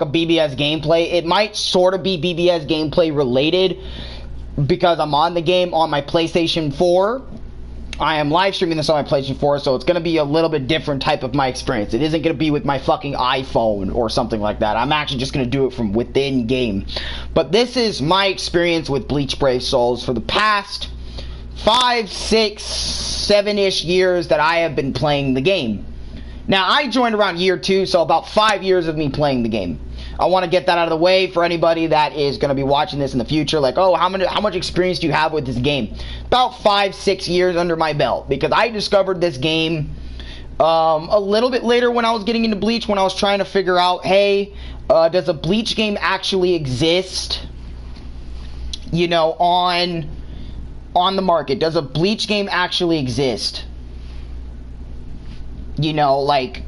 a BBS gameplay. It might sort of be BBS gameplay related because I'm on the game on my PlayStation 4. I am live streaming this on my PlayStation 4, so it's going to be a little bit different type of my experience. It isn't going to be with my fucking iPhone or something like that. I'm actually just going to do it from within game. But this is my experience with Bleach Brave Souls for the past 5, 6, 7-ish years that I have been playing the game. Now, I joined around year 2, so about 5 years of me playing the game. I want to get that out of the way for anybody that is going to be watching this in the future. Like, oh, how much experience do you have with this game? About 5, 6 years under my belt. Because I discovered this game a little bit later when I was getting into Bleach. When I was trying to figure out, hey, does a Bleach game actually exist? You know, on the market. Does a Bleach game actually exist? You know, like,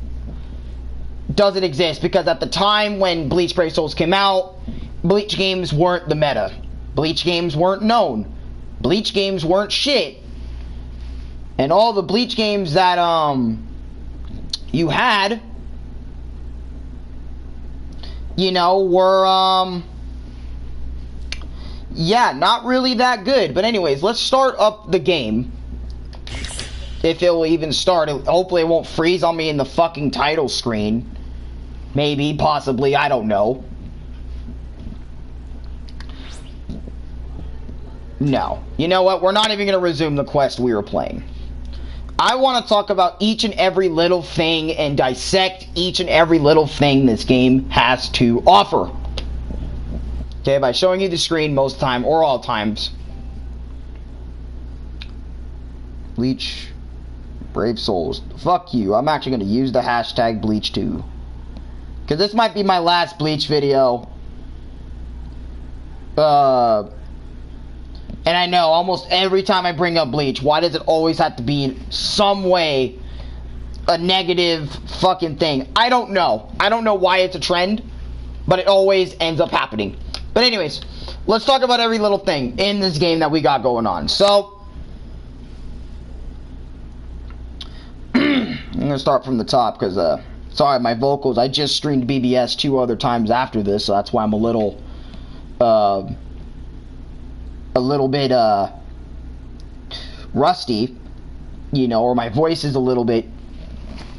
does it exist? Because at the time when Bleach Brave Souls came out, Bleach games weren't the meta. Bleach games weren't known. Bleach games weren't shit. And all the Bleach games that, you had, you know, were, yeah, not really that good. But anyways, let's start up the game. If it will even start. Hopefully it won't freeze on me in the fucking title screen. Maybe, possibly, I don't know. No. You know what? We're not even going to resume the quest we were playing. I want to talk about each and every little thing and dissect each and every little thing this game has to offer. Okay, by showing you the screen most of the time, or all times. Bleach Brave Souls. Fuck you. I'm actually going to use the hashtag Bleach too. Because this might be my last Bleach video. And I know, almost every time I bring up Bleach, why does it always have to be in some way a negative fucking thing? I don't know. I don't know why it's a trend, but it always ends up happening. But anyways, let's talk about every little thing in this game that we got going on. So, I'm going to start from the top because, sorry, my vocals, I just streamed BBS 2 other times after this, so that's why I'm a little bit, rusty, you know, or my voice is a little bit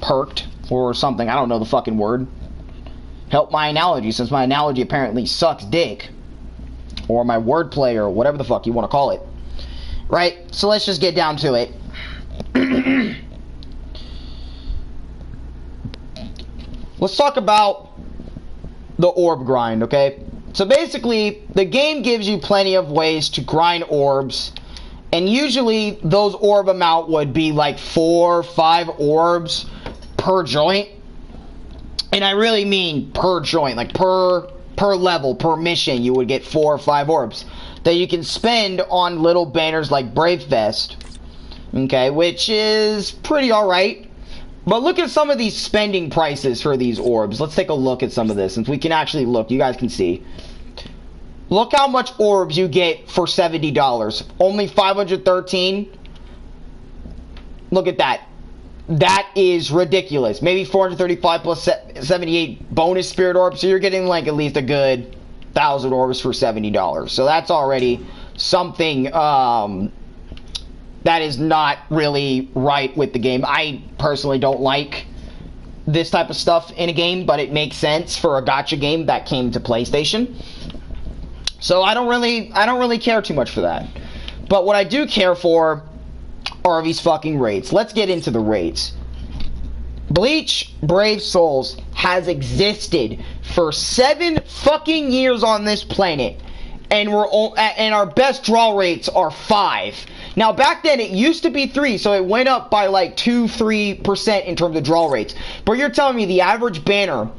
perked or something. I don't know the fucking word. Help my analogy, since my analogy apparently sucks dick. Or my wordplay, or whatever the fuck you want to call it. Right? So let's just get down to it. Let's talk about the orb grind, okay? So basically, the game gives you plenty of ways to grind orbs, and usually those orb amount would be like 4 or 5 orbs per joint. And I really mean per joint, like per level, per mission, you would get 4 or 5 orbs that you can spend on little banners like Brave Fest, okay, which is pretty alright. But look at some of these spending prices for these orbs. Let's take a look at some of this, since we can actually look. You guys can see. Look how much orbs you get for $70. Only 513. Look at that. That is ridiculous. Maybe 435 plus 78 bonus spirit orbs. So you're getting like at least a good 1,000 orbs for $70. So that's already something that is not really right with the game. I personally don't like this type of stuff in a game, but it makes sense for a gacha game that came to PlayStation. So I don't really care too much for that. But what I do care for are these fucking raids. Let's get into the raids. Bleach Brave Souls has existed for 7 fucking years on this planet, and our best draw rates are 5. Now back then it used to be 3, so it went up by like 2-3% in terms of draw rates. But you're telling me the average banner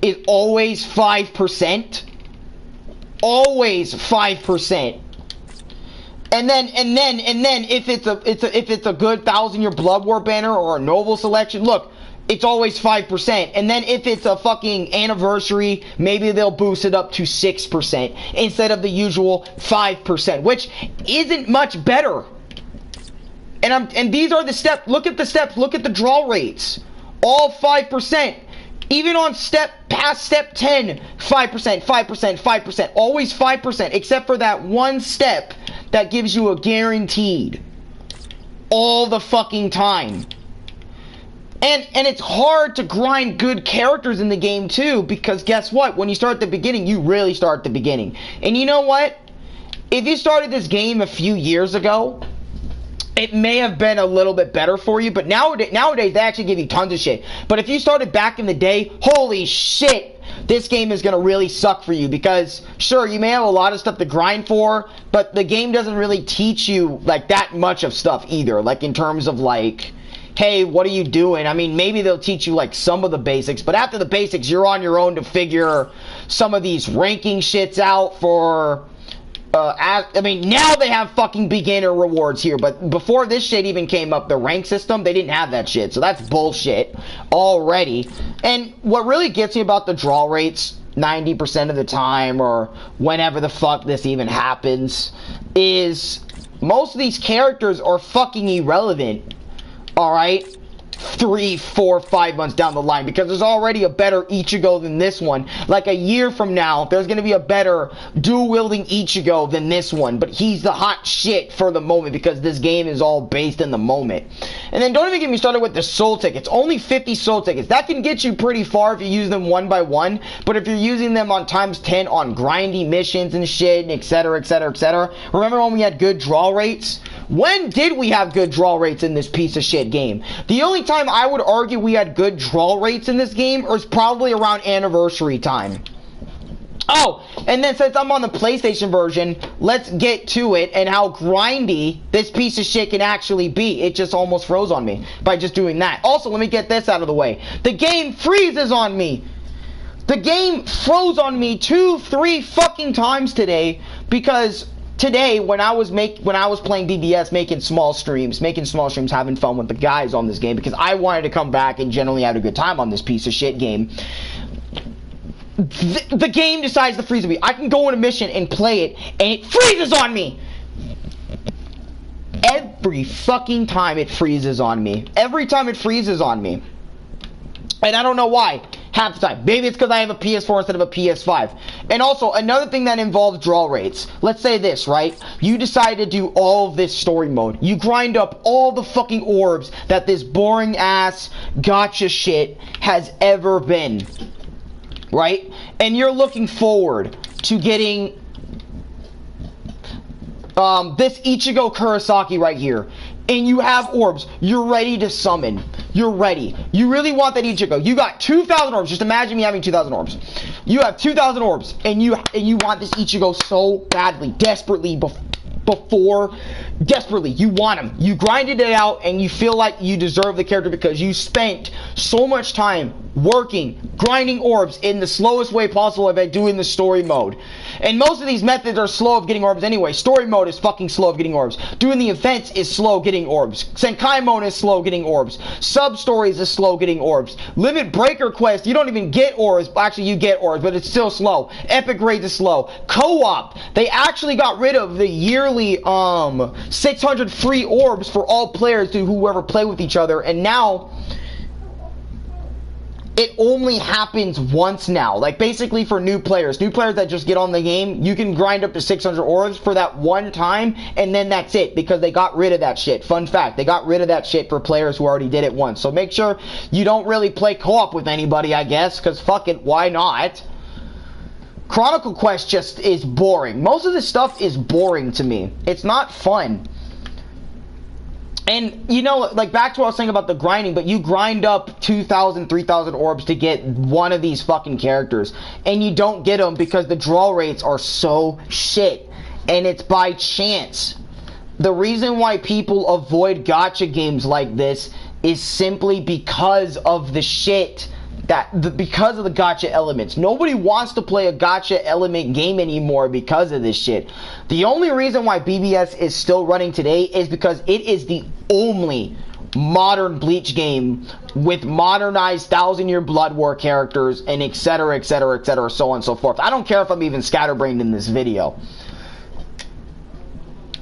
is always 5%? Always 5%. And then if it's a good 1,000-year Blood War banner or a Noble selection, look, it's always 5%. And then if it's a fucking anniversary, maybe they'll boost it up to 6% instead of the usual 5%, which isn't much better. And these are the steps. Look at the steps. Look at the draw rates. All 5%. Even on past step 10, 5%, 5%, 5%, always 5%, except for that one step that gives you a guaranteed all the fucking time. And it's hard to grind good characters in the game too, because guess what? When you start at the beginning, you really start at the beginning. And you know what? If you started this game a few years ago, it may have been a little bit better for you, but nowadays they actually give you tons of shit. But if you started back in the day, holy shit, this game is gonna really suck for you, because sure, you may have a lot of stuff to grind for, but the game doesn't really teach you like that much of stuff either, like in terms of like, hey, what are you doing? I mean, maybe they'll teach you like some of the basics, but after the basics, you're on your own to figure some of these ranking shits out for, I mean, now they have fucking beginner rewards here, but before this shit even came up, the rank system, they didn't have that shit, so that's bullshit already. And what really gets me about the draw rates 90% of the time, or whenever the fuck this even happens, is most of these characters are fucking irrelevant. Alright? 3, 4, 5 months down the line, because there's already a better Ichigo than this one. Like a year from now, there's gonna be a better dual-wielding Ichigo than this one, but he's the hot shit for the moment, because this game is all based in the moment. And then don't even get me started with the soul tickets. Only 50 soul tickets. That can get you pretty far if you use them one by one, but if you're using them on times 10 on grindy missions and shit, etc, etc, etc. Remember when we had good draw rates? When did we have good draw rates in this piece of shit game? The only time I would argue we had good draw rates in this game was probably around anniversary time. Oh, and then since I'm on the PlayStation version, let's get to it and how grindy this piece of shit can actually be. It just almost froze on me by just doing that. Also, let me get this out of the way. The game freezes on me. The game froze on me 2, 3 fucking times today, because today, when I was playing BBS, making small streams, having fun with the guys on this game, because I wanted to come back and generally have a good time on this piece of shit game, the game decides to freeze me. I can go on a mission and play it, and it freezes on me! Every fucking time it freezes on me. Every time it freezes on me. And I don't know why. Half the time. Maybe it's because I have a PS4 instead of a PS5. And also, another thing that involves draw rates. Let's say this, right? You decide to do all of this story mode. You grind up all the fucking orbs that this boring ass gacha shit has ever been. Right? And you're looking forward to getting this Ichigo Kurosaki right here. And you have orbs. You're ready to summon. You're ready. You really want that Ichigo. You got 2,000 orbs. Just imagine me having 2,000 orbs. You have 2,000 orbs, and you want this Ichigo so badly, desperately, desperately. You want him. You grinded it out, and you feel like you deserve the character because you spent so much time working, grinding orbs in the slowest way possible by doing the story mode. And most of these methods are slow of getting orbs anyway. Story mode is fucking slow of getting orbs. Doing the events is slow getting orbs. Senkai mode is slow getting orbs. Sub-stories is slow getting orbs. Limit Breaker Quest, you don't even get orbs. Actually, you get orbs, but it's still slow. Epic Raids is slow. Co-op, they actually got rid of the yearly 600 free orbs for all players to whoever play with each other, and now it only happens once now. Like, basically for new players that just get on the game, you can grind up to 600 orbs for that one time, and then that's it, because they got rid of that shit. Fun fact, they got rid of that shit for players who already did it once. So make sure you don't really play co-op with anybody, I guess, because fuck it, why not? Chronicle Quest just is boring. Most of this stuff is boring to me. It's not fun. And, you know, like, back to what I was saying about the grinding, but you grind up 2,000, 3,000 orbs to get one of these fucking characters, and you don't get them because the draw rates are so shit, and it's by chance. The reason why people avoid gacha games like this is simply because of the shit. Because of the gacha elements. Nobody wants to play a gacha element game anymore because of this shit. The only reason why BBS is still running today is because it is the only modern Bleach game with modernized 1000-year Blood War characters and etc, etc, etc, so on and so forth. I don't care if I'm even scatterbrained in this video.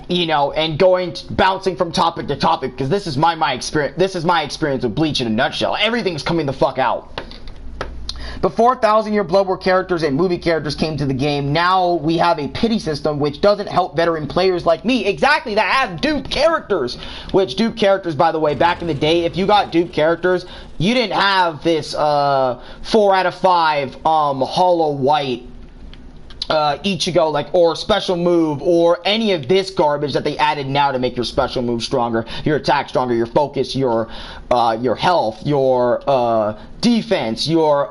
You know, and bouncing from topic to topic, because this is my experience. This is my experience with Bleach in a nutshell. Everything's coming the fuck out. Before 1,000 Year Blood War characters and movie characters came to the game, now we have a pity system which doesn't help veteran players like me. Exactly, that have dupe characters. Which dupe characters, by the way, back in the day, if you got dupe characters, you didn't have this 4 out of 5 hollow white Ichigo, like, or special move, or any of this garbage that they added now to make your special move stronger, your attack stronger, your focus, your health, your defense, your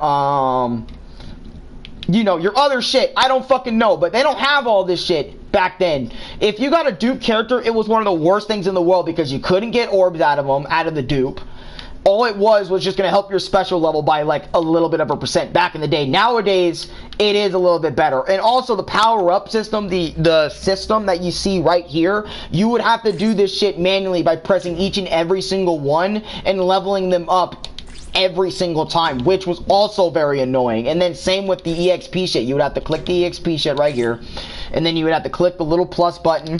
you know, your other shit. I don't fucking know, but they don't have all this shit back then. If you got a dupe character, it was one of the worst things in the world because you couldn't get orbs out of them, out of the dupe. All it was just going to help your special level by like a little bit of a percent back in the day. Nowadays, it is a little bit better. And also the power-up system, the system that you see right here, you would have to do this shit manually by pressing each and every single one and leveling them up every single time, which was also very annoying. And then same with the EXP shit. You would have to click the EXP shit right here, and then you would have to click the little plus button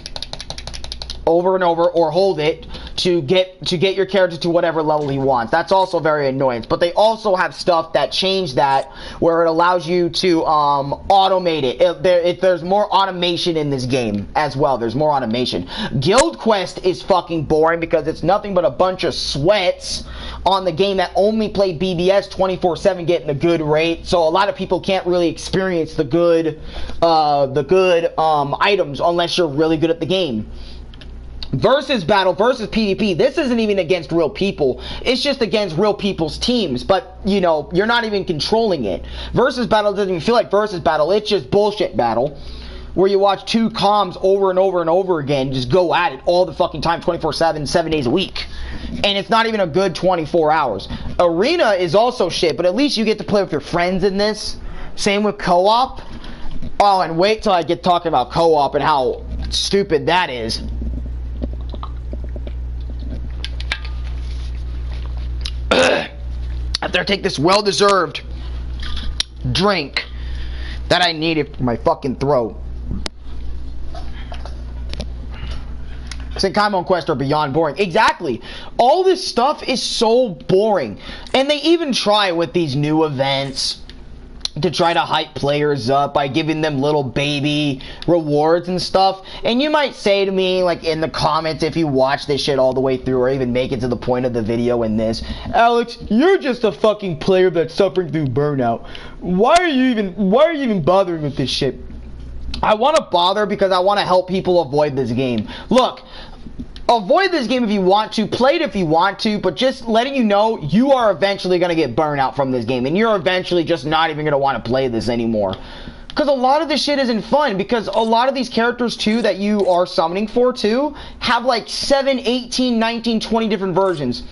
over and over, or hold it to get your character to whatever level he wants. That's also very annoying. But they also have stuff that changed that, where it allows you to automate it. There's more automation in this game as well. There's more automation. Guild Quest is fucking boring because it's nothing but a bunch of sweats on the game that only play BBS 24/7 getting a good rate. So a lot of people can't really experience the good items unless you're really good at the game. Versus battle, versus PvP, this isn't even against real people. It's just against real people's teams, but, you know, you're not even controlling it. Versus battle doesn't even feel like versus battle. It's just bullshit battle, where you watch two comms over and over and over again just go at it all the fucking time, 24/7, 7 days a week. And it's not even a good 24 hours. Arena is also shit, but at least you get to play with your friends in this. Same with co-op. Oh, and wait till I get talking about co-op and how stupid that is. After I take this well-deserved drink that I needed for my fucking throat. Senkaimon quests are beyond boring. Exactly. All this stuff is so boring. And they even try with these new events to try to hype players up by giving them little baby rewards and stuff. And you might say to me, like in the comments, if you watch this shit all the way through or even make it to the point of the video in this, Alex, you're just a fucking player that's suffering through burnout. Why are you even bothering with this shit? I want to bother because I want to help people avoid this game. Look, avoid this game if you want to, play it if you want to, but just letting you know, you are eventually going to get burnout from this game, and you're eventually just not even going to want to play this anymore. Because a lot of this shit isn't fun, because a lot of these characters, too, that you are summoning for, too, have like 7, 18, 19, 20 different versions.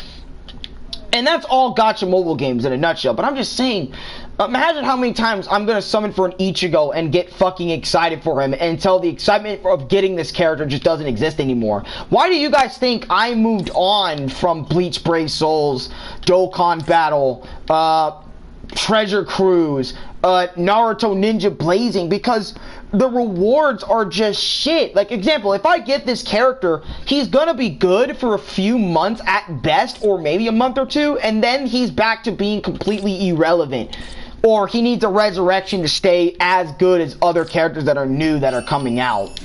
And that's all gacha mobile games in a nutshell, but I'm just saying, imagine how many times I'm going to summon for an Ichigo and get fucking excited for him until the excitement of getting this character just doesn't exist anymore. Why do you guys think I moved on from Bleach Brave Souls, Dokkan Battle, Treasure Cruise, Naruto Ninja Blazing? Because the rewards are just shit. Like, example, if I get this character, he's gonna be good for a few months at best, or maybe a month or two, and then he's back to being completely irrelevant. Or he needs a resurrection to stay as good as other characters that are new that are coming out.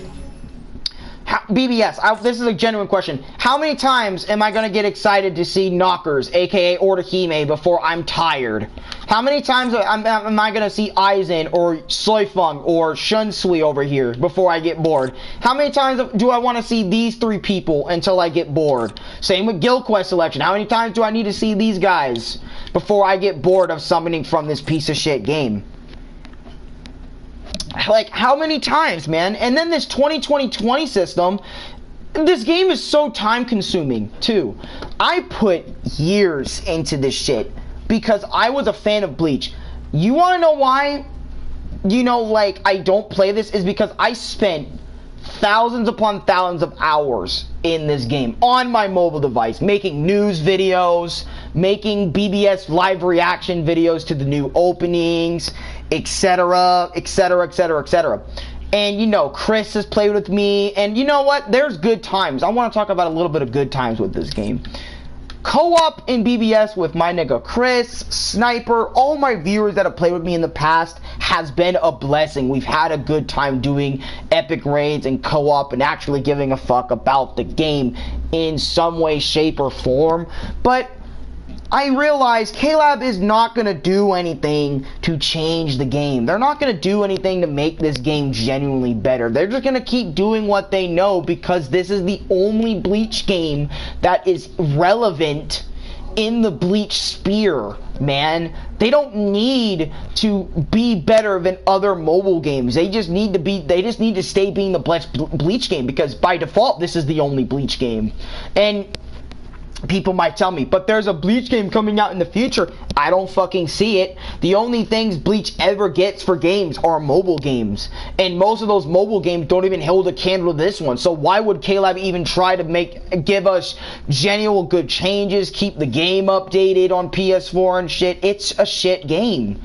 BBS, this is a genuine question. How many times am I going to get excited to see Knockers, aka Orihime, before I'm tired? How many times am I going to see Aizen or Soifeng or Shunsui over here before I get bored? How many times do I want to see these three people until I get bored? Same with Guild Quest selection. How many times do I need to see these guys before I get bored of summoning from this piece of shit game? Like, how many times, man? And then this 20-20-20 system, this game is so time consuming too. I put years into this shit because I was a fan of Bleach. You want to know why, you know, like, I don't play this? Is because I spent thousands upon thousands of hours in this game on my mobile device, making news videos, making BBS live reaction videos to the new openings, etc., etc., etc., etc. And, you know, Chris has played with me, and you know what? There's good times. I want to talk about a little bit of good times with this game. Co-op in BBS with my nigga Chris, Sniper, all my viewers that have played with me in the past has been a blessing. We've had a good time doing epic raids and co-op and actually giving a fuck about the game in some way, shape, or form. But I realize KLab is not going to do anything to change the game. They're not going to do anything to make this game genuinely better. They're just going to keep doing what they know because this is the only Bleach game that is relevant in the Bleach sphere, man. They don't need to be better than other mobile games. They just need to stay being the Bleach game because by default this is the only Bleach game. And people might tell me, but there's a Bleach game coming out in the future. I don't fucking see it. The only things Bleach ever gets for games are mobile games. And most of those mobile games don't even hold a candle to this one. So why would KLab even try to give us genuine good changes, keep the game updated on PS4 and shit? It's a shit game.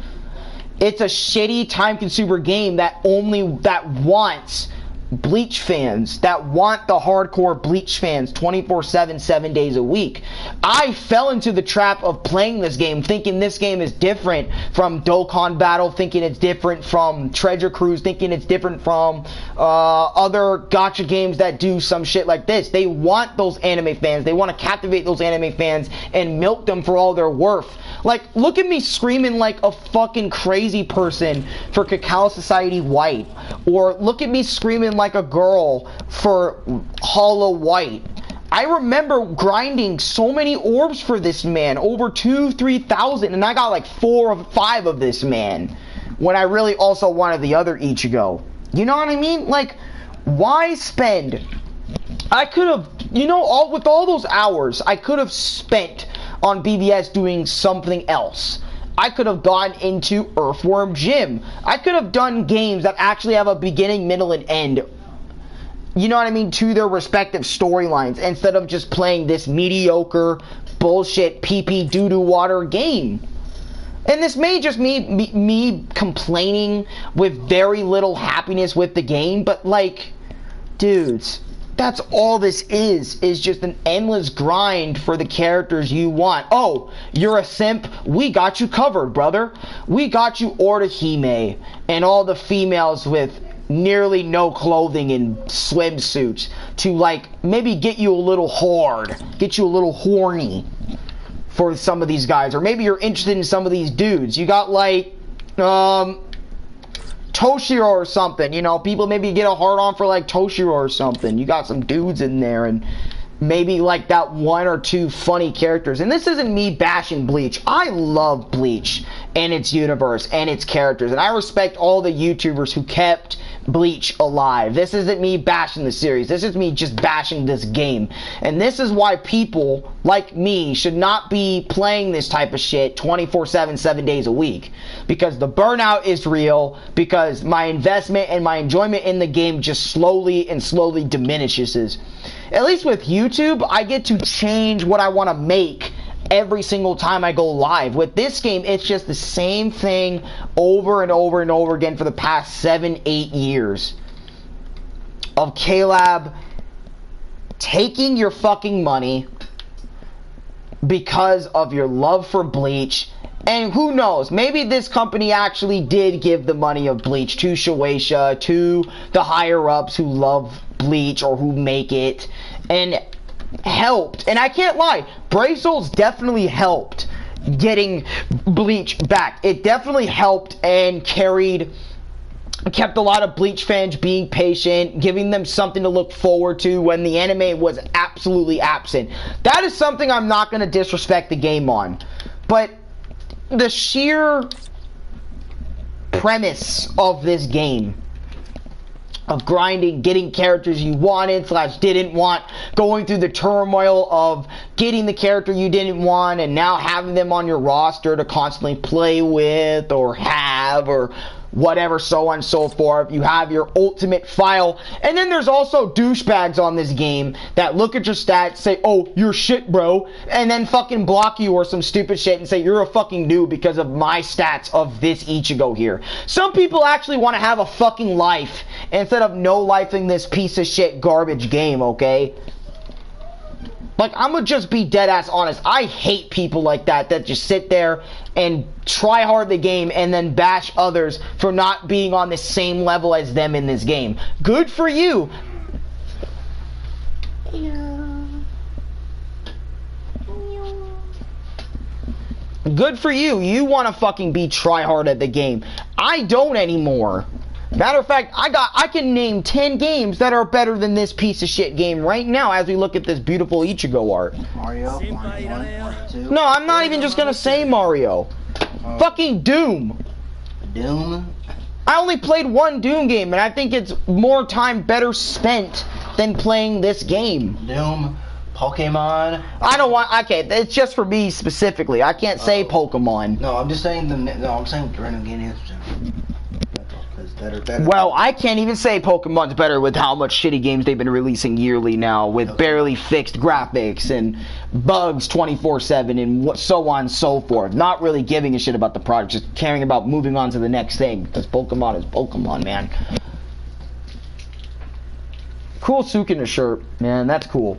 It's a shitty time-consumer game that wants Bleach fans, that want the hardcore Bleach fans 24/7, 7 days a week. I fell into the trap of playing this game, thinking this game is different from Dokkan Battle, thinking it's different from Treasure Cruise, thinking it's different from other gacha games that do some shit like this. They want those anime fans. They want to captivate those anime fans and milk them for all they're worth. Like, look at me screaming like a fucking crazy person for Cacao Society White. Or look at me screaming like a girl for Hollow White. I remember grinding so many orbs for this man, over 2,000-3,000, and I got like 4 or 5 of this man, when I really also wanted the other Ichigo. You know what I mean? Like, why spend? I could have, you know, with all those hours, I could have spent on BBS doing something else. I could have gone into Earthworm Jim. I could have done games that actually have a beginning, middle, and end. You know what I mean? To their respective storylines, instead of just playing this mediocre, bullshit, pee-pee, doo-doo water game. And this may just me complaining with very little happiness with the game, but like, dudes, that's all this is just an endless grind for the characters you want. Oh, you're a simp? We got you covered, brother. We got you Orihime and all the females with nearly no clothing and swimsuits to, like, maybe get you a little hard, get you a little horny for some of these guys. Or maybe you're interested in some of these dudes. You got, like, Toshiro or something, you know, people maybe get a hard on for like Toshiro or something. You got some dudes in there and maybe like that 1 or 2 funny characters. And this isn't me bashing Bleach. I love Bleach and its universe and its characters, and I respect all the YouTubers who kept Bleach alive. This isn't me bashing the series. This is me just bashing this game. And this is why people like me should not be playing this type of shit 24/7, 7 days a week. Because the burnout is real, because my investment and my enjoyment in the game just slowly diminishes. At least with YouTube, I get to change what I want to make every single time I go live. With this game, it's just the same thing over and over and over again for the past 7-8 years of KLab taking your fucking money because of your love for Bleach. And who knows, maybe this company actually did give the money of Bleach to Shueisha, to the higher-ups who love Bleach or who make it, and helped. And I can't lie, Brave Souls definitely helped getting Bleach back. It definitely helped and kept a lot of Bleach fans being patient, giving them something to look forward to when the anime was absolutely absent. That is something I'm not going to disrespect the game on. But the sheer premise of this game, of grinding, getting characters you wanted / didn't want, going through the turmoil of getting the character you didn't want and now having them on your roster to constantly play with or have or whatever, so on and so forth. You have your ultimate file. And then there's also douchebags on this game that look at your stats, say, oh, you're shit, bro, and then fucking block you or some stupid shit and say you're a fucking noob because of my stats of this Ichigo here. Some people actually want to have a fucking life instead of no-lifing this piece of shit garbage game, okay? Like, I'm gonna just be dead ass honest. I hate people like that just sit there and try hard the game and then bash others for not being on the same level as them in this game. Good for you. Good for you. You want to fucking be try hard at the game. I don't anymore. Matter of fact, I can name 10 games that are better than this piece of shit game right now as we look at this beautiful Ichigo art. Mario, no, I'm not even just gonna say Mario. Fucking Doom. Doom? I only played one Doom game, and I think it's more time better spent than playing this game. Doom, Pokemon. I don't want. Okay, it's just for me specifically. I can't say Pokemon. No, I'm just saying I'm saying random games. Well, I can't even say Pokemon's better with how much shitty games they've been releasing yearly now, with barely fixed graphics and bugs 24/7 and so on and so forth. Not really giving a shit about the product, just caring about moving on to the next thing, because Pokemon is Pokemon, man. Cool Sukuna shirt, man, that's cool.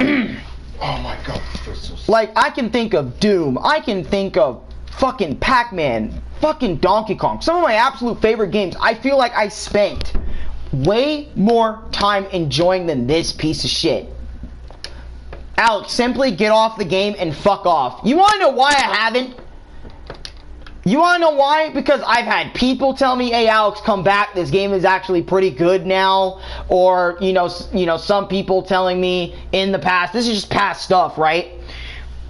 Oh my god. Like, I can think of Doom, I can think of fucking Pac-Man, fucking Donkey Kong, some of my absolute favorite games. I feel like I spent way more time enjoying than this piece of shit. Alex, simply get off the game and fuck off. You wanna know why I haven't? You wanna know why? Because I've had people tell me, hey Alex, come back, this game is actually pretty good now. Or, you know, some people telling me in the past, this is just past stuff, right?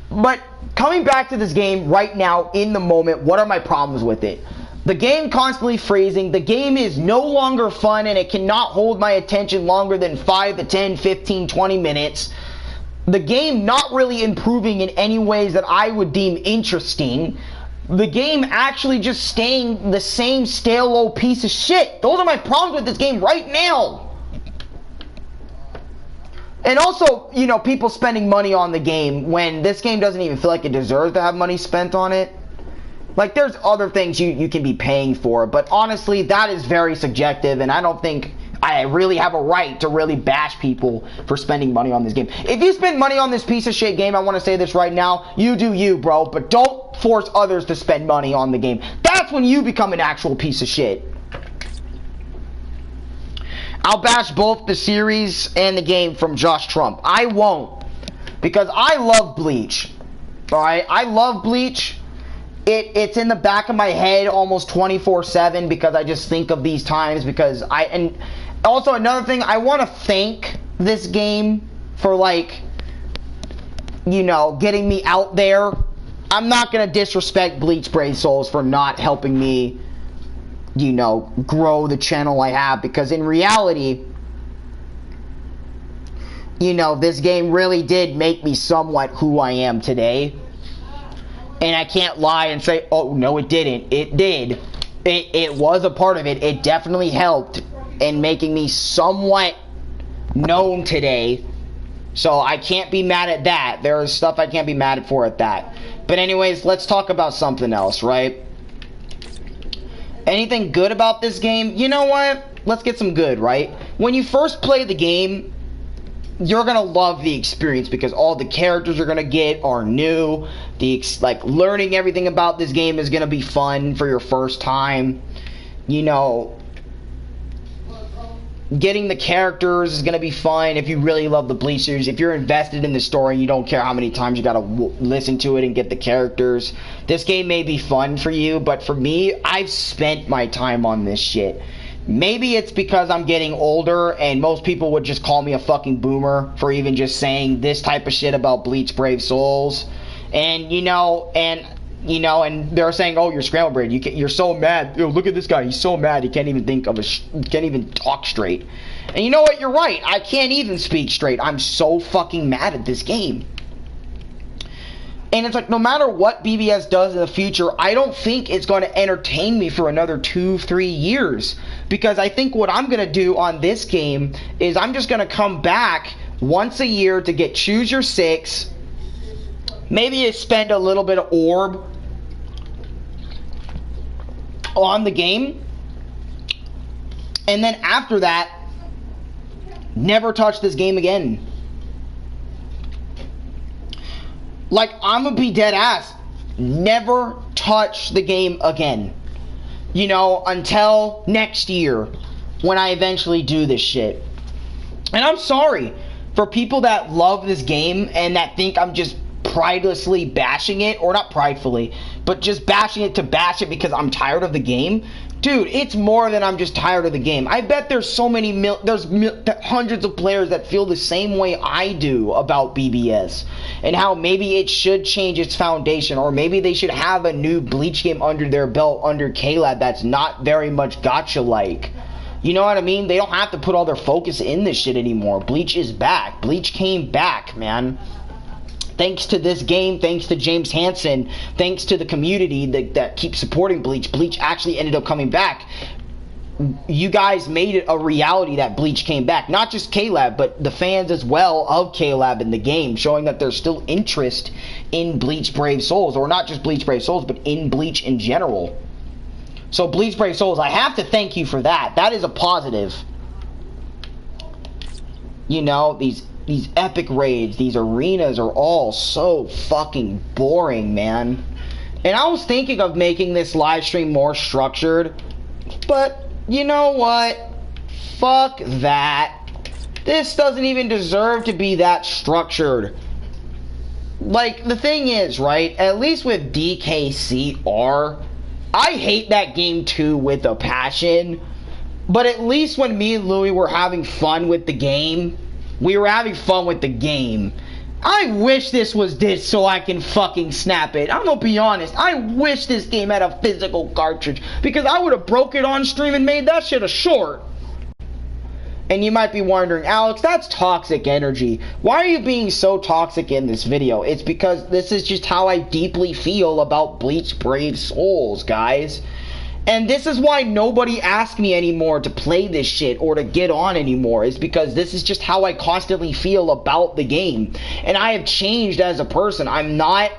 But coming back to this game right now, in the moment, what are my problems with it? The game constantly freezing, the game is no longer fun, and it cannot hold my attention longer than 5 to 10, 15, 20 minutes. The game not really improving in any ways that I would deem interesting. The game actually just staying the same stale old piece of shit. Those are my problems with this game right now. And also, you know, people spending money on the game when this game doesn't even feel like it deserves to have money spent on it. Like, there's other things you can be paying for, but honestly, that is very subjective, and I don't think I really have a right to really bash people for spending money on this game. If you spend money on this piece of shit game, I want to say this right now, you do you, bro, but don't force others to spend money on the game. That's when you become an actual piece of shit. I'll bash both the series and the game from Josh Trump. I won't, because I love Bleach. Alright, I love Bleach. It's in the back of my head almost 24/7 because I just think of these times, because and also another thing, I want to thank this game for, like, you know, getting me out there. I'm not going to disrespect Bleach Brave Souls for not helping me, you know, grow the channel I have, because in reality, you know, this game really did make me somewhat who I am today. And I can't lie and say, oh, no, it didn't. It did. It was a part of it. It definitely helped in making me somewhat known today. So I can't be mad at that. There is stuff I can't be mad for at that. But anyways, let's talk about something else, right? Anything good about this game? You know what? Let's get some good, right? When you first play the game, you're gonna love the experience because all the characters you're gonna get are new. Like, learning everything about this game is gonna be fun for your first time. You know, getting the characters is gonna be fun if you really love the Bleach series. If you're invested in the story, you don't care how many times you gotta listen to it and get the characters. This game may be fun for you, but for me, I've spent my time on this shit. Maybe it's because I'm getting older and most people would just call me a fucking boomer for even just saying this type of shit about Bleach Brave Souls. And, you know, and they're saying, oh, you're scrambled brain. You're so mad. Yo, look at this guy. He's so mad. He can't even can't even talk straight. And you know what? You're right. I can't even speak straight. I'm so fucking mad at this game. And it's like, no matter what BBS does in the future, I don't think it's going to entertain me for another 2-3 years. Because I think what I'm going to do on this game is I'm just going to come back once a year to get Choose Your 6. Maybe spend a little bit of orb on the game. And then after that, Never touch this game again. Like, I'm gonna be dead ass. Never touch the game again. You know, until next year when I eventually do this shit. And I'm sorry for people that love this game and that think I'm just pridelessly bashing it, or not pridefully, but just bashing it to bash it because I'm tired of the game. Dude, it's more than I'm just tired of the game. I bet there's so many hundreds of players that feel the same way I do about BBS, and how maybe it should change its foundation, or maybe they should have a new Bleach game under their belt under K-Lab that's not very much gacha-like. You know what I mean? They don't have to put all their focus in this shit anymore. Bleach is back. Bleach came back, man. Thanks to this game, thanks to James Hansen, thanks to the community that keeps supporting Bleach, Bleach actually ended up coming back. You guys made it a reality that Bleach came back. Not just K-Lab, but the fans as well of K-Lab in the game, showing that there's still interest in Bleach Brave Souls, or not just Bleach Brave Souls, but in Bleach in general. So Bleach Brave Souls, I have to thank you for that. That is a positive. You know, these epic raids, these arenas are all so fucking boring, man. And I was thinking of making this live stream more structured, but you know what? Fuck that. This doesn't even deserve to be that structured. Like, the thing is, right, at least with DKCR, I hate that game too with a passion, but at least when me and Louie were having fun with the game, we were having fun with the game. I wish this was this so I can fucking snap it. I'm gonna be honest, I wish this game had a physical cartridge, because I would have broke it on stream and made that shit a short. And you might be wondering, Alex, that's toxic energy. Why are you being so toxic in this video? It's because this is just how I deeply feel about Bleach Brave Souls, guys. And this is why nobody asks me anymore to play this shit or to get on anymore. It's because this is just how I constantly feel about the game. And I have changed as a person. I'm not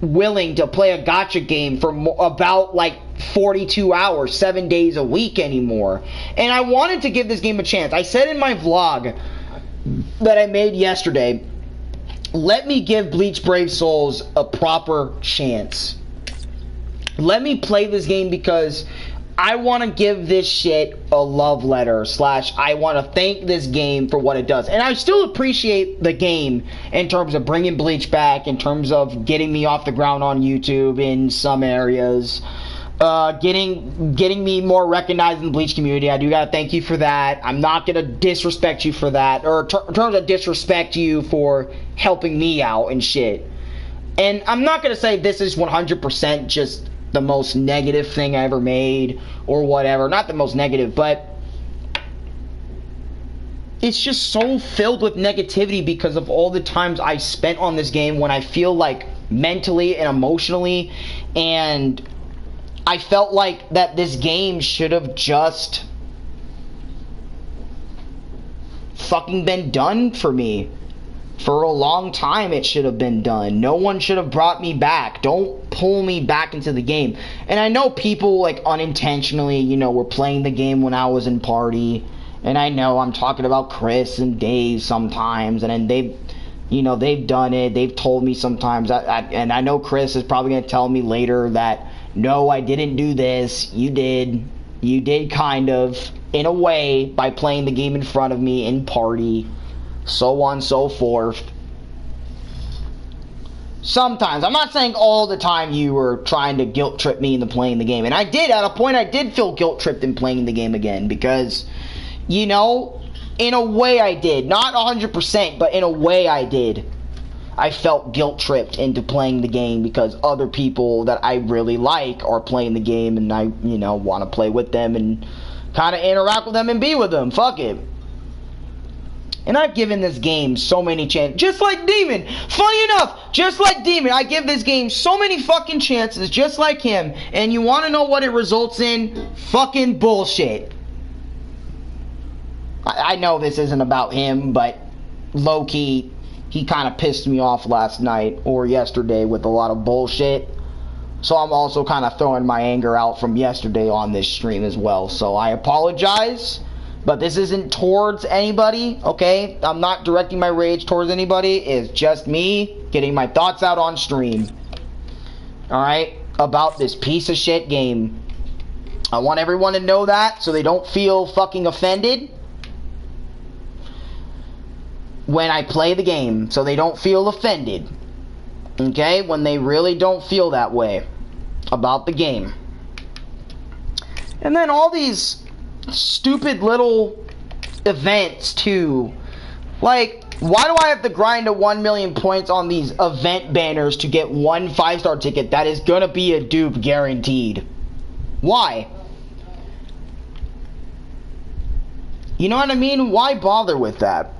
willing to play a gacha game for about like 42 hours, 7 days a week anymore. And I wanted to give this game a chance. I said in my vlog that I made yesterday, let me give Bleach Brave Souls a proper chance. Let me play this game because I want to give this shit a love letter / I want to thank this game for what it does. And I still appreciate the game in terms of bringing Bleach back, in terms of getting me off the ground on YouTube in some areas, getting me more recognized in the Bleach community. I do gotta thank you for that. I'm not gonna disrespect you for that, or in terms of disrespect you for helping me out and shit. And I'm not gonna say this is 100% just the most negative thing I ever made or whatever. Not the most negative, but it's just so filled with negativity because of all the times I spent on this game when I feel like mentally and emotionally, and I felt like that this game should have just fucking been done for me. For a long time it should have been done. No one should have brought me back. Don't pull me back into the game. And I know people like unintentionally, you know, were playing the game when I was in party. And I know I'm talking about Chris and Dave sometimes. And then they've, you know, they've done it. They've told me sometimes. And I know Chris is probably going to tell me later that, no, I didn't do this. You did. You did kind of, in a way, by playing the game in front of me in party. So on and so forth. Sometimes. I'm not saying all the time you were trying to guilt trip me into playing the game. And I did, at a point I did feel guilt tripped in playing the game again. Because, you know, in a way I did. Not 100%, but in a way I did. I felt guilt tripped into playing the game because other people that I really like are playing the game. And I, you know, want to play with them and kind of interact with them and be with them. Fuck it. And I've given this game so many chances. Just like Demon. Funny enough, just like Demon, I give this game so many fucking chances, just like him. And you want to know what it results in? Fucking bullshit. I know this isn't about him, but low-key, he kind of pissed me off last night or yesterday with a lot of bullshit. So I'm also kind of throwing my anger out from yesterday on this stream as well. So I apologize. But this isn't towards anybody, okay? I'm not directing my rage towards anybody. It's just me getting my thoughts out on stream. Alright? About this piece of shit game. I want everyone to know that so they don't feel fucking offended when I play the game. So they don't feel offended. Okay? When they really don't feel that way about the game. And then all these stupid little events too. Like, why do I have to grind to 1 million points on these event banners to get one 5-star ticket that is gonna be a dupe guaranteed? Why? You know what I mean? Why bother with that?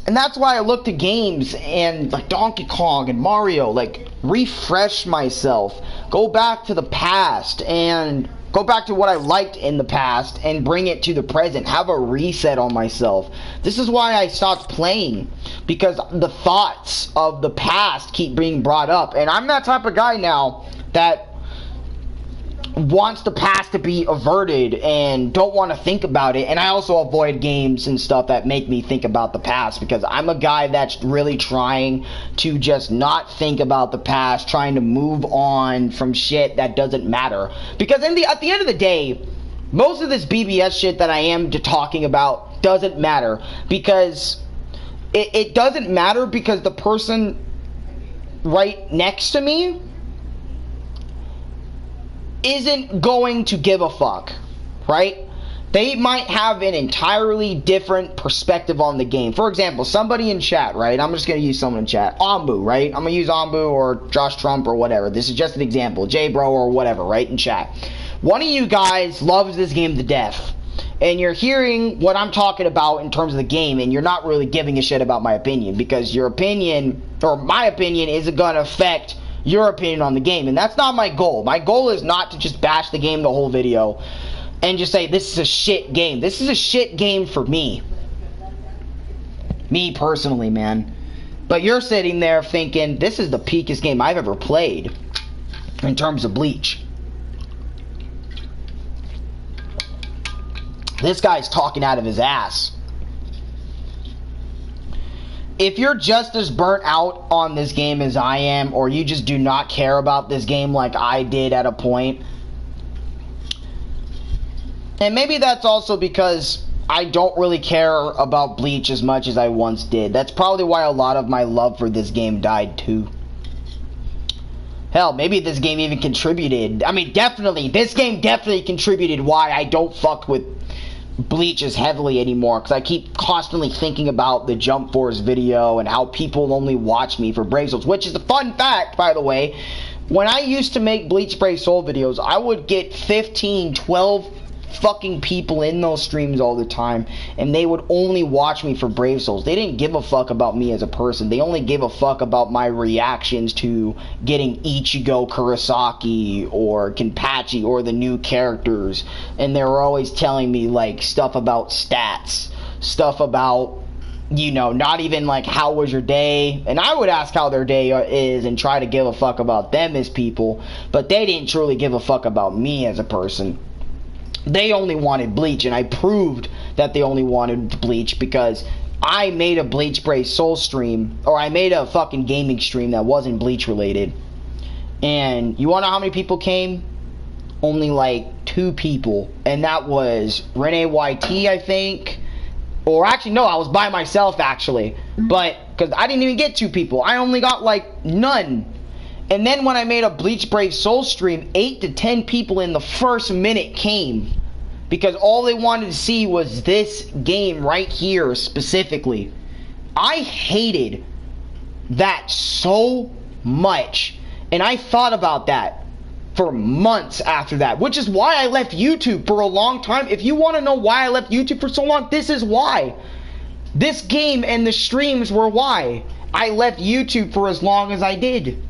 And that's why I look to games and like Donkey Kong and Mario, like refresh myself, go back to the past and go back to what I liked in the past and bring it to the present, have a reset on myself. This is why I stopped playing, because the thoughts of the past keep being brought up, and I'm that type of guy now that wants the past to be averted and don't want to think about it. And I also avoid games and stuff that make me think about the past, because I'm a guy that's really trying to just not think about the past, trying to move on from shit that doesn't matter. Because at the end of the day, most of this BBS shit that I am talking about doesn't matter, because it doesn't matter because the person right next to me isn't going to give a fuck, right? They might have an entirely different perspective on the game. For example, somebody in chat, right? I'm just going to use someone in chat. Ambu, right? I'm going to use Ambu or Josh Trump or whatever. This is just an example. J-Bro or whatever, right? In chat. One of you guys loves this game to death, and you're hearing what I'm talking about in terms of the game, and you're not really giving a shit about my opinion, because your opinion, or my opinion, isn't going to affect your opinion on the game, and that's not my goal. My goal is not to just bash the game the whole video and just say this is a shit game. This is a shit game for me. Me personally, man. But you're sitting there thinking this is the peakest game I've ever played in terms of Bleach. This guy's talking out of his ass. If you're just as burnt out on this game as I am, or you just do not care about this game like I did at a point, and maybe that's also because I don't really care about Bleach as much as I once did. That's probably why a lot of my love for this game died too. Hell, maybe this game even contributed. I mean, definitely, this game definitely contributed why I don't fuck with Bleach as heavily anymore, because I keep constantly thinking about the Jump Force video and how people only watch me for Brave Souls, which is a fun fact, by the way. When I used to make Bleach Brave Soul videos, I would get 15, 12 fucking people in those streams all the time, and they would only watch me for Brave Souls. They didn't give a fuck about me as a person. They only gave a fuck about my reactions to getting Ichigo Kurosaki or Kenpachi or the new characters, and they were always telling me like stuff about stats, stuff about, you know, not even like how was your day, and I would ask how their day is and try to give a fuck about them as people, but they didn't truly give a fuck about me as a person. They only wanted Bleach, and I proved that they only wanted Bleach because I made a Bleach Brave Soul stream, or I made a fucking gaming stream that wasn't Bleach related. And you wanna know how many people came? Only like 2 people, and that was Renee YT, I think. Or actually, no, I was by myself actually, but because I didn't even get 2 people, I only got like none. And then when I made a Bleach Brave Soul stream, 8 to 10 people in the first minute came, because all they wanted to see was this game right here specifically. I hated that so much, and I thought about that for months after that, which is why I left YouTube for a long time. If you want to know why I left YouTube for so long, this is why. This game and the streams were why I left YouTube for as long as I did.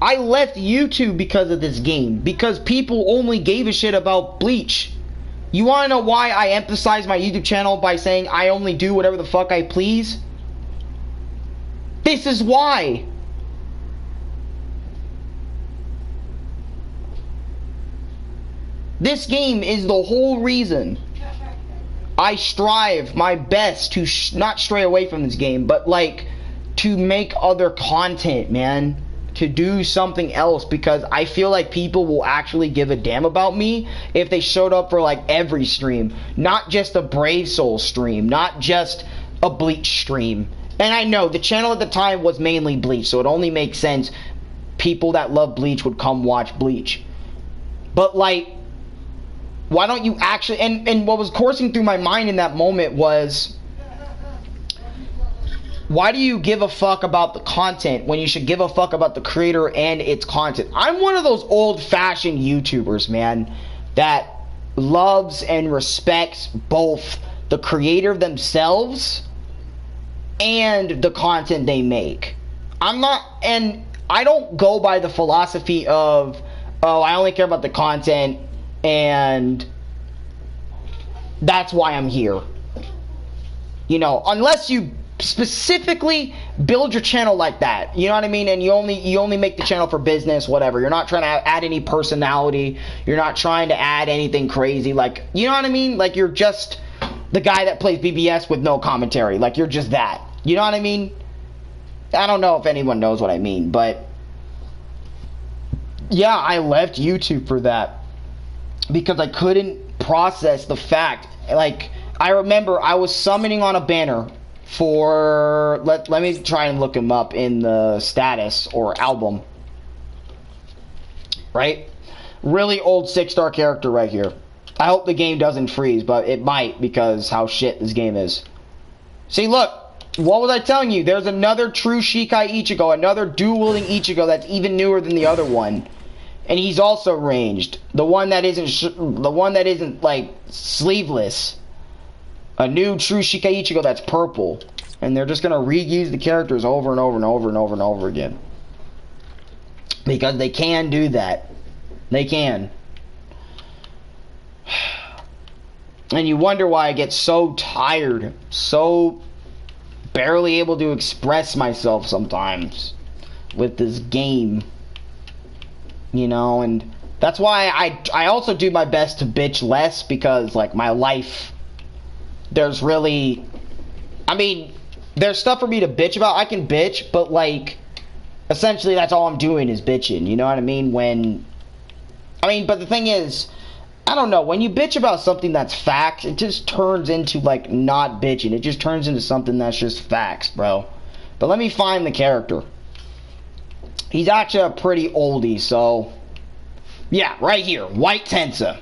I left YouTube because of this game, because people only gave a shit about Bleach. You want to know why I emphasize my YouTube channel by saying I only do whatever the fuck I please? This is why. This game is the whole reason I strive my best to not stray away from this game, but like to make other content, man. To do something else, because I feel like people will actually give a damn about me if they showed up for like every stream, not just a Brave Soul stream, not just a Bleach stream. And I know the channel at the time was mainly Bleach, so it only makes sense people that love Bleach would come watch Bleach. But like, why don't you actually, and what was coursing through my mind in that moment was, why do you give a fuck about the content when you should give a fuck about the creator and its content? I'm one of those old-fashioned YouTubers, man, that loves and respects both the creator themselves and the content they make. And I don't go by the philosophy of, oh, I only care about the content and that's why I'm here. You know, unless you specifically build your channel like that, you know what I mean, and you only make the channel for business, whatever. You're not trying to add any personality, you're not trying to add anything crazy, like, you know what I mean, like you're just the guy that plays BBS with no commentary, like you're just that, you know what I mean? I don't know if anyone knows what I mean, but yeah, I left YouTube for that because I couldn't process the fact, like, I remember I was summoning on a banner for, let me try and look him up in the status or album, right? Really old 6-star character right here. I hope the game doesn't freeze, but it might because how shit this game is. See, look, what was I telling you? There's another true Shikai Ichigo, another dual-wielding Ichigo that's even newer than the other one, and he's also ranged. The one that isn't like sleeveless. A new true Shikai Ichigo that's purple. And they're just going to reuse the characters over and over and over and over and over again. Because they can do that. They can. And you wonder why I get so tired. So barely able to express myself sometimes. With this game. You know, and that's why I also do my best to bitch less. Because, like, my life... There's really, I mean, there's stuff for me to bitch about. I can bitch, but like, essentially that's all I'm doing is bitching. You know what I mean? But the thing is, I don't know, when you bitch about something that's facts, it just turns into like not bitching. It just turns into something that's just facts, bro. But let me find the character. He's actually a pretty oldie, so yeah, right here, White Tensa.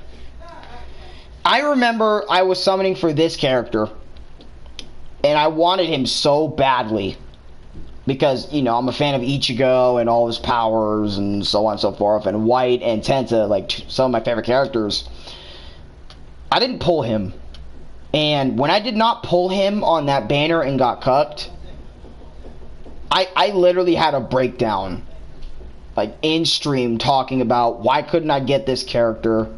I remember I was summoning for this character, and I wanted him so badly, because, you know, I'm a fan of Ichigo and all his powers and so on and so forth, and White and Tensa, like, some of my favorite characters. I didn't pull him, and when I did not pull him on that banner and got cucked, I literally had a breakdown, like, in stream, talking about why couldn't I get this character.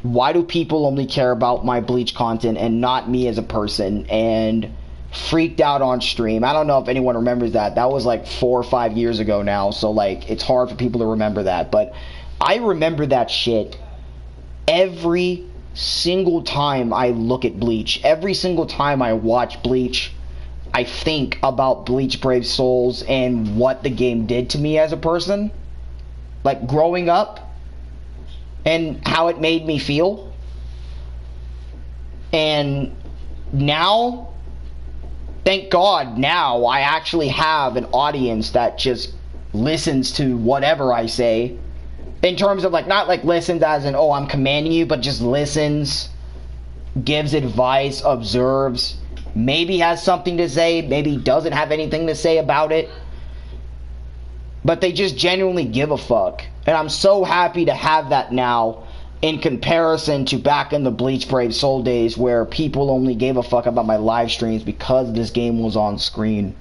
Why do people only care about my Bleach content and not me as a person? And freaked out on stream. I don't know if anyone remembers that. That was like 4 or 5 years ago now. So like, it's hard for people to remember that. But I remember that shit every single time I look at Bleach. Every single time I watch Bleach, I think about Bleach Brave Souls and what the game did to me as a person. Like growing up. And how it made me feel. And now, thank God, now I actually have an audience that just listens to whatever I say. In terms of like, not like listens as in, oh, I'm commanding you, but just listens, gives advice, observes, maybe has something to say, maybe doesn't have anything to say about it. But they just genuinely give a fuck. And I'm so happy to have that now in comparison to back in the Bleach Brave Soul days where people only gave a fuck about my live streams because this game was on screen.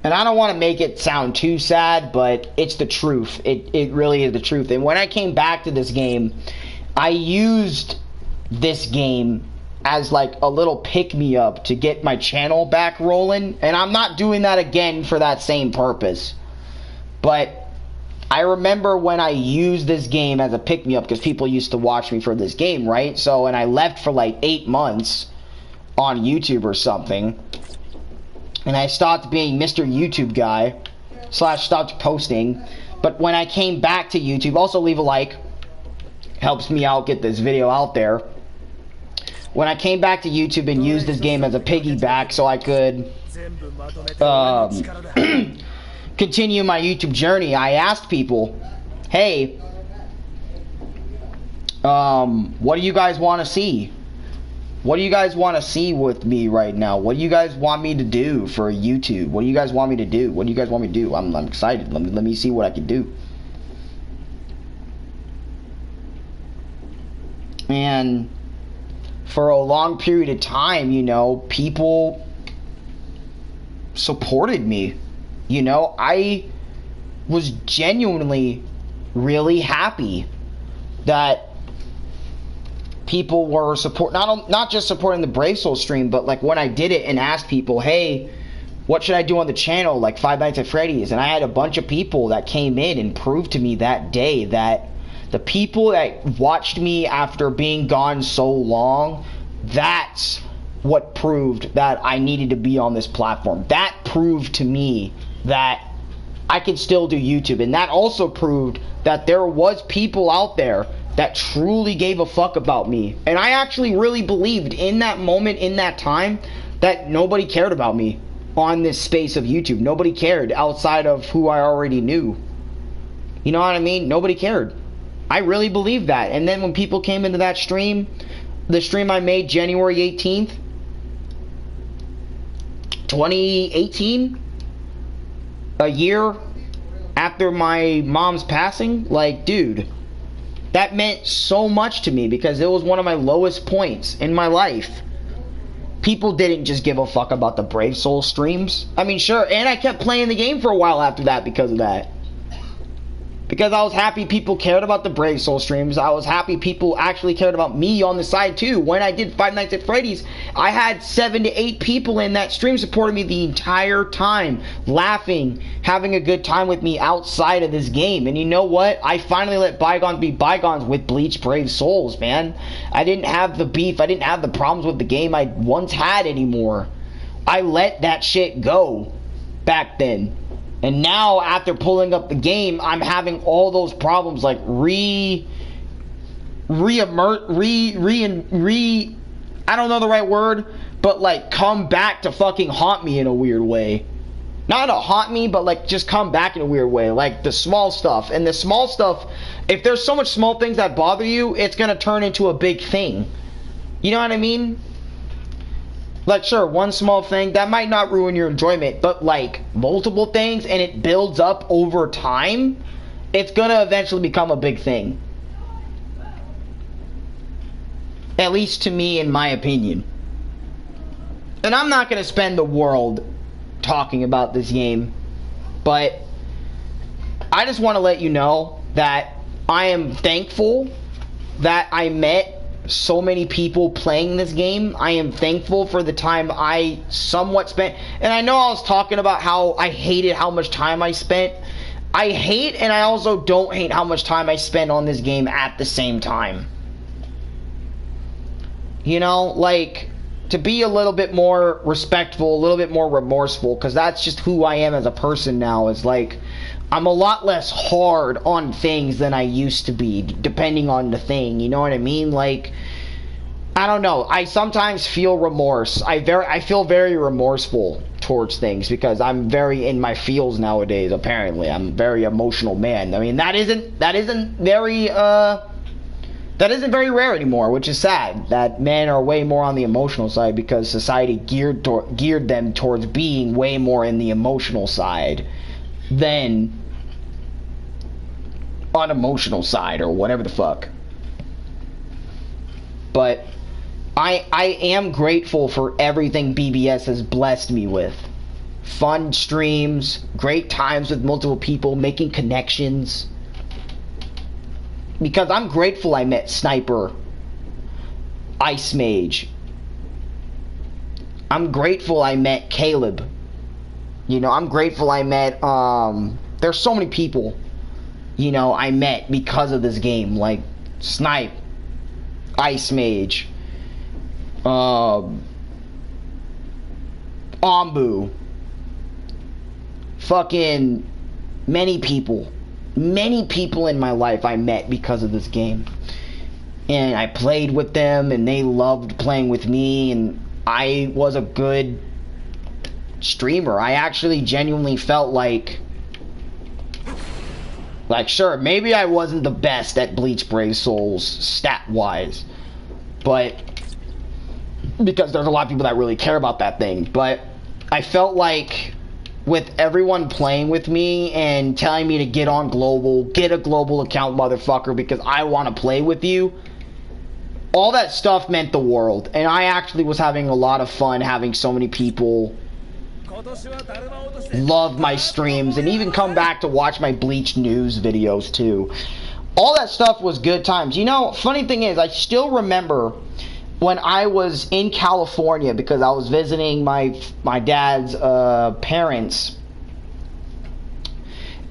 And I don't want to make it sound too sad, but it's the truth. It really is the truth. And when I came back to this game, I used this game as like a little pick-me-up to get my channel back rolling. And I'm not doing that again for that same purpose. But I remember when I used this game as a pick-me-up because people used to watch me for this game, right? So, and I left for like 8 months on YouTube or something. And I stopped being Mr. YouTube guy, / stopped posting. But when I came back to YouTube, also leave a like. Helps me out, get this video out there. When I came back to YouTube and used this game as a piggyback so I could continue my YouTube journey, I asked people, hey, what do you guys want to see? What do you guys want to see with me right now? What do you guys want me to do for YouTube? What do you guys want me to do? What do you guys want me to do? I'm excited. Let me see what I can do. And for a long period of time, you know, people supported me. You know, I was genuinely really happy that people were not just supporting the Brave Soul stream, but like when I did it and asked people, hey, what should I do on the channel, like Five Nights at Freddy's? And I had a bunch of people that came in and proved to me that day that the people that watched me after being gone so long, that's what proved that I needed to be on this platform. That proved to me that I could still do YouTube. And that also proved that there was people out there that truly gave a fuck about me. And I actually really believed in that moment, in that time, that nobody cared about me on this space of YouTube. Nobody cared outside of who I already knew. You know what I mean? Nobody cared. I really believed that. And then when people came into that stream, the stream I made January 18th, 2018, a year after my mom's passing, like, dude, that meant so much to me because it was one of my lowest points in my life. People didn't just give a fuck about the Brave Soul streams. I mean, sure, and I kept playing the game for a while after that because of that. Because I was happy people cared about the Brave Soul streams. I was happy people actually cared about me on the side too. When I did Five Nights at Freddy's, I had 7 to 8 people in that stream supporting me the entire time, laughing, having a good time with me outside of this game. And you know what? I finally let bygones be bygones with Bleach Brave Souls, man. I didn't have the beef. I didn't have the problems with the game I once had anymore. I let that shit go back then. And now, after pulling up the game, I'm having all those problems, like I don't know the right word, but like come back to fucking haunt me in a weird way. Not to haunt me, but like just come back in a weird way, like the small stuff. And the small stuff, if there's so much small things that bother you, it's gonna turn into a big thing. You know what I mean? Like, sure, one small thing, that might not ruin your enjoyment, but, like, multiple things, and it builds up over time, it's gonna eventually become a big thing. At least to me, in my opinion. And I'm not gonna spend the world talking about this game, but I just want to let you know that I am thankful that I met so many people playing this game. I am thankful for the time I somewhat spent. And I know I was talking about how I hated how much time I spent. I hate and I also don't hate how much time I spent on this game at the same time. You know, like, to be a little bit more respectful, a little bit more remorseful, because that's just who I am as a person now. Is like, I'm a lot less hard on things than I used to be, depending on the thing, you know what I mean? Like, I don't know, I sometimes feel remorse. I feel very remorseful towards things, because I'm very in my feels nowadays, apparently. I'm a very emotional man. I mean, that isn't very rare anymore, which is sad, that men are way more on the emotional side, because society geared them towards being way more in the emotional side than unemotional side, or whatever the fuck. But I am grateful for everything BBS has blessed me with. Fun streams, great times with multiple people, making connections. Because I'm grateful I met Sniper, Ice Mage. I'm grateful I met Caleb. You know, I'm grateful I met, there's so many people you know, I met because of this game, like Snipe, Ice Mage, Ombu, fucking many people in my life I met because of this game. And I played with them, and they loved playing with me, and I was a good streamer. I actually genuinely felt like sure, maybe I wasn't the best at Bleach Brave Souls stat-wise, but because there's a lot of people that really care about that thing, but I felt like with everyone playing with me and telling me to get on global, get a global account, motherfucker, because I want to play with you, all that stuff meant the world. And I actually was having a lot of fun having so many people love my streams and even come back to watch my Bleach news videos too. All that stuff was good times. You know, funny thing is, I still remember when I was in California because I was visiting my dad's parents,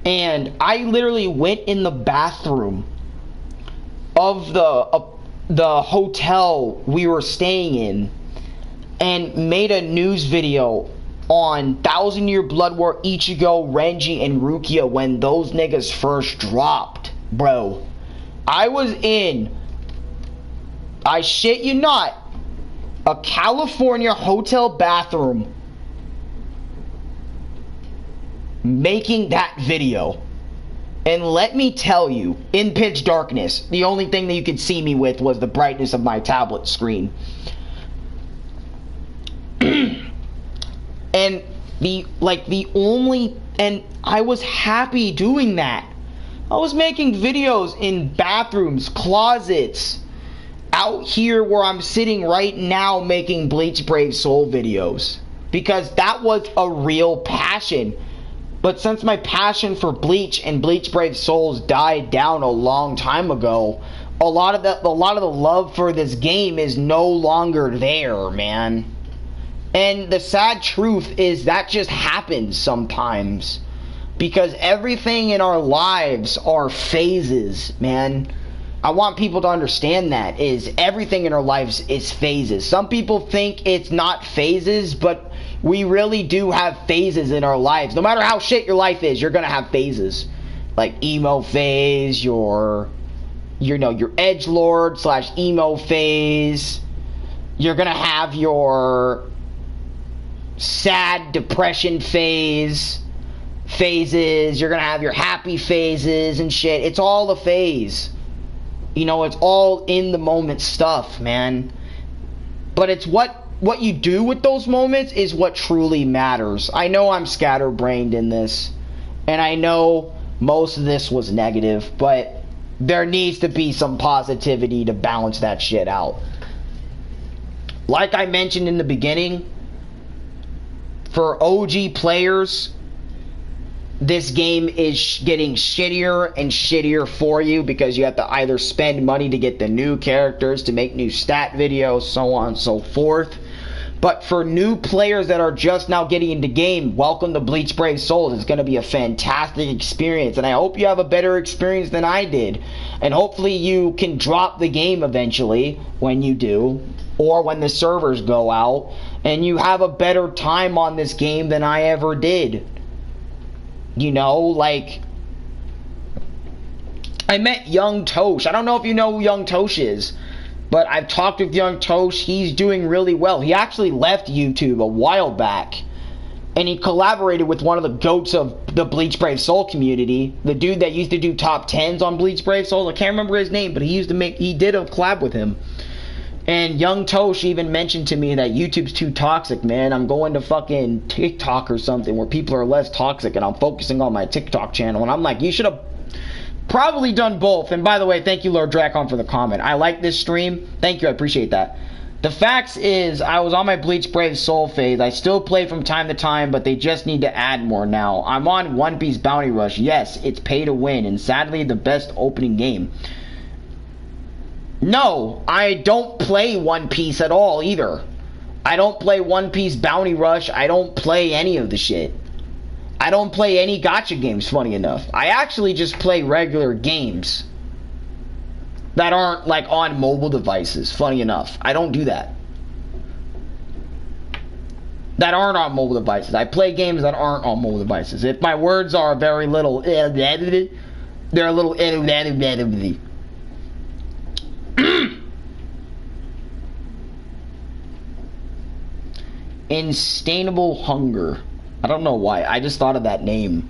and I literally went in the bathroom of the hotel we were staying in and made a news video on 1,000 Year Blood War, Ichigo, Renji, and Rukia when those niggas first dropped, bro. I was in, I shit you not, a California hotel bathroom making that video. And let me tell you, in pitch darkness, the only thing that you could see me with was the brightness of my tablet screen. And and I was happy doing that. I was making videos in bathrooms, closets, out here where I'm sitting right now making Bleach Brave Soul videos. Because that was a real passion. But since my passion for Bleach and Bleach Brave Souls died down a long time ago, a lot of the love for this game is no longer there, man. And the sad truth is that just happens sometimes. Because everything in our lives are phases, man. I want people to understand that, is everything in our lives is phases. Some people think it's not phases, but we really do have phases in our lives. No matter how shit your life is, you're gonna have phases. Like emo phase, your edgelord / emo phase. You're gonna have your sad depression phases. You're gonna have your happy phases and shit. It's all a phase. You know, it's all in the moment stuff, man. But it's what you do with those moments is what truly matters. I know I'm scatterbrained in this, and I know most of this was negative, but there needs to be some positivity to balance that shit out. Like I mentioned in the beginning, for OG players, this game is getting shittier and shittier for you because you have to either spend money to get the new characters, to make new stat videos, so on and so forth. But for new players that are just now getting into game, welcome to Bleach Brave Souls. It's going to be a fantastic experience, and I hope you have a better experience than I did. And hopefully you can drop the game eventually when you do, or when the servers go out, and you have a better time on this game than I ever did. You know, like, I met Young Tosh. I don't know if you know who Young Tosh is, but I've talked with Young Tosh. He's doing really well. He actually left YouTube a while back, and he collaborated with one of the goats of the Bleach Brave Soul community, the dude that used to do top 10s on Bleach Brave Soul. I can't remember his name, but he did a collab with him. And Young Tosh even mentioned to me that YouTube's too toxic, man. I'm going to fucking TikTok or something where people are less toxic, and I'm focusing on my TikTok channel. And I'm like, you should have probably done both. And by the way, thank you, Lord Dracon, for the comment. I like this stream. Thank you, I appreciate that. The facts is, I was on my Bleach Brave Soul phase. I still play from time to time, but they just need to add more now. I'm on One Piece Bounty Rush. Yes, it's pay to win, and sadly the best opening game. No, I don't play One Piece at all either. I don't play One Piece Bounty Rush. I don't play any of the shit. I don't play any gacha games, funny enough. I actually just play regular games that aren't like on mobile devices, funny enough. I don't do that. That aren't on mobile devices. I play games that aren't on mobile devices. If my words are very little, they're a little Instainable Hunger. I don't know why. I just thought of that name.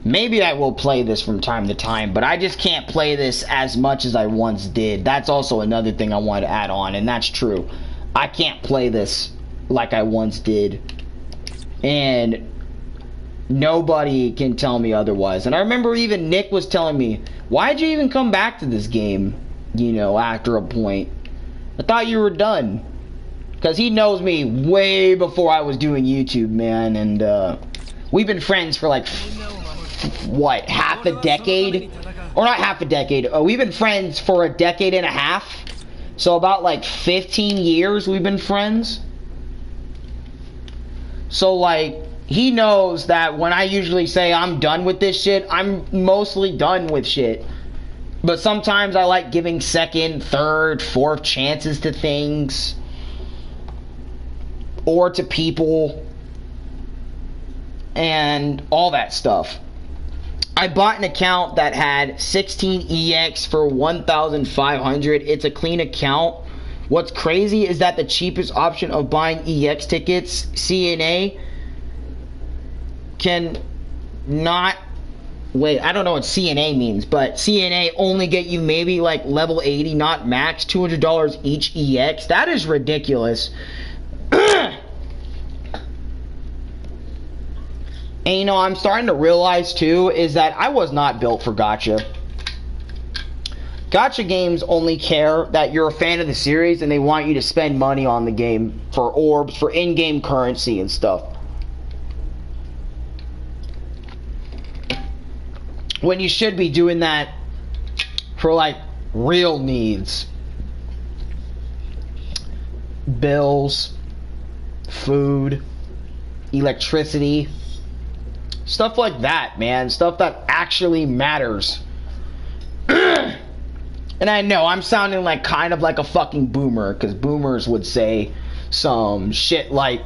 Maybe I will play this from time to time, but I just can't play this as much as I once did. That's also another thing I wanted to add on, and that's true. I can't play this like I once did. And nobody can tell me otherwise. And I remember even Nick was telling me, why'd you even come back to this game, you know, after a point? I thought you were done. Because he knows me way before I was doing YouTube, man. And we've been friends for like, what, half a decade? Or not half a decade. We've been friends for a decade and a half. So about like 15 years we've been friends. So like, he knows that when I usually say I'm done with this shit, I'm mostly done with shit. But sometimes I like giving second, third, fourth chances to things. Or to people. And all that stuff. I bought an account that had 16 EX for 1,500. It's a clean account. What's crazy is that the cheapest option of buying EX tickets, CNA, can not... Wait, I don't know what CNA means, but CNA only get you maybe like level 80, not max, $200 each EX. That is ridiculous. And you know, I'm starting to realize too, is that I was not built for gacha. Gacha games only care that you're a fan of the series and they want you to spend money on the game for orbs, for in-game currency and stuff. When you should be doing that for like real needs. Bills, food, electricity. Stuff like that, man. Stuff that actually matters. And I know I'm sounding like kind of like a fucking boomer, because boomers would say some shit like,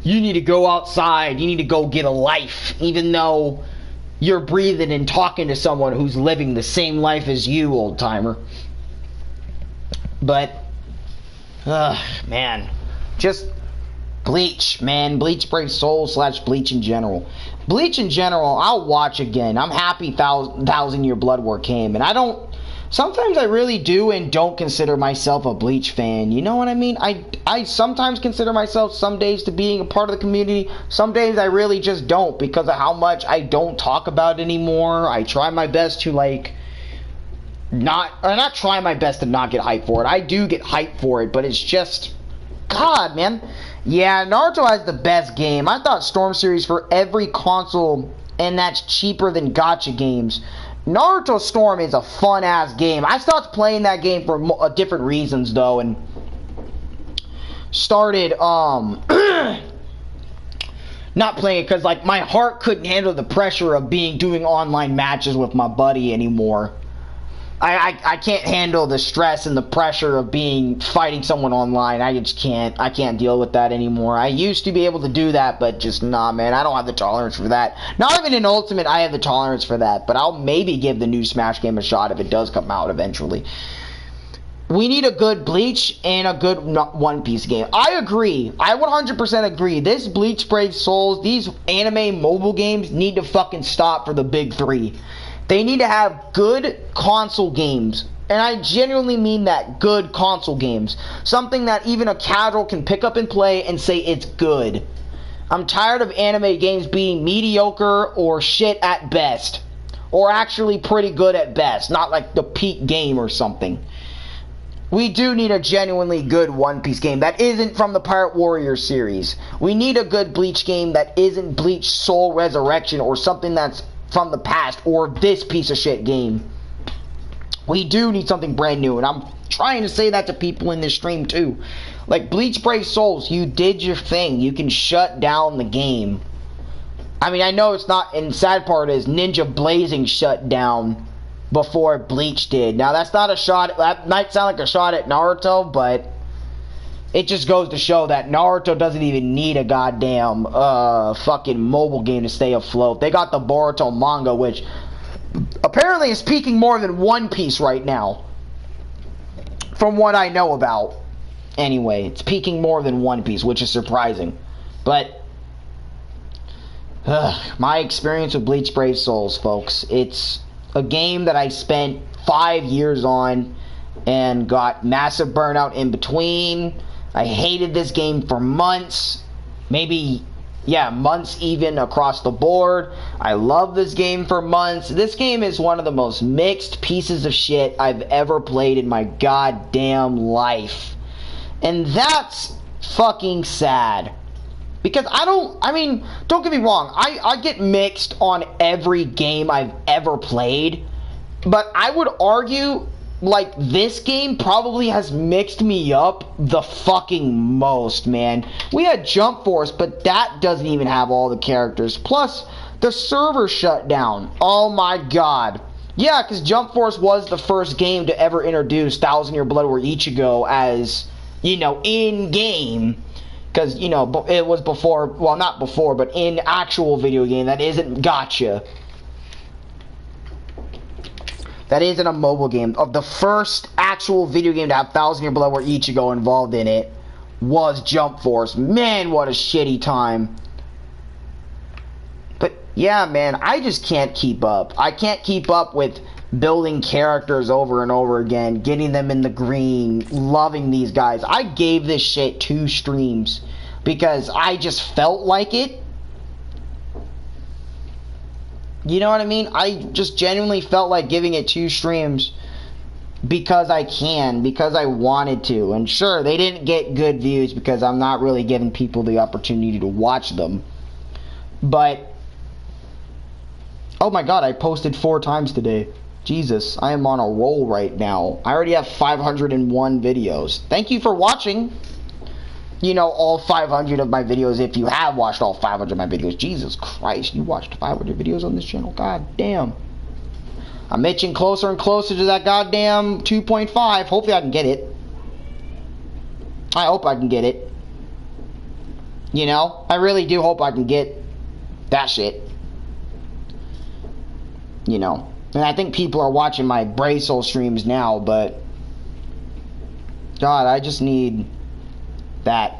you need to go outside, you need to go get a life, even though you're breathing and talking to someone who's living the same life as you, old timer. But, man, just Bleach, man. Bleach Brave Soul / Bleach in general. Bleach in general, I'll watch again. I'm happy Thousand Year Blood War came, and I don't... Sometimes I really do and don't consider myself a Bleach fan. You know what I mean? I sometimes consider myself some days to being a part of the community. Some days I really just don't, because of how much I don't talk about it anymore. I try my best to like... not try my best to not get hyped for it. I do get hyped for it, but it's just... God, man. Yeah, Naruto has the best game. I thought Storm Series for every console, and that's cheaper than gacha games. Naruto Storm is a fun-ass game. I stopped playing that game for different reasons, though, and started, not playing it because, like, my heart couldn't handle the pressure of doing online matches with my buddy anymore. I can't handle the stress and the pressure of fighting someone online. I just can't. I can't deal with that anymore. I used to be able to do that, but just nah, man. I don't have the tolerance for that. Not even in Ultimate I have the tolerance for that, but I'll maybe give the new Smash game a shot if it does come out eventually. We need a good Bleach and a good One Piece game. I agree. I 100% agree. This Bleach Brave Souls, these anime mobile games need to fucking stop for the big three. They need to have good console games. And I genuinely mean that. Good console games. Something that even a casual can pick up and play and say it's good. I'm tired of anime games being mediocre or shit at best. Or actually pretty good at best. Not like the peak game or something. We do need a genuinely good One Piece game that isn't from the Pirate Warrior series. We need a good Bleach game that isn't Bleach Soul Resurrection or something that's from the past, or this piece of shit game. We do need something brand new, and I'm trying to say that to people in this stream too. Like, Bleach Brave Souls, you did your thing. You can shut down the game. I mean, I know it's not, and sad part is Ninja Blazing shut down before Bleach did. Now, that's not a shot, that might sound like a shot at Naruto, but it just goes to show that Naruto doesn't even need a goddamn fucking mobile game to stay afloat. They got the Boruto manga, which apparently is peaking more than One Piece right now, from what I know about. Anyway, it's peaking more than One Piece, which is surprising. But my experience with Bleach Brave Souls, folks, it's a game that I spent 5 years on and got massive burnout in between. I hated this game for months, maybe, yeah, months even across the board. I love this game for months. This game is one of the most mixed pieces of shit I've ever played in my goddamn life. And that's fucking sad. Because don't get me wrong, I get mixed on every game I've ever played, but I would argue, like, this game probably has mixed me up the fucking most, man. We had Jump Force, but that doesn't even have all the characters. Plus, the server shut down. Oh my god. Yeah, because Jump Force was the first game to ever introduce 1,000 Year Blood War Ichigo as, you know, in-game. Because, you know, it was before, well, not before, but in actual video game that isn't gacha. That isn't a mobile game. Of the first actual video game to have 1,000 Year Blood War Ichigo involved in it was Jump Force. Man, what a shitty time. But, yeah, man, I just can't keep up. I can't keep up with building characters over and over again, getting them in the green, loving these guys. I gave this shit 2 streams because I just felt like it. You know what I mean? I just genuinely felt like giving it 2 streams because I can, because I wanted to. And sure, they didn't get good views because I'm not really giving people the opportunity to watch them. But, oh my god, I posted 4 times today. Jesus, I am on a roll right now. I already have 501 videos. Thank you for watching, you know, all 500 of my videos, if you have watched all 500 of my videos. Jesus Christ, you watched 500 videos on this channel? God damn. I'm itching closer and closer to that goddamn 2.5. Hopefully I can get it. I hope I can get it. You know, I really do hope I can get that shit. You know. And I think people are watching my Brave Soul streams now, but God, I just need that,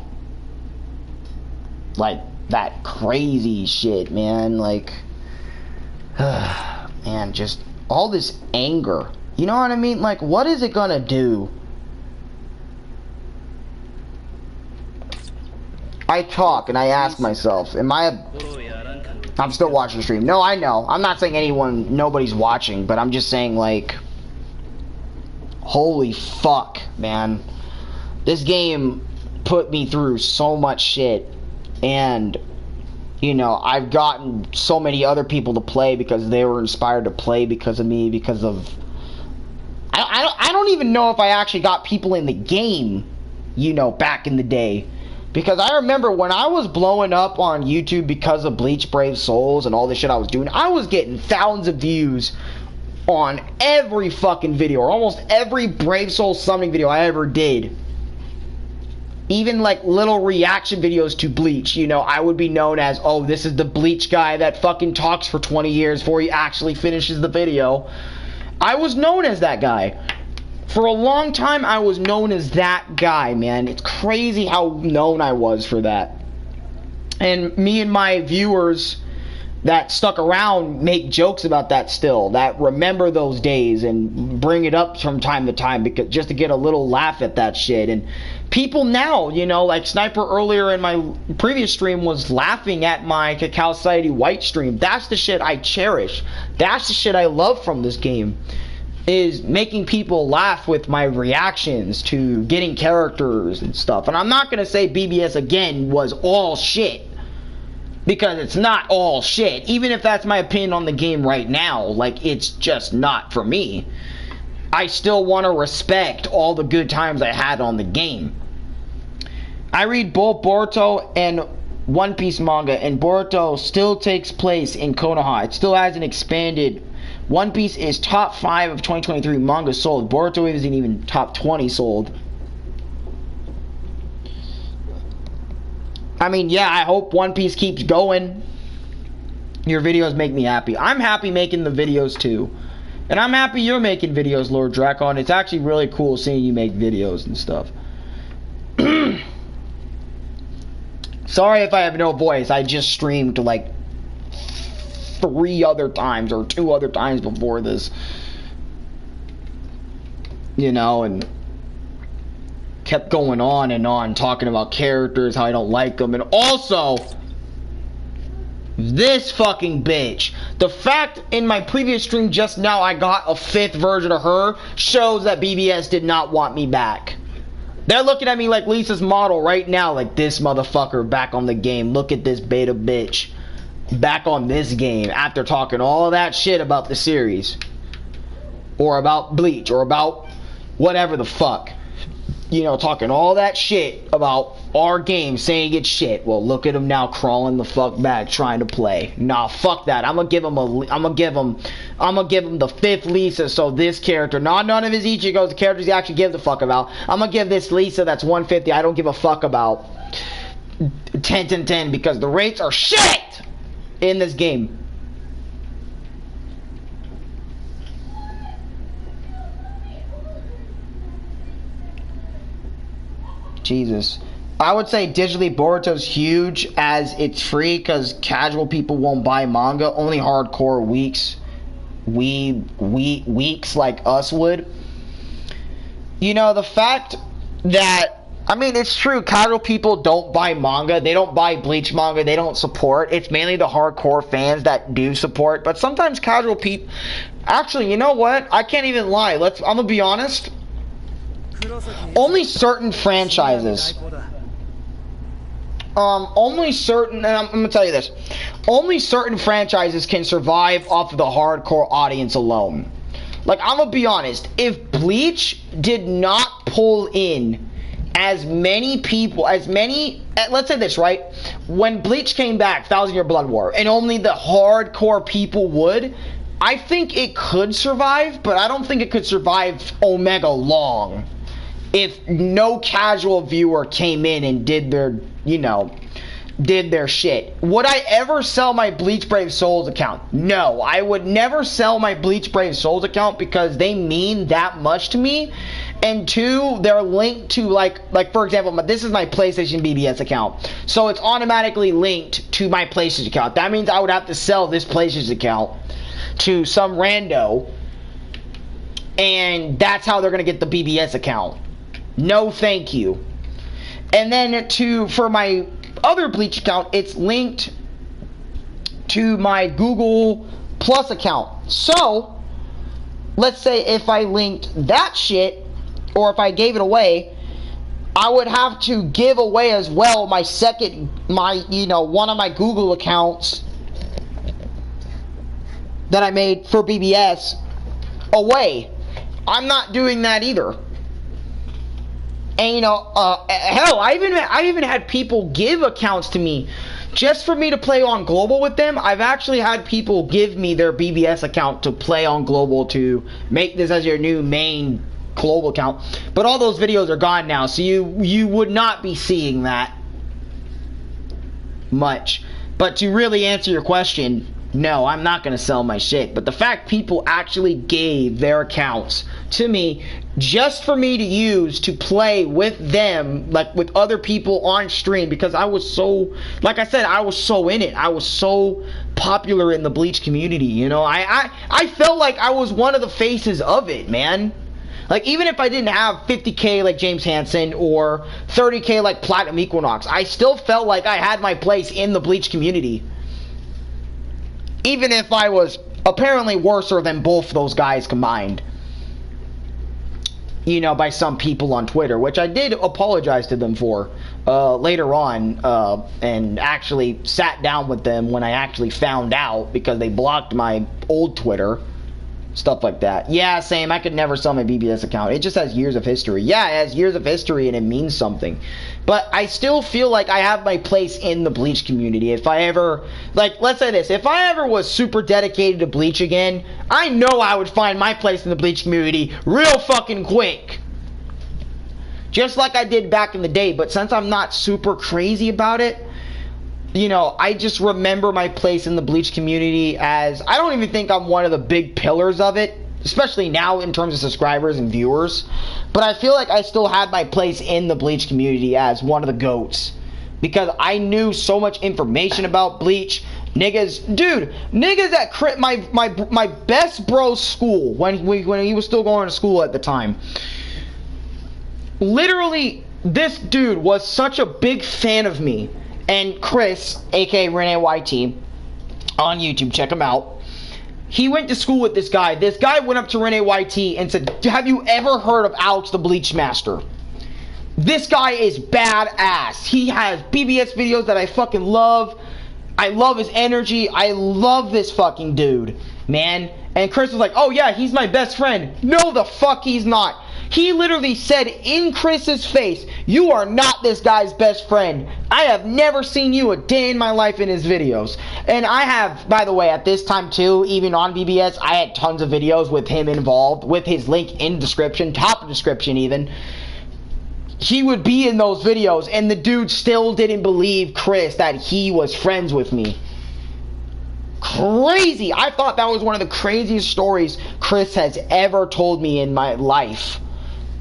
like, that crazy shit, man. Like, man, just all this anger. You know what I mean? Like, what is it gonna do? I talk and I ask myself, am I a... I'm still watching the stream. No, I know. I'm not saying nobody's watching, but I'm just saying, like, holy fuck, man. This game put me through so much shit, and, you know, I've gotten so many other people to play because they were inspired to play because of me, because of... I don't even know if I actually got people in the game, you know, back in the day. Because I remember when I was blowing up on YouTube because of Bleach Brave Souls and all this shit I was doing, I was getting thousands of views on every fucking video, or almost every Brave Souls summoning video I ever did. Even like little reaction videos to Bleach, you know, I would be known as, oh, this is the Bleach guy that fucking talks for 20 years before he actually finishes the video. I was known as that guy. For a long time, I was known as that guy, man. It's crazy how known I was for that. And me and my viewers that stuck around make jokes about that still, that remember those days and bring it up from time to time because just to get a little laugh at that shit. And people now, you know, like Sniper earlier in my previous stream was laughing at my Cacao Society White stream. That's the shit I cherish. That's the shit I love from this game. Is making people laugh with my reactions to getting characters and stuff. And I'm not going to say BBS again was all shit. Because it's not all shit. Even if that's my opinion on the game right now. Like, it's just not for me. I still want to respect all the good times I had on the game. I read both Boruto and One Piece manga, and Boruto still takes place in Konoha. It still hasn't expanded. One Piece is top 5 of 2023 manga sold. Boruto isn't even top 20 sold. I mean, yeah, I hope One Piece keeps going. Your videos make me happy. I'm happy making the videos too. And I'm happy you're making videos, Lord Dracon. It's actually really cool seeing you make videos and stuff. Sorry if I have no voice. I just streamed like 3 other times or 2 other times before this. You know, and kept going on and on talking about characters, how I don't like them, and also this fucking bitch. The fact in my previous stream just now I got a 5th version of her shows that BBS did not want me back. They're looking at me like Lisa's model right now, like this motherfucker back on the game. Look at this beta bitch back on this game after talking all that shit about the series. Or about Bleach, or about whatever the fuck. You know, talking all that shit about our game, saying it's shit. Well, look at him now crawling the fuck back, trying to play. Nah, fuck that. I'm gonna give him the 5th Lisa. So this character, not none of his Ichigos, the characters he actually gives a fuck about. I'm gonna give this Lisa that's 150. I don't give a fuck about 10 because the rates are shit in this game. Jesus. I would say digitally Boruto's huge as it's free because casual people won't buy manga. Only hardcore weeks like us would. You know, the fact that, I mean, it's true, casual people don't buy manga. They don't buy Bleach manga. They don't support. It's mainly the hardcore fans that do support. But sometimes casual people... Actually, you know what? I can't even lie. I'm gonna be honest. Only certain franchises, only certain, and I'm gonna tell you this, only certain franchises can survive off of the hardcore audience alone. Like, I'm gonna be honest, if Bleach did not pull in as many people, let's say this, right? When Bleach came back, 1,000 Year Blood War, and only the hardcore people would, I think it could survive, but I don't think it could survive Omega long. If no casual viewer came in and did their, you know, did their shit. Would I ever sell my Bleach Brave Souls account? No, I would never sell my Bleach Brave Souls account because they mean that much to me. And 2, they're linked to like for example, this is my PlayStation BBS account. So it's automatically linked to my PlayStation account. That means I would have to sell this PlayStation account to some rando. And that's how they're going to get the BBS account. No, thank you. And then for my other Bleach account, it's linked to my Google Plus account. So, let's say if I linked that shit, or if I gave it away, I would have to give away as well one of my Google accounts that I made for BBS away. I'm not doing that either. And you know, hell, I even had people give accounts to me just for me to play on Global with them. I've actually had people give me their BBS account to play on Global, to make this as your new main Global account. But all those videos are gone now, so you would not be seeing that much. But to really answer your question, no, I'm not going to sell my shit. But the fact people actually gave their accounts to me just for me to use to play with them, like with other people on stream, because I was so, like I said, I was so in it. I was so popular in the Bleach community, you know. I felt like I was one of the faces of it, man. Like, even if I didn't have 50K like James Hansen or 30K like Platinum Equinox, I still felt like I had my place in the Bleach community. Even if I was apparently worser than both those guys combined. You know, by some people on Twitter, which I did apologize to them for later on, and actually sat down with them when I actually found out, because they blocked my old Twitter. Stuff like that. Yeah, same. I could never sell my BBS account. It just has years of history. Yeah, it has years of history and it means something. But I still feel like I have my place in the Bleach community. If I ever, like, let's say this. If I ever was super dedicated to Bleach again, I know I would find my place in the Bleach community real fucking quick. Just like I did back in the day. But since I'm not super crazy about it, you know, I just remember my place in the Bleach community as, I don't even think I'm one of the big pillars of it, especially now in terms of subscribers and viewers, but I feel like I still had my place in the Bleach community as one of the GOATs, because I knew so much information about Bleach. Niggas at my best bro's school, when he was still going to school at the time, literally, this dude was such a big fan of me. And Chris, aka Rene YT, on YouTube, check him out. He went to school with this guy. This guy went up to Rene YT and said, have you ever heard of Alex the Bleach Master? This guy is badass. He has BBS videos that I fucking love. I love his energy. I love this fucking dude, man. And Chris was like, oh yeah, he's my best friend. No, the fuck he's not. He literally said in Chris's face, you are not this guy's best friend. I have never seen you a day in my life in his videos. And I have, by the way, at this time too, even on BBS, I had tons of videos with him involved, with his link in description, top of description even. He would be in those videos, and the dude still didn't believe Chris that he was friends with me. Crazy. I thought that was one of the craziest stories Chris has ever told me in my life.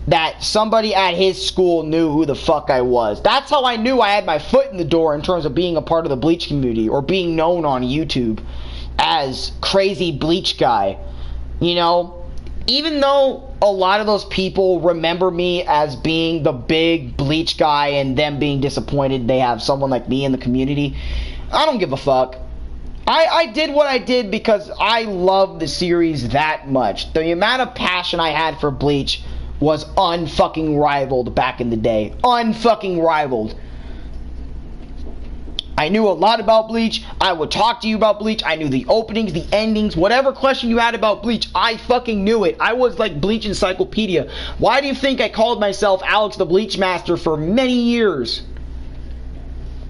That somebody at his school knew who the fuck I was. That's how I knew I had my foot in the door in terms of being a part of the Bleach community, or being known on YouTube as crazy Bleach guy. You know, even though a lot of those people remember me as being the big Bleach guy and them being disappointed they have someone like me in the community, I don't give a fuck. I did what I did because I love the series that much. The amount of passion I had for Bleach was unfucking rivaled back in the day. Unfucking rivaled. I knew a lot about Bleach. I would talk to you about Bleach. I knew the openings, the endings, whatever question you had about Bleach, I fucking knew it. I was like Bleach encyclopedia. Why do you think I called myself Alex the Bleach Master for many years?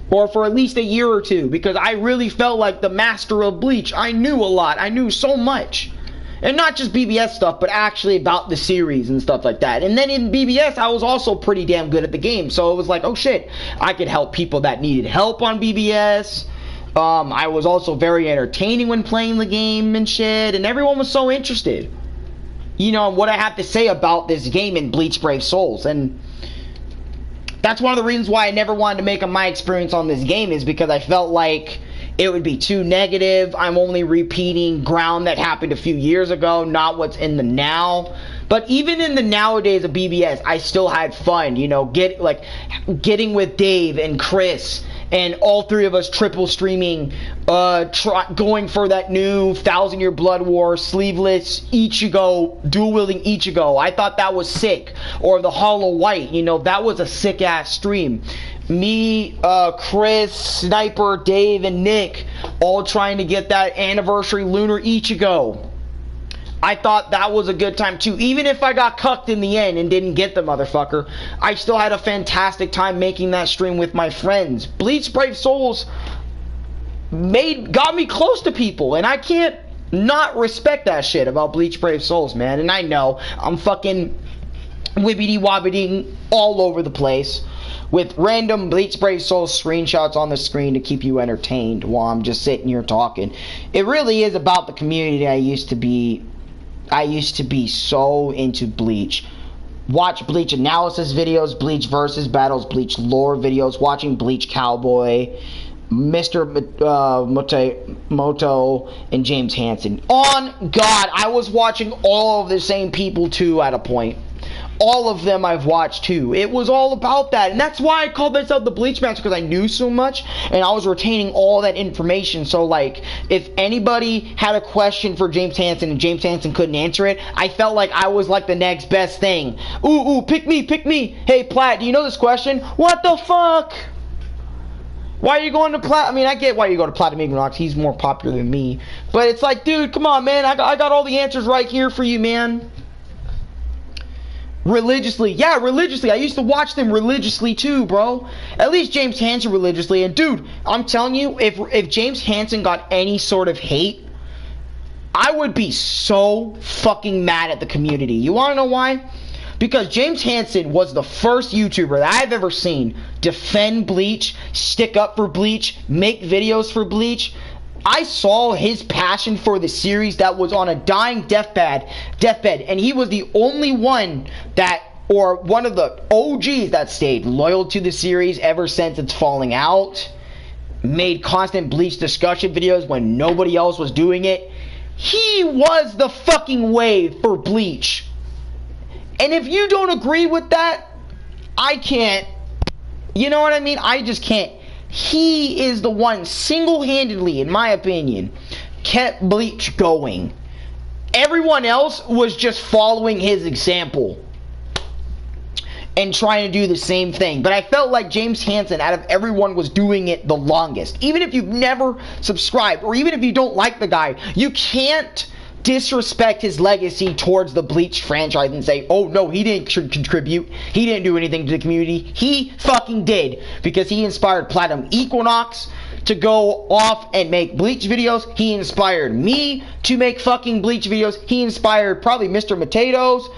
Or for at least a year or two, because I really felt like the master of Bleach. I knew a lot. I knew so much. And not just BBS stuff, but actually about the series and stuff like that. And then in BBS, I was also pretty damn good at the game. So it was like, oh shit, I could help people that needed help on BBS. I was also very entertaining when playing the game and shit. And everyone was so interested, you know, what I have to say about this game in Bleach Brave Souls. And that's one of the reasons why I never wanted to make my experience on this game, is because I felt like it would be too negative. I'm only repeating ground that happened a few years ago, not what's in the now. But even in the nowadays of BBS, I still had fun, you know, getting with Dave and Chris, and all three of us triple streaming, going for that new 1,000-Year Blood War sleeveless Ichigo, dual wielding Ichigo. I thought that was sick. Or the Hollow White, you know, that was a sick ass stream. Me, Chris, Sniper, Dave, and Nick all trying to get that anniversary Lunar Ichigo. I thought that was a good time too. Even if I got cucked in the end and didn't get the motherfucker, I still had a fantastic time making that stream with my friends. Bleach Brave Souls got me close to people, and I can't not respect that shit about Bleach Brave Souls, man. And I know I'm fucking wibbity wobbiting all over the place with random Bleach Brave Souls screenshots on the screen to keep you entertained while I'm just sitting here talking. It really is about the community I used to be so into Bleach. Watch Bleach analysis videos, Bleach versus battles, Bleach lore videos, watching Bleach Cowboy, Mr. Moto, and James Hansen. On God, I was watching all of the same people too at a point. All of them I've watched too. It was all about that. And that's why I called myself the Bleach Master, because I knew so much and I was retaining all that information. So like, if anybody had a question for James Hansen and James Hansen couldn't answer it, I felt like I was like the next best thing. Ooh, pick me. Hey Platt, do you know this question? What the fuck? Why are you going to I mean, I get why you go to Platinum Equinox. He's more popular than me. But it's like, dude, come on, man. I got all the answers right here for you, man. Religiously. Yeah, religiously. I used to watch them religiously too, bro. At least James Hansen religiously. And dude, I'm telling you, if James Hansen got any sort of hate, I would be so fucking mad at the community. You want to know why? Because James Hansen was the first YouTuber that I've ever seen defend Bleach, stick up for Bleach, make videos for Bleach. I saw his passion for the series that was on a dying deathbed, and he was the only one that, or one of the OGs that stayed loyal to the series ever since its falling out, made constant Bleach discussion videos when nobody else was doing it. He was the fucking wave for Bleach. And if you don't agree with that, I can't. You know what I mean? I just can't. He is the one single-handedly, in my opinion, kept Bleach going. Everyone else was just following his example and trying to do the same thing. But I felt like James Hansen, out of everyone, was doing it the longest. Even if you've never subscribed, or even if you don't like the guy, you can't disrespect his legacy towards the Bleach franchise and say, oh no, he didn't contribute, he didn't do anything to the community. He fucking did, because he inspired Platinum Equinox to go off and make Bleach videos. He inspired me to make fucking Bleach videos. He inspired probably Mr. Potatoes.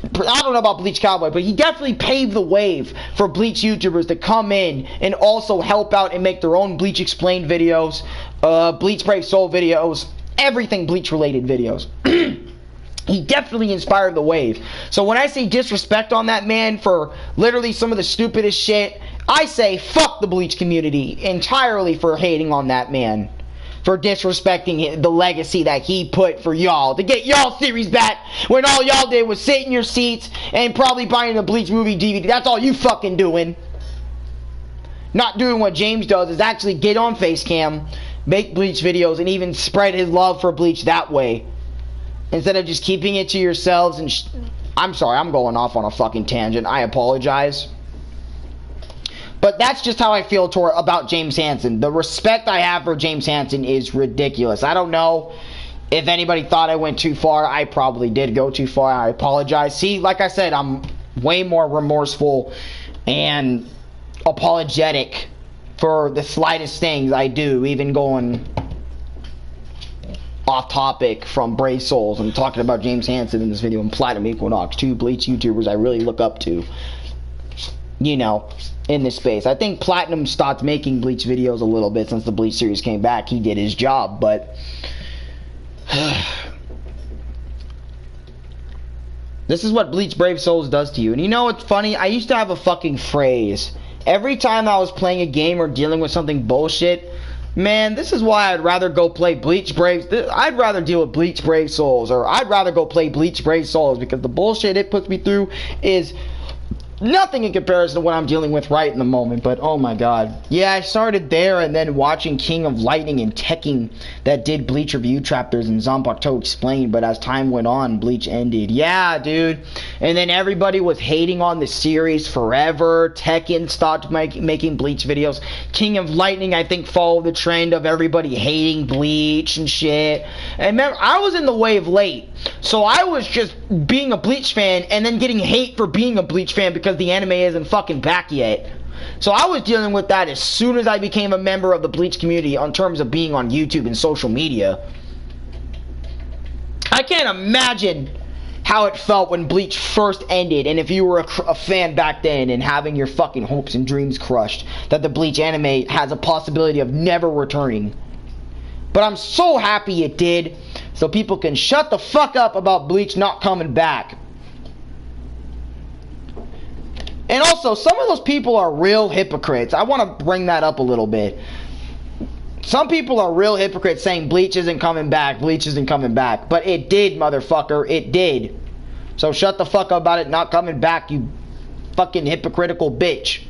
I don't know about Bleach Cowboy, but he definitely paved the wave for Bleach YouTubers to come in and also help out and make their own Bleach Explained videos, Bleach Brave Soul videos, everything Bleach related videos. He definitely inspired the wave. So when I say disrespect on that man for literally some of the stupidest shit, I say fuck the Bleach community entirely for hating on that man, for disrespecting the legacy that he put for y'all, to get y'all series back when all y'all did was sit in your seats and probably buying the Bleach movie DVD. That's all you fucking doing. Not doing what James does, is actually get on Facecam, make Bleach videos, and even spread his love for Bleach that way, instead of just keeping it to yourselves. And I'm sorry, I'm going off on a fucking tangent. I apologize. But that's just how I feel about James Hansen. The respect I have for James Hansen is ridiculous. I don't know if anybody thought I went too far. I probably did go too far. I apologize. See, like I said, I'm way more remorseful and apologetic for the slightest things I do, even going off topic from Brave Souls and talking about James Hansen in this video, and Platinum Equinox, two Bleach YouTubers I really look up to, you know, in this space. I think Platinum stopped making Bleach videos a little bit since the Bleach series came back. He did his job, but this is what Bleach Brave Souls does to you. And you know what's funny? I used to have a fucking phrase. Every time I was playing a game or dealing with something bullshit, man, this is why I'd rather go play Bleach Brave. I'd rather deal with Bleach Brave Souls, or I'd rather go play Bleach Brave Souls, because the bullshit it puts me through is nothing in comparison to what I'm dealing with right in the moment. But oh my god. Yeah, I started there, and then watching King of Lightning and Tekken that did Bleach review chapters and Zanpakuto explained, but as time went on, Bleach ended. Yeah, dude. And then everybody was hating on the series forever. Tekken stopped making Bleach videos. King of Lightning, I think, followed the trend of everybody hating Bleach and shit. And remember, I was in the wave late, so I was just being a Bleach fan and then getting hate for being a Bleach fan because the anime isn't fucking back yet. So I was dealing with that as soon as I became a member of the Bleach community in terms of being on YouTube and social media. I can't imagine how it felt when Bleach first ended, and if you were a fan back then and having your fucking hopes and dreams crushed that the Bleach anime has a possibility of never returning. But I'm so happy it did, so people can shut the fuck up about Bleach not coming back. And also, some of those people are real hypocrites. I want to bring that up a little bit. Some people are real hypocrites saying Bleach isn't coming back, Bleach isn't coming back. But it did, motherfucker, it did. So shut the fuck up about it not coming back, you fucking hypocritical bitch.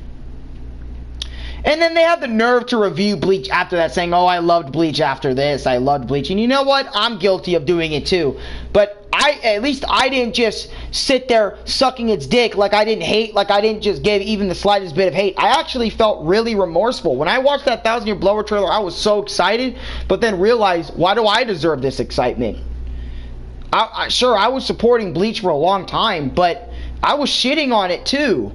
And then they have the nerve to review Bleach after that, saying, oh, I loved Bleach after this, I loved Bleach. And you know what? I'm guilty of doing it too. But at least I didn't just sit there sucking its dick like I didn't hate, like I didn't just give even the slightest bit of hate. I actually felt really remorseful. When I watched that 1,000 Year Blower trailer, I was so excited, but then realized, why do I deserve this excitement? Sure, I was supporting Bleach for a long time, but I was shitting on it too.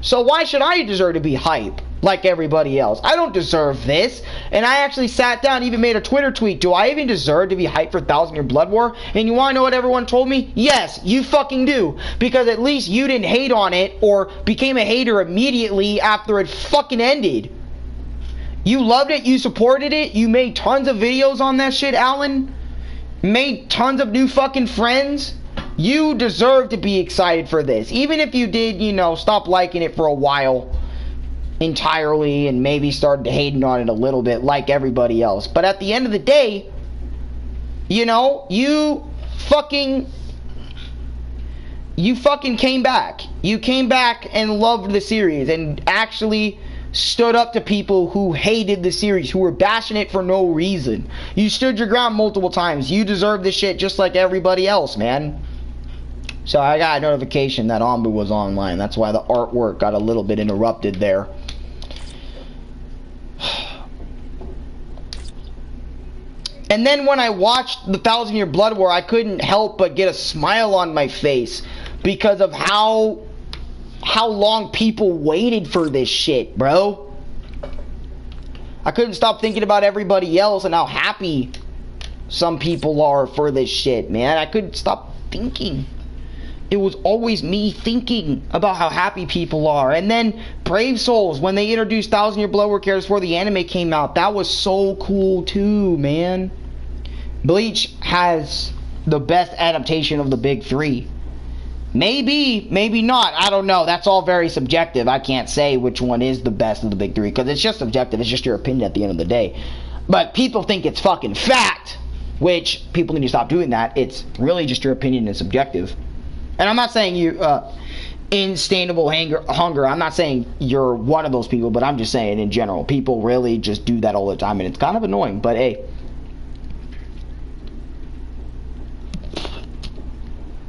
So why should I deserve to be hype like everybody else? I don't deserve this. And I actually sat down, even made a Twitter tweet. Do I even deserve to be hyped for 1,000 Year Blood War? And you want to know what everyone told me? Yes, you fucking do. Because at least you didn't hate on it or became a hater immediately after it fucking ended. You loved it. You supported it. You made tons of videos on that shit, Alan. Made tons of new fucking friends. You deserve to be excited for this. Even if you did, you know, stop liking it for a while entirely and maybe started hating on it a little bit like everybody else. But at the end of the day, you know, you fucking came back. You came back and loved the series and actually stood up to people who hated the series, who were bashing it for no reason. You stood your ground multiple times. You deserve this shit just like everybody else, man. So I got a notification that Ombu was online. That's why the artwork got a little bit interrupted there. And then when I watched the 1,000 Year Blood War, I couldn't help but get a smile on my face because of how long people waited for this shit, bro. I couldn't stop thinking about everybody else and how happy some people are for this shit, man. I couldn't stop thinking. It was always me thinking about how happy people are. And then Brave Souls, when they introduced 1,000 Year Blood War characters before the anime came out, that was so cool too, man. Bleach has the best adaptation of the big three. Maybe, maybe not. I don't know. That's all very subjective. I can't say which one is the best of the big three because it's just subjective. It's just your opinion at the end of the day. But people think it's fucking fact, which people need to stop doing that. It's really just your opinion and subjective. And I'm not saying you insatiable hunger. I'm not saying you're one of those people, but I'm just saying in general. People really just do that all the time, and it's kind of annoying. But hey,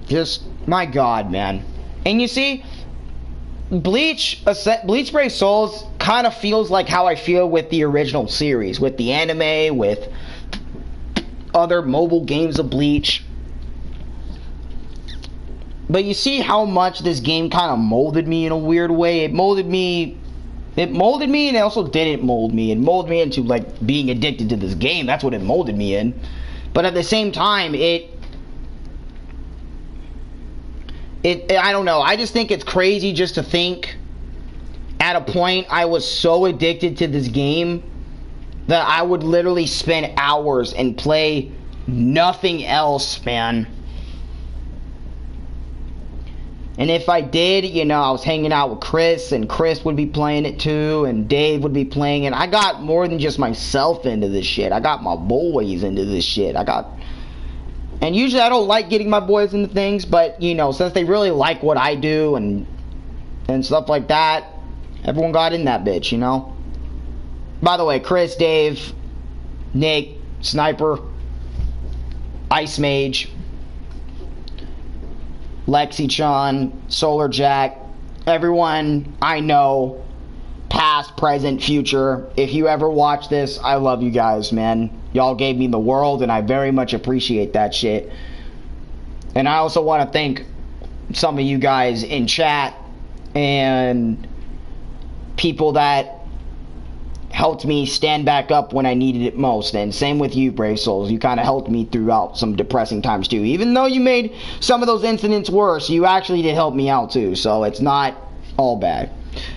just my God, man. And you see, Bleach Brave Souls kind of feels like how I feel with the original series, with the anime, with other mobile games of Bleach. But you see how much this game kind of molded me in a weird way. It molded me and it also didn't mold me. It molded me into like being addicted to this game. That's what it molded me in. But at the same time, I don't know. I just think it's crazy just to think at a point I was so addicted to this game that I would literally spend hours and play nothing else, man. And if I did, you know, I was hanging out with Chris, and Chris would be playing it too, and Dave would be playing it. I got more than just myself into this shit. I got my boys into this shit. And usually I don't like getting my boys into things, but, you know, since they really like what I do and stuff like that, everyone got in that bitch, you know? By the way, Chris, Dave, Nick, Sniper, Ice Mage, Lexi-chan, Solar Jack, everyone I know, past, present, future. If you ever watch this, I love you guys, man. Y'all gave me the world, and I very much appreciate that shit. And I also want to thank some of you guys in chat and people that helped me stand back up when I needed it most. And same with you, Brave Souls. You kind of helped me throughout some depressing times too. Even though you made some of those incidents worse, you actually did help me out too. So it's not all bad.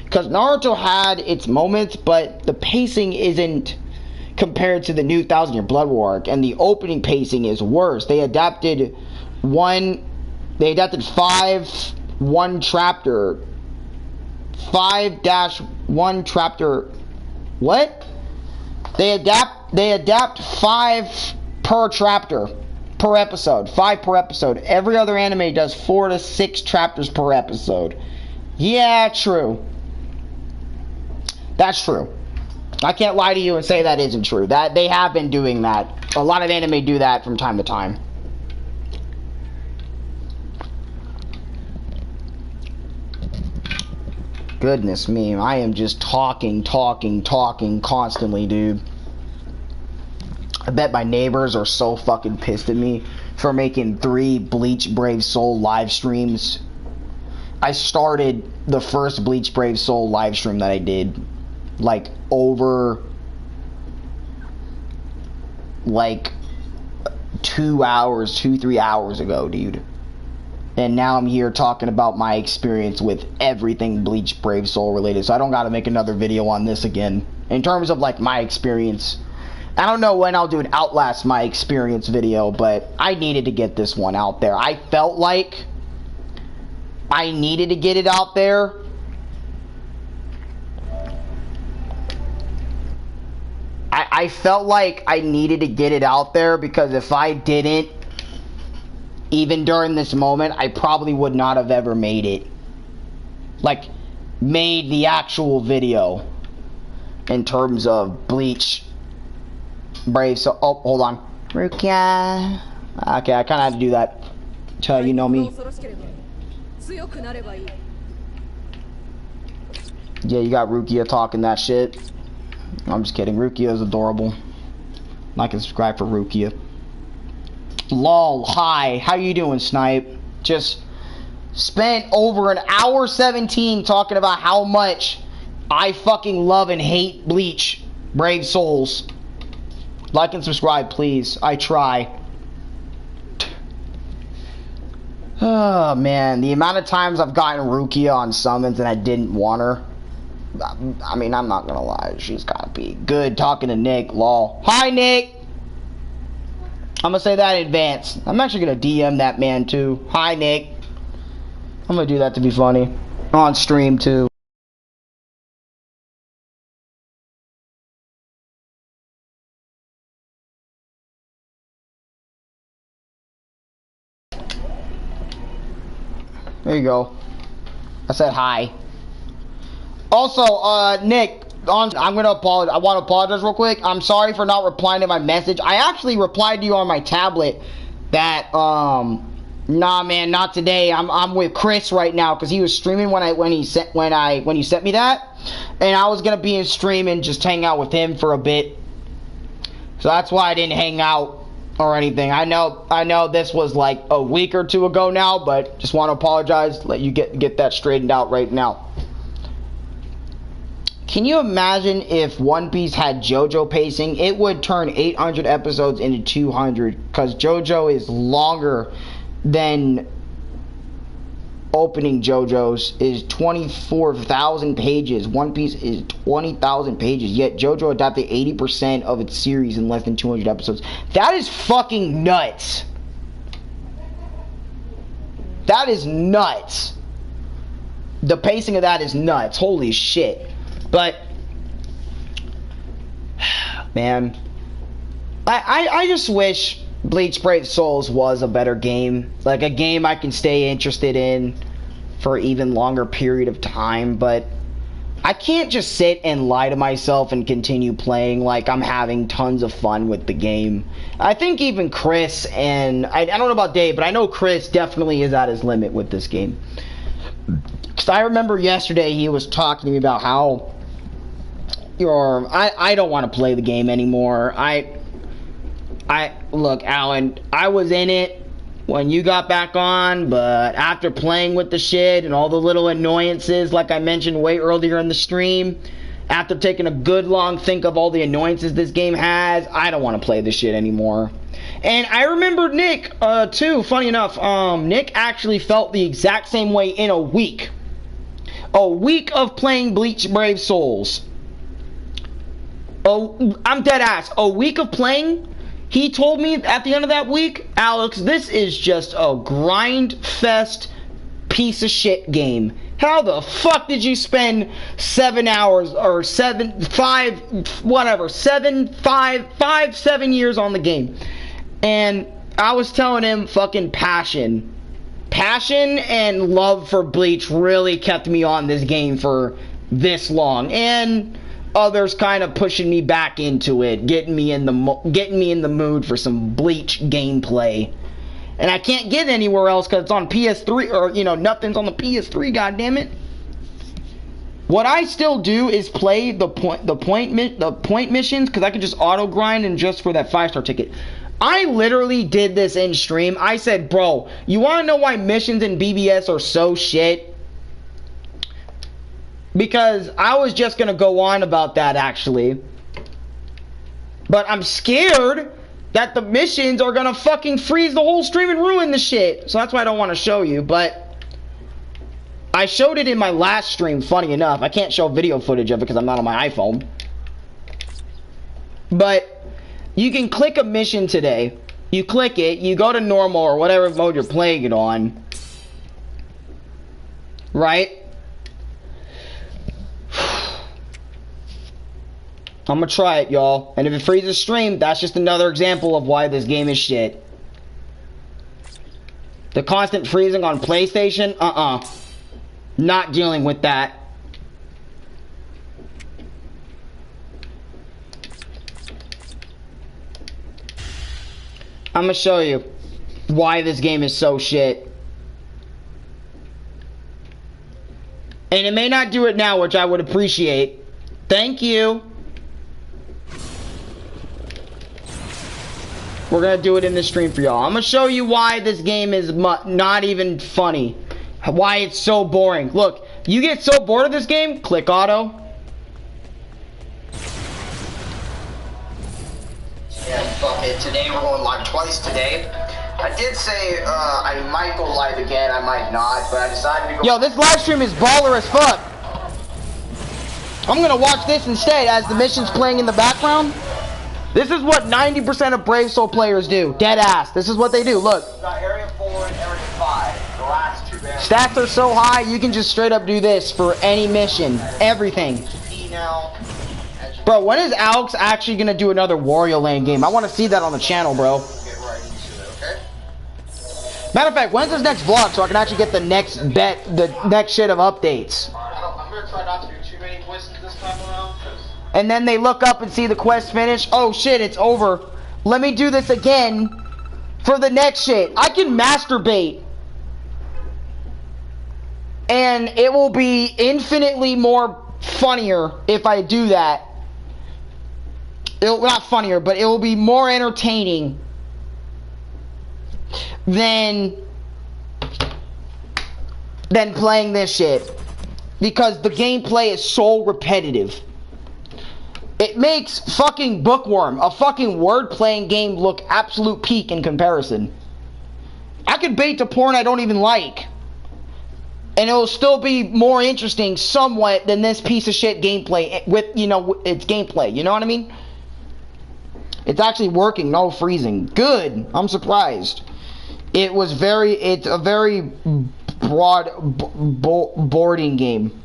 Because Naruto had its moments, but the pacing isn't compared to the new 1,000 Year Blood War arc. And the opening pacing is worse. They adapted 5 chapter 5-1 chapter. What? They adapt 5 per chapter, per episode. 5 per episode. Every other anime does 4 to 6 chapters per episode. Yeah, true. That's true. I can't lie to you and say that isn't true. That they have been doing that. A lot of anime do that from time to time. Goodness me, I am just talking constantly, dude. I bet my neighbors are so fucking pissed at me for making 3 Bleach Brave Soul live streams. I started the first Bleach Brave Soul live stream that I did like over like 2 hours, 2-3 hours ago, dude. And now I'm here talking about my experience with everything Bleach Brave Soul related. So I don't gotta make another video on this again. In terms of like my experience, I don't know when I'll do an Outlast my experience video, but I needed to get this one out there. I felt like I needed to get it out there. I felt like I needed to get it out there because if I didn't, even during this moment, I probably would not have ever made it. Like, made the actual video in terms of Bleach Brave. So, oh, hold on. Rukia. Okay, I kind of had to do that. You know me. Yeah, you got Rukia talking that shit. I'm just kidding. Rukia is adorable. Like and subscribe for Rukia. Lol, hi. How you doing, Snipe? Just spent over an hour 17 talking about how much I fucking love and hate Bleach Brave Souls. Like and subscribe, please. I try. Oh, man. The amount of times I've gotten Rukia on summons and I didn't want her. I mean, I'm not gonna lie. She's gotta be good talking to Nick. Lol. Hi, Nick! I'm gonna say that in advance. I'm actually gonna DM that man, too. Hi, Nick. I'm gonna do that to be funny. On stream, too. There you go. I said hi. Also, Nick, I'm gonna apologize. I want to apologize real quick. I'm sorry for not replying to my message. I actually replied to you on my tablet. That nah, man, not today. I'm with Chris right now because he was streaming when you sent me that, and I was gonna be in stream and just hang out with him for a bit. So that's why I didn't hang out or anything. I know this was like a week or two ago now, but just want to apologize. Let you get that straightened out right now. Can you imagine if One Piece had JoJo pacing? It would turn 800 episodes into 200 because JoJo is longer than opening JoJo's is 24,000 pages. One Piece is 20,000 pages, yet JoJo adapted 80% of its series in less than 200 episodes. That is fucking nuts. That is nuts. The pacing of that is nuts. Holy shit. But, man, I just wish Bleach Brave Souls was a better game. Like a game I can stay interested in for an even longer period of time. But I can't just sit and lie to myself and continue playing like I'm having tons of fun with the game. I think even Chris and, I don't know about Dave, but I know Chris definitely is at his limit with this game. Because I remember yesterday he was talking to me about how I don't want to play the game anymore. Look, Alan, I was in it when you got back on, but after playing with the shit and all the little annoyances, like I mentioned way earlier in the stream, after taking a good long think of all the annoyances this game has, I don't want to play this shit anymore. And I remember Nick, too, funny enough, Nick actually felt the exact same way in a week. A week of playing Bleach Brave Souls. Oh, I'm dead ass. A week of playing, he told me at the end of that week, Alex, this is just a grind fest piece of shit game. How the fuck did you spend 7 hours or 7 years on the game? And I was telling him fucking passion and love for Bleach really kept me on this game for this long, and others kind of pushing me back into it, getting me in the mood for some Bleach gameplay. And I can't get it anywhere else because it's on PS3, or nothing's on the PS3. God damn it! What I still do is play the point missions because I can just auto grind and just for that 5-star ticket. I literally did this in stream. I said, bro, you want to know why missions in BBS are so shit? Because I was just going to go on about that actually. But I'm scared that the missions are going to fucking freeze the whole stream and ruin the shit. So that's why I don't want to show you. But I showed it in my last stream, funny enough. I can't show video footage of it because I'm not on my iPhone. But you can click a mission today. You click it, you go to normal or whatever mode you're playing it on. Right? I'm gonna try it, y'all. And if it freezes stream, that's just another example of why this game is shit. The constant freezing on PlayStation, not dealing with that. I'm gonna show you why this game is so shit. And it may not do it now, which I would appreciate. Thank you. We're gonna do it in this stream for y'all. I'm gonna show you why this game is not even funny. Why it's so boring. Look, you get so bored of this game, click auto. Yeah, fuck it. Today we're going live twice today. I did say I might go live again, I might not, but I decided to go. Yo, this live stream is baller as fuck. I'm gonna watch this instead as the mission's playing in the background. This is what 90% of Brave Soul players do. Dead ass. This is what they do. Look. Got Area 4 and Area 5. The last two bands. Stats are so high, you can just straight up do this for any mission. Everything. Bro, when is Alex actually gonna do another Wario Land game? I want to see that on the channel, bro. Get right into it, okay? Matter of fact, when's his next vlog so I can actually get the next shit of updates? I'm gonna try not to do too many voices this time around. And then they look up and see the quest finish. Oh shit, it's over. Let me do this again for the next shit. I can masturbate. And it will be infinitely more funnier if I do that. Not funnier, but it will be more entertaining than playing this shit. Because the gameplay is so repetitive. It makes fucking Bookworm, a fucking word-playing game, look absolute peak in comparison. I could bait to porn I don't even like. And it will still be more interesting somewhat than this piece of shit gameplay with, you know, its gameplay. You know what I mean? It's actually working, no freezing. Good. I'm surprised. It's a very broad, boring game.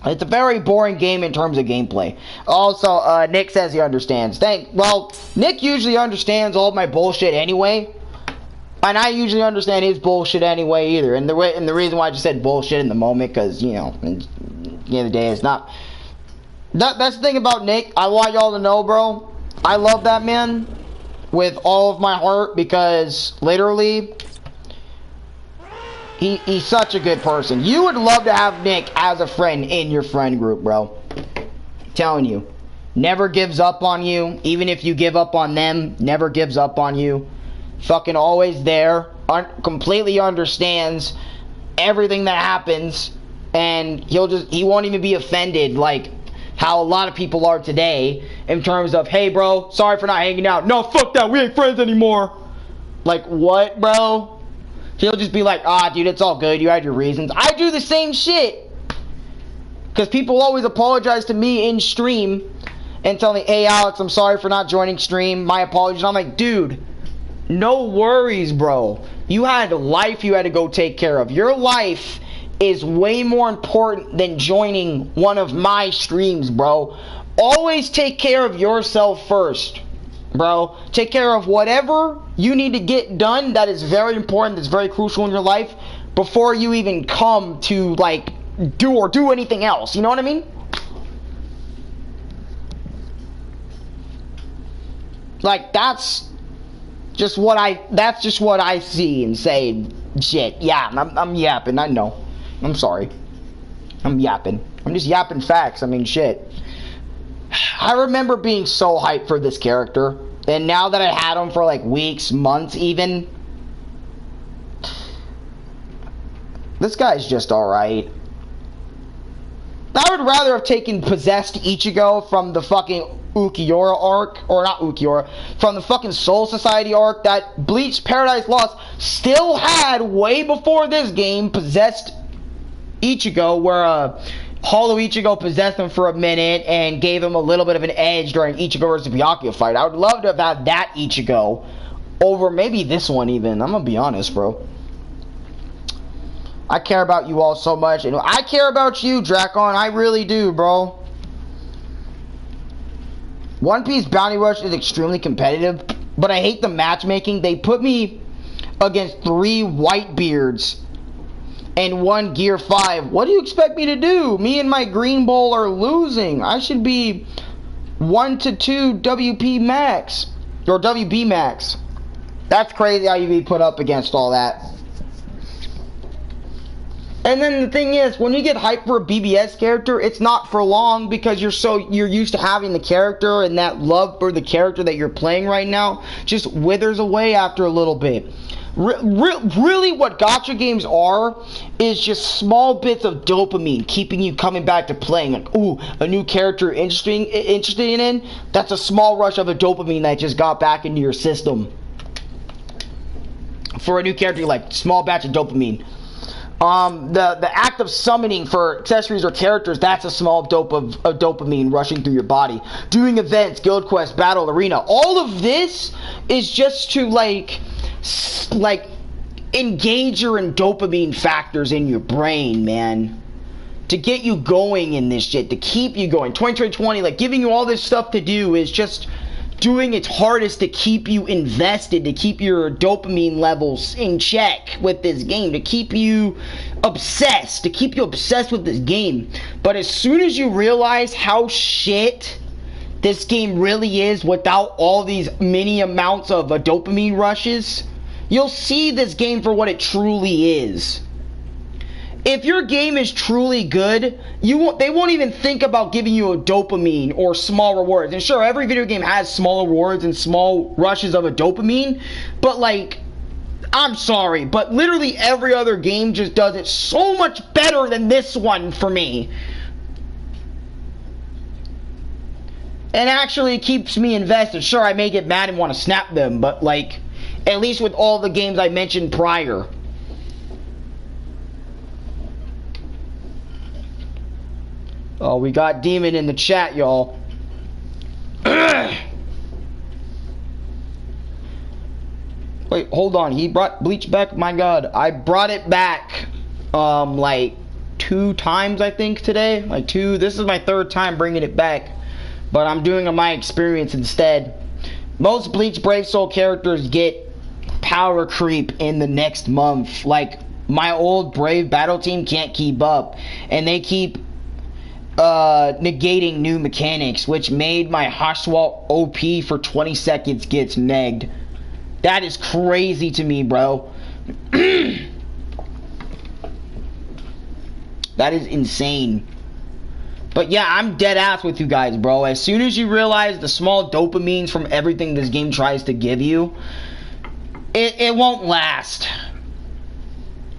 It's a very boring game in terms of gameplay. Also, Nick says he understands. Well, Nick usually understands all of my bullshit anyway. And I usually understand his bullshit anyway either. And the reason why I just said bullshit in the moment, because, you know, at the end of the day, it's not... That's the thing about Nick. I want y'all to know, bro. I love that man with all of my heart because, literally... He's such a good person. You would love to have Nick as a friend in your friend group, bro. I'm telling you. Never gives up on you. Even if you give up on them, never gives up on you. Fucking always there. Completely understands everything that happens. And he won't even be offended like how a lot of people are today. In terms of, hey bro, sorry for not hanging out. No, fuck that, we ain't friends anymore. Like, what, bro? He'll just be like, dude, it's all good. You had your reasons. I do the same shit. Because people always apologize to me in stream and tell me, hey, Alex, I'm sorry for not joining stream. My apologies. And I'm like, dude, no worries, bro. You had a life you had to go take care of. Your life is way more important than joining one of my streams, bro. Always take care of yourself first. Bro, take care of whatever you need to get done that is very important, that's very crucial in your life before you even come to like do anything else. You know what I mean? Like that's just what I see and say. Shit, yeah, I'm yapping. I know. I'm sorry. I'm yapping. I'm just yapping facts. I mean, shit. I remember being so hyped for this character, and now that I had him for like weeks, months even, this guy's just alright. I would rather have taken Possessed Ichigo from the fucking Ukiura arc, or not Ukiura, from the fucking Soul Society arc that Bleach Paradise Lost still had way before this game, Possessed Ichigo, where Hollow Ichigo possessed him for a minute and gave him a little bit of an edge during Ichigo versus Byakuya fight. I would love to have had that Ichigo over maybe this one even. I'm gonna be honest, bro. I care about you all so much, and I care about you, Drakon. I really do, bro. One Piece Bounty Rush is extremely competitive, but I hate the matchmaking. They put me against 3 Whitebeards and 1 Gear 5. What do you expect me to do? Me and my Green Bull are losing. I should be 1 to 2 WP max, or WB max. That's crazy how you be put up against all that. And then the thing is, when you get hyped for a BBS character, it's not for long because you're used to having the character, and that love for the character that you're playing right now just withers away after a little bit. Really what gacha games are is just small bits of dopamine keeping you coming back to playing. Like, ooh, a new character interested in, that's a small rush of a dopamine that just got back into your system. For a new character, like, small batch of dopamine. The act of summoning for accessories or characters, that's a small dope of dopamine rushing through your body. Doing events, guild quests, battle arena, all of this is just to like engage your dopamine factors in your brain, man, to get you going in this shit, to keep you going. 2020, like, giving you all this stuff to do is just doing its hardest to keep you invested, to keep your dopamine levels in check with this game, to keep you obsessed, with this game. But as soon as you realize how shit this game really is without all these mini amounts of dopamine rushes, you'll see this game for what it truly is. If your game is truly good, they won't even think about giving you a dopamine or small rewards. And sure, every video game has small rewards and small rushes of a dopamine, but like, I'm sorry, but literally every other game just does it so much better than this one for me. And actually it keeps me invested. Sure, I may get mad and want to snap them, but like, at least with all the games I mentioned prior. Oh, we got Demon in the chat, y'all. Wait, hold on. He brought Bleach back? My god. I brought it back, like, 2 times, I think, today. Like, 2. This is my 3rd time bringing it back. But I'm doing a My Experience instead. Most Bleach Brave Soul characters get power creep in the next month. Like, my old Brave battle team can't keep up. And they keep negating new mechanics, which made my Hashwalt OP for 20 seconds gets negged. That is crazy to me, bro. That is insane. But yeah, I'm dead ass with you guys, bro. As soon as you realize the small dopamines from everything this game tries to give you, it won't last.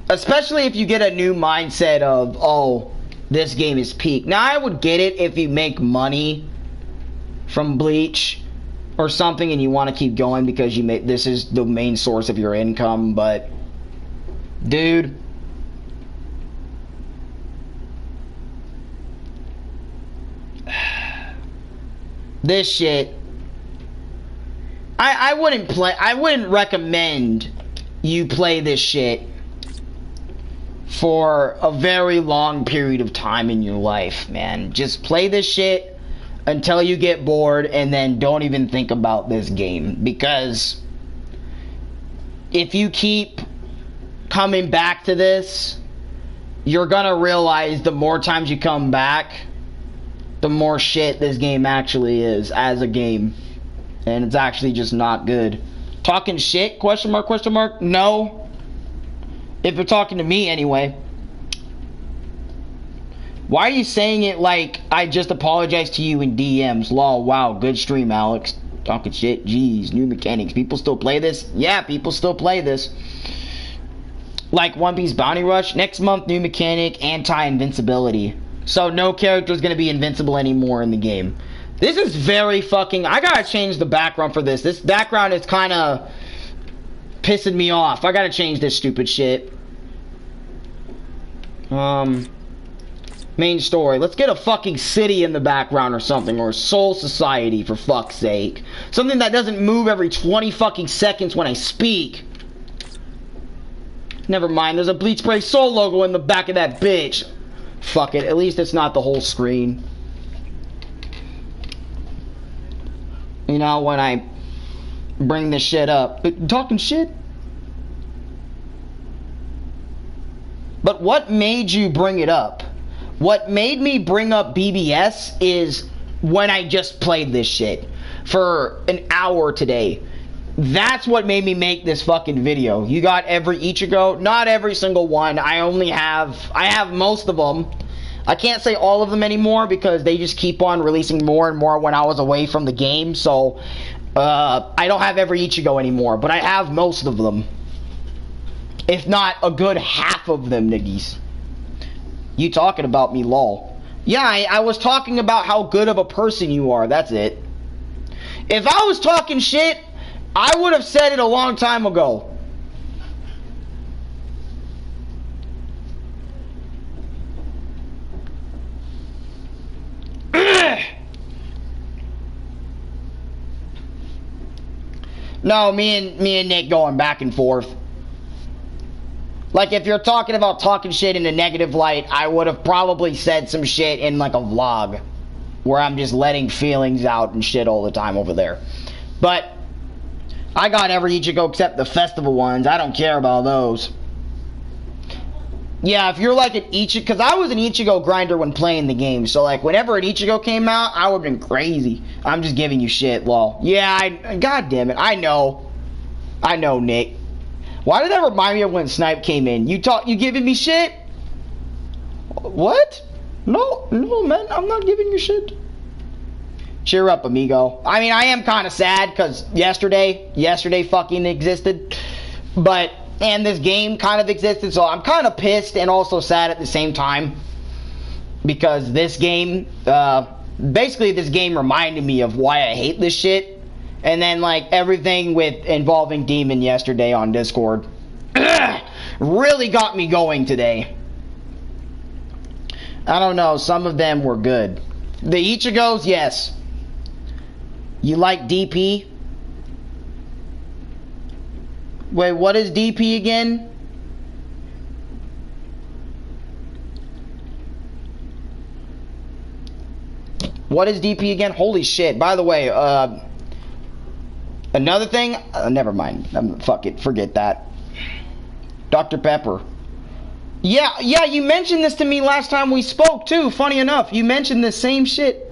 Especially if you get a new mindset of, oh, this game is peak. Now, I would get it if you make money from Bleach or something and you want to keep going because this is the main source of your income, but dude, this shit, I wouldn't recommend you play this shit for a very long period of time in your life, man. Just play this shit until you get bored and then don't even think about this game, because if you keep coming back to this, you're gonna realize the more times you come back, the more shit this game actually is as a game, and it's actually just not good. Talking shit? Question mark, question mark? No. If you're talking to me, anyway. Why are you saying it like I just apologized to you in DMs? Lol, wow, good stream, Alex. Talking shit, jeez, new mechanics. People still play this? Yeah, people still play this. Like One Piece Bounty Rush, next month, new mechanic, anti-invincibility. So no character is going to be invincible anymore in the game. This is very fucking... I gotta change the background for this. This background is kind of pissing me off. I gotta change this stupid shit. Main story. Let's get a fucking city in the background or something, or Soul Society, for fuck's sake. Something that doesn't move every 20 fucking seconds when I speak. Never mind, there's a Bleach Spray Soul logo in the back of that bitch. Fuck it, at least it's not the whole screen. You know, when I bring this shit up. Talking shit? But what made you bring it up? What made me bring up BBS is when I just played this shit for an hour today. That's what made me make this fucking video. You got every Ichigo? Not every single one. I have most of them. I can't say all of them anymore because they just keep on releasing more and more when I was away from the game. So, I don't have every Ichigo anymore, but I have most of them. If not a good half of them, niggies. You talking about me, lol. Yeah, I was talking about how good of a person you are, that's it. If I was talking shit, I would have said it a long time ago. No, me and Nick going back and forth. Like, if you're talking about talking shit in a negative light, I would have probably said some shit in, like, a vlog. Where I'm just letting feelings out and shit all the time over there. But I got every Ichigo except the festival ones. I don't care about those. Yeah, if you're like an Ichigo... Because I was an Ichigo grinder when playing the game. So, like, whenever an Ichigo came out, I would have been crazy. I'm just giving you shit, lol. Yeah, God damn it. I know. I know, Nick. Why did that remind me of when Snipe came in? You giving me shit? What? No, man, I'm not giving you shit. Cheer up, amigo. I mean, I am kind of sad because yesterday fucking existed. And this game kind of existed, so I'm kind of pissed and also sad at the same time. Because this game, basically this game reminded me of why I hate this shit. And then, like, everything involving Demon yesterday on Discord really got me going today. I don't know, some of them were good. The Ichigos, yes. You like DP? Wait, what is DP again? What is DP again? Holy shit. By the way, another thing, never mind. Fuck it, forget that. Dr. Pepper. Yeah, you mentioned this to me last time we spoke too. Funny enough, you mentioned the same shit.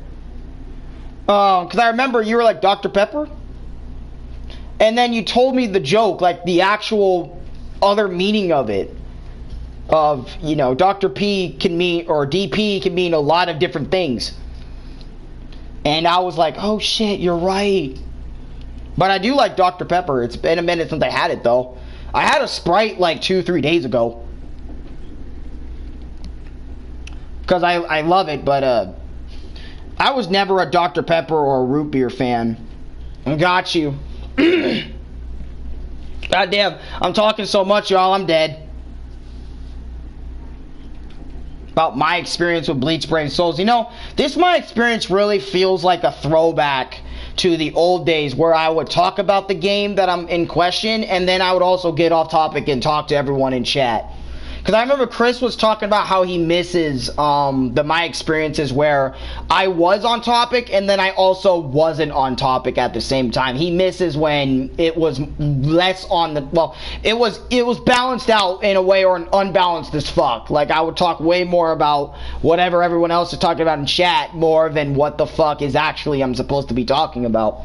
Because I remember you were like, Dr. Pepper? And then you told me the joke, like the actual other meaning of it. Of, you know, Dr. P can mean, or DP can mean a lot of different things. And I was like, oh shit, you're right. But I do like Dr. Pepper. It's been a minute since I had it, though. I had a Sprite like 2-3 days ago. Because I love it, but I was never a Dr. Pepper or a root beer fan. Got you. Goddamn, I'm talking so much, y'all, I'm dead. About my experience with Bleach Brave Souls. You know, my experience really feels like a throwback to the old days where I would talk about the game that I'm in question, and then I would also get off topic and talk to everyone in chat. Because I remember Chris was talking about how he misses my experiences where I was on topic and then I also wasn't on topic at the same time. He misses when it was less on the... Well, it was balanced out in a way, or unbalanced as fuck. Like, I would talk way more about whatever everyone else is talking about in chat more than what the fuck is actually I'm supposed to be talking about.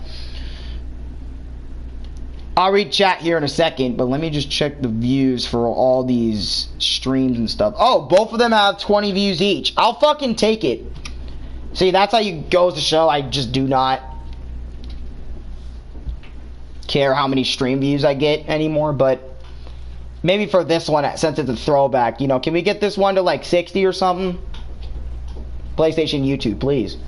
I'll read chat here in a second, but let me just check the views for all these streams and stuff. Oh, both of them have 20 views each. I'll fucking take it. See, that's how you goes to show I just do not care how many stream views I get anymore, but maybe for this one, since it's a throwback, you know, can we get this one to like 60 or something? PlayStation YouTube, please.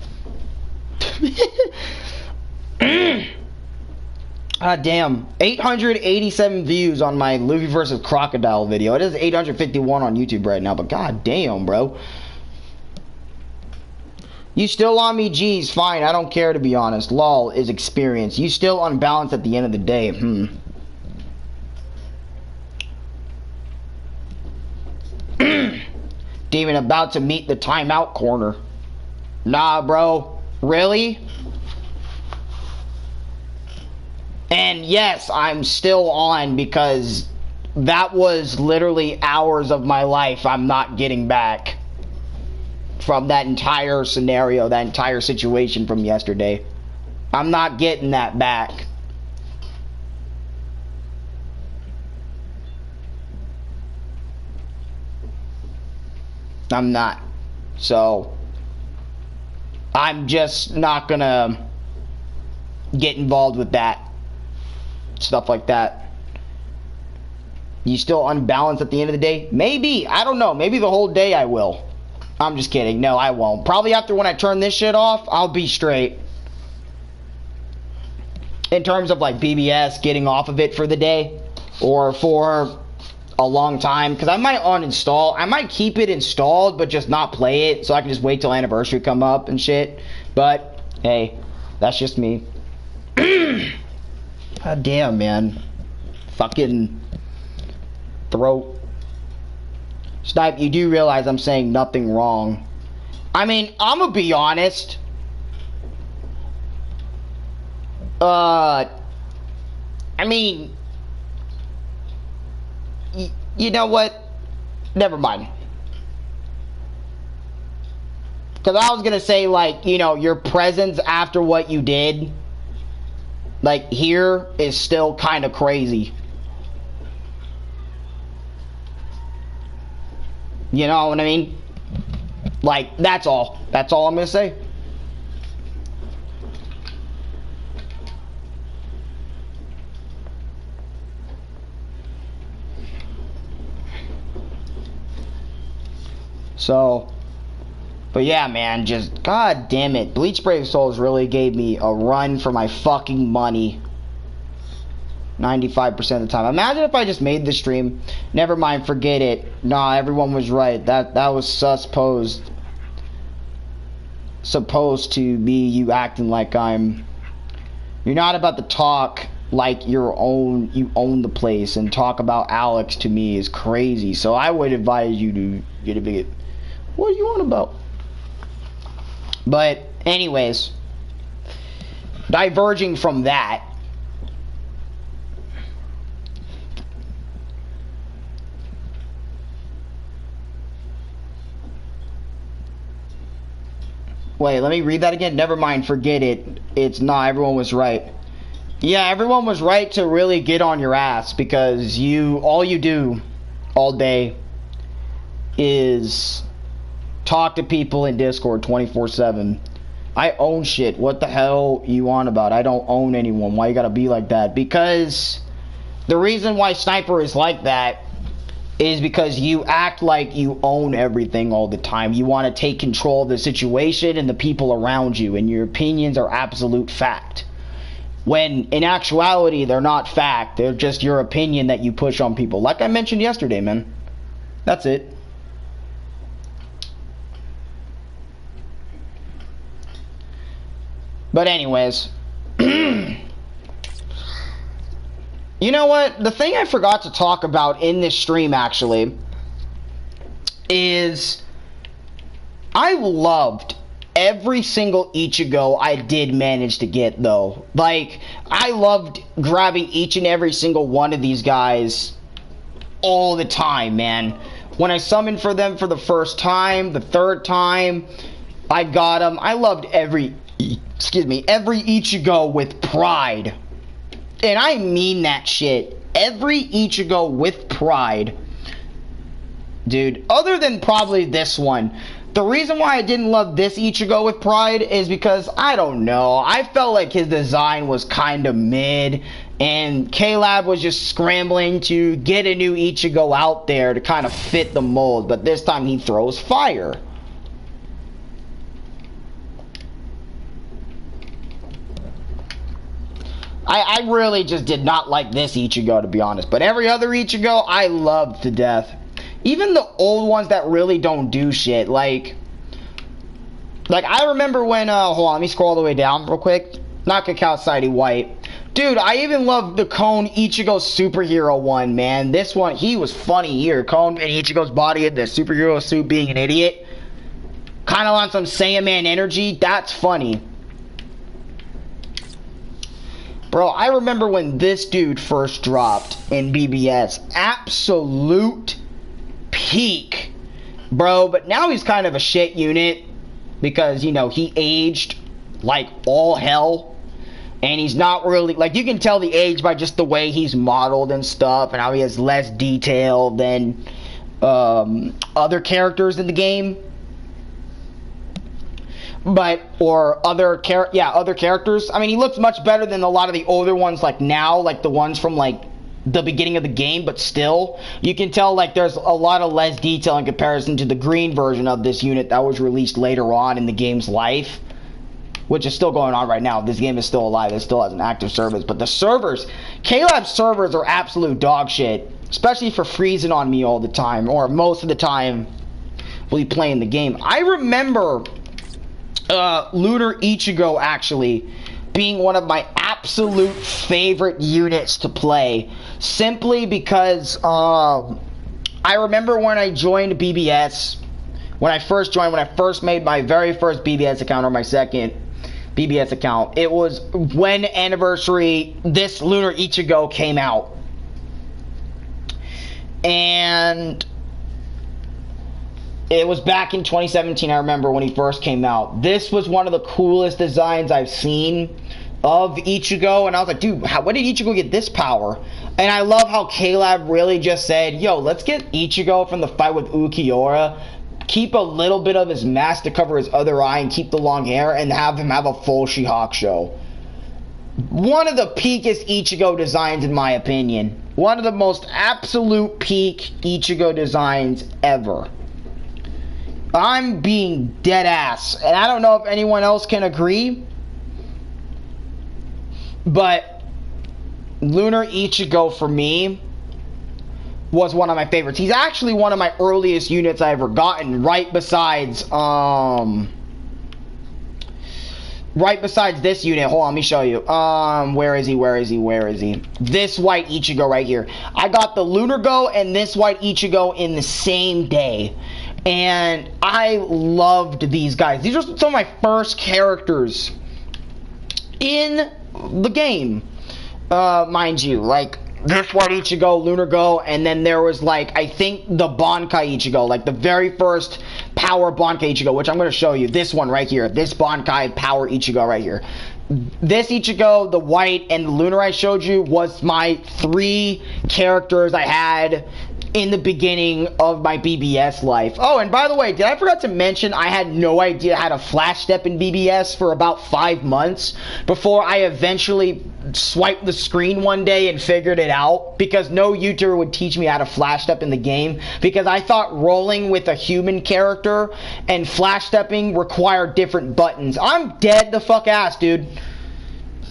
God damn. 887 views on my Luffy versus Crocodile video. It is 851 on YouTube right now, but god damn, bro. You still on me? Geez, fine. I don't care, to be honest. LOL is experience. You still unbalanced at the end of the day. Demon about to meet the timeout corner. Nah, bro. Really? And yes, I'm still on because that was literally hours of my life I'm not getting back from that entire scenario, that entire situation from yesterday. I'm not getting that back. I'm not. So, I'm just not gonna get involved with that. Stuff like that. You still unbalanced at the end of the day? Maybe. I don't know. Maybe the whole day I will. I'm just kidding. No, I won't. Probably after when I turn this shit off, I'll be straight. In terms of like BBS, getting off of it for the day. Or for a long time. Because I might uninstall. I might keep it installed, but just not play it. So I can just wait till anniversary come up and shit. But, hey, that's just me. God damn, man. Fucking throat. Snipe, you do realize I'm saying nothing wrong. I mean, I'm gonna be honest. I mean, you know what? Never mind. Because I was gonna say, like, you know, your presence after what you did, like, here is still kind of crazy. You know what I mean? Like, that's all. That's all I'm gonna say. So, but yeah, man, just, god damn it. Bleach Brave Souls really gave me a run for my fucking money. 95% of the time. Imagine if I just made the stream. Never mind, forget it. Nah, everyone was right. That was supposed to be you acting like I'm... You're not about to talk like you own the place, and talk about Alex to me is crazy. So I would advise you to get a big... What are you on about? But anyways, diverging from that, wait, let me read that again. Never mind, forget it. It's not, everyone was right. Yeah, everyone was right to really get on your ass, because all you do all day is talk to people in Discord 24/7. I own shit. What the hell you on about? I don't own anyone. Why you gotta be like that? Because the reason why Sniper is like that is because you act like you own everything all the time. You want to take control of the situation and the people around you, and your opinions are absolute fact. When in actuality, they're not fact. They're just your opinion that you push on people. Like I mentioned yesterday, man. That's it. But anyways, you know what? The thing I forgot to talk about in this stream, actually, is I loved every single Ichigo I did manage to get, though. Like, I loved grabbing each and every single one of these guys all the time, man. When I summoned for them for the first time, the third time, I got them. I loved every Ichigo with pride. and I mean that shit, every Ichigo with pride. Dude, other than probably this one, the reason why I didn't love this Ichigo with pride is because, I don't know, I felt like his design was kind of mid, and K-Lab was just scrambling to get a new Ichigo out there to kind of fit the mold, but this time he throws fire. I really just did not like this Ichigo, to be honest, but every other Ichigo I loved to death. Even the old ones that really don't do shit, like I remember when, hold on, let me scroll all the way down real quick. Not Cacao Society White. Dude, I even love the Cone Ichigo Superhero one, man. This one, he was funny here. Cone and Ichigo's body in the superhero suit being an idiot. Kind of on some Saiyaman energy. That's funny. Bro, I remember when this dude first dropped in BBS. Absolute peak. Bro, but now he's kind of a shit unit. Because, you know, he aged like all hell. And he's not really, like, you can tell the age by just the way he's modeled and stuff, and how he has less detail than other characters in the game. But, or other characters. I mean, he looks much better than a lot of the older ones, like now, like the ones from, like, the beginning of the game, but still, you can tell, like, there's a lot of less detail in comparison to the green version of this unit that was released later on in the game's life. Which is still going on right now. This game is still alive. It still has an active service. But the servers, K-Lab servers are absolute dog shit. Especially for freezing on me all the time. Or most of the time we playing the game. I remember Lunar Ichigo actually being one of my absolute favorite units to play. Simply because I remember when I joined BBS. When I first made my very first BBS account, or my second BBS account, it was when this Lunar Ichigo came out. And it was back in 2017, I remember, when he first came out. This was one of the coolest designs I've seen of Ichigo, and I was like, dude, when did Ichigo get this power? And I love how K-Lab really just said, yo, let's get Ichigo from the fight with Ukiura, keep a little bit of his mask to cover his other eye and keep the long hair, and have him have a full She-Hulk show. One of the peakest Ichigo designs, in my opinion. One of the most absolute peak Ichigo designs ever. I'm being dead ass, and I don't know if anyone else can agree, but Lunar Ichigo for me was one of my favorites. He's actually one of my earliest units I ever gotten, right besides this unit. Hold on, let me show you. Where is he? This white Ichigo right here. I got the Lunar Go and this white Ichigo in the same day. And I loved these guys. These are some of my first characters in the game. Mind you, like, this white Ichigo, Lunar Go, and then there was, like, I think the Bankai Ichigo, like the very first power Bankai Ichigo, which I'm going to show you. This one right here. This Bankai power Ichigo right here. This Ichigo, the white, and the Lunar I showed you was my 3 characters I had in the beginning of my BBS life. Oh, and by the way, did I forget to mention I had no idea how to flash step in BBS for about 5 months before I eventually swiped the screen one day and figured it out, because no YouTuber would teach me how to flash step in the game, because I thought rolling with a human character and flash stepping required different buttons. I'm dead the fuck ass, dude.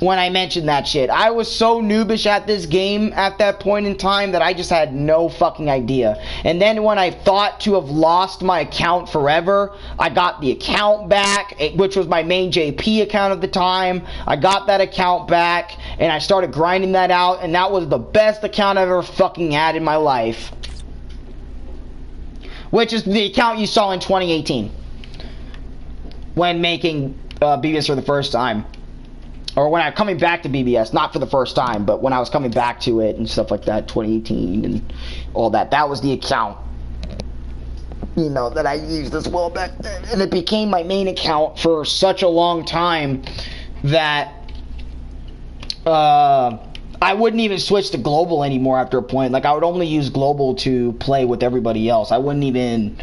When I mentioned that shit, I was so noobish at this game at that point in time that I just had no fucking idea. And then when I thought to have lost my account forever, I got the account back, which was my main JP account at the time. I got that account back, and I started grinding that out, and that was the best account I've ever fucking had in my life. Which is the account you saw in 2018. When making BBS for the first time. Or when I'm coming back to BBS, not for the first time, but when I was coming back to it and stuff like that, 2018 and all that. That was the account, you know, that I used as well back then. And it became my main account for such a long time that, I wouldn't even switch to global anymore after a point. Like, I would only use global to play with everybody else. I wouldn't even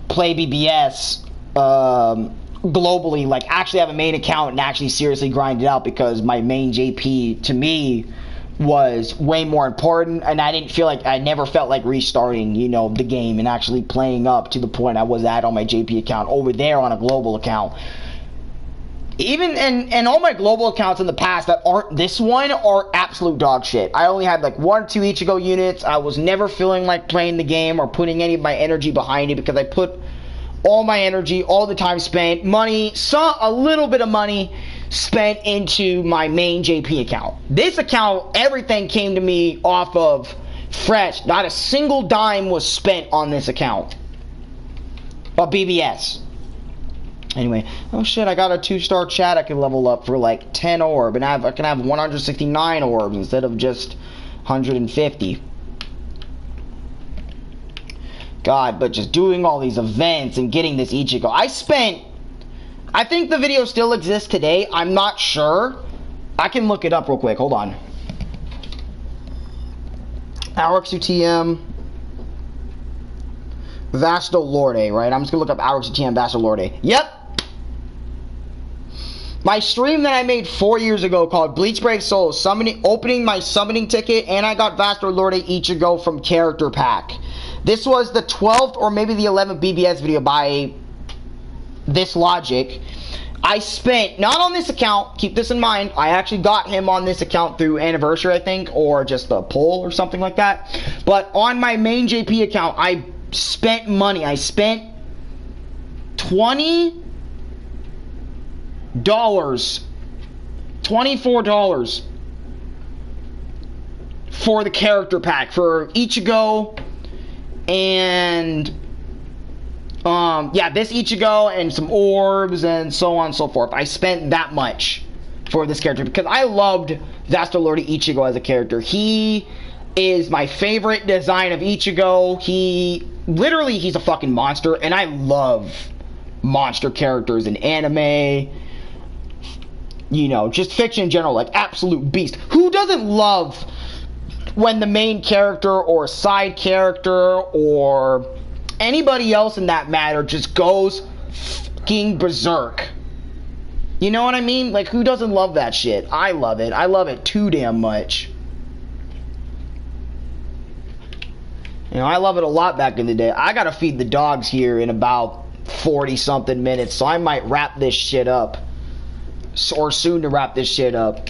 play BBS globally, like actually have a main account and actually seriously grind it out, because my main JP to me was way more important, and I never felt like restarting, you know, the game and actually playing up to the point I was at on my JP account over there on a global account. Even and all my global accounts in the past that aren't this one are absolute dog shit. I only had like 1 or 2 Ichigo units. I was never feeling like playing the game or putting any of my energy behind it, because I put all my energy, all the time spent, money, a little bit of money spent into my main JP account. This account, everything came to me off of fresh. Not a single dime was spent on this account. But BBS. Anyway, oh shit, I got a 2-star chat I can level up for like 10 orb, and I can have 169 orbs instead of just 150. God, but just doing all these events and getting this Ichigo. I think the video still exists today. I'm not sure. I can look it up real quick. Hold on. Arekkusu TM. Vasto Lorde, right? I'm just gonna look up Arekkusu TM Vasto Lorde. Yep. My stream that I made 4 years ago called Bleach Brave Souls, opening my summoning ticket, and I got Vasto Lorde Ichigo from Character Pack. This was the 12th or maybe the 11th BBS video by this logic. I spent, not on this account, keep this in mind, I actually got him on this account through Anniversary, I think, or just a poll or something like that. But on my main JP account, I spent money. I spent $24 for the character pack for Ichigo and yeah, this Ichigo and some orbs and so on and so forth. I spent that much for this character because I loved Vasto Lorde Ichigo as a character. He is my favorite design of Ichigo. He's a fucking monster, and I love monster characters in anime, you know, just fiction in general, like absolute beast. Who doesn't love when the main character or side character or anybody else in that matter just goes fucking berserk? You know what I mean? Like, who doesn't love that shit? I love it. I love it too damn much. You know, I love it a lot back in the day. I gotta feed the dogs here in about 40-something minutes, so I might wrap this shit up. Or soon to wrap this shit up.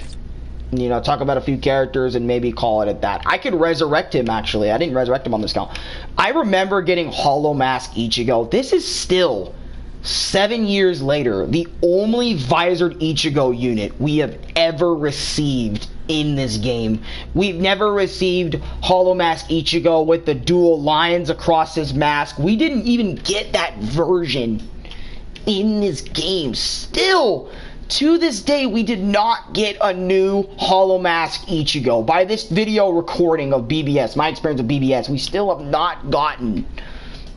You know, talk about a few characters and maybe call it at that. I could resurrect him, actually. I didn't resurrect him on this account. I remember getting Hollow Mask Ichigo. This is still, 7 years later, the only visored Ichigo unit we have ever received in this game. We've never received Hollow Mask Ichigo with the dual lines across his mask. We didn't even get that version in this game. Still, to this day, we did not get a new Hollow Mask Ichigo. By this video recording of BBS, my experience of BBS, we still have not gotten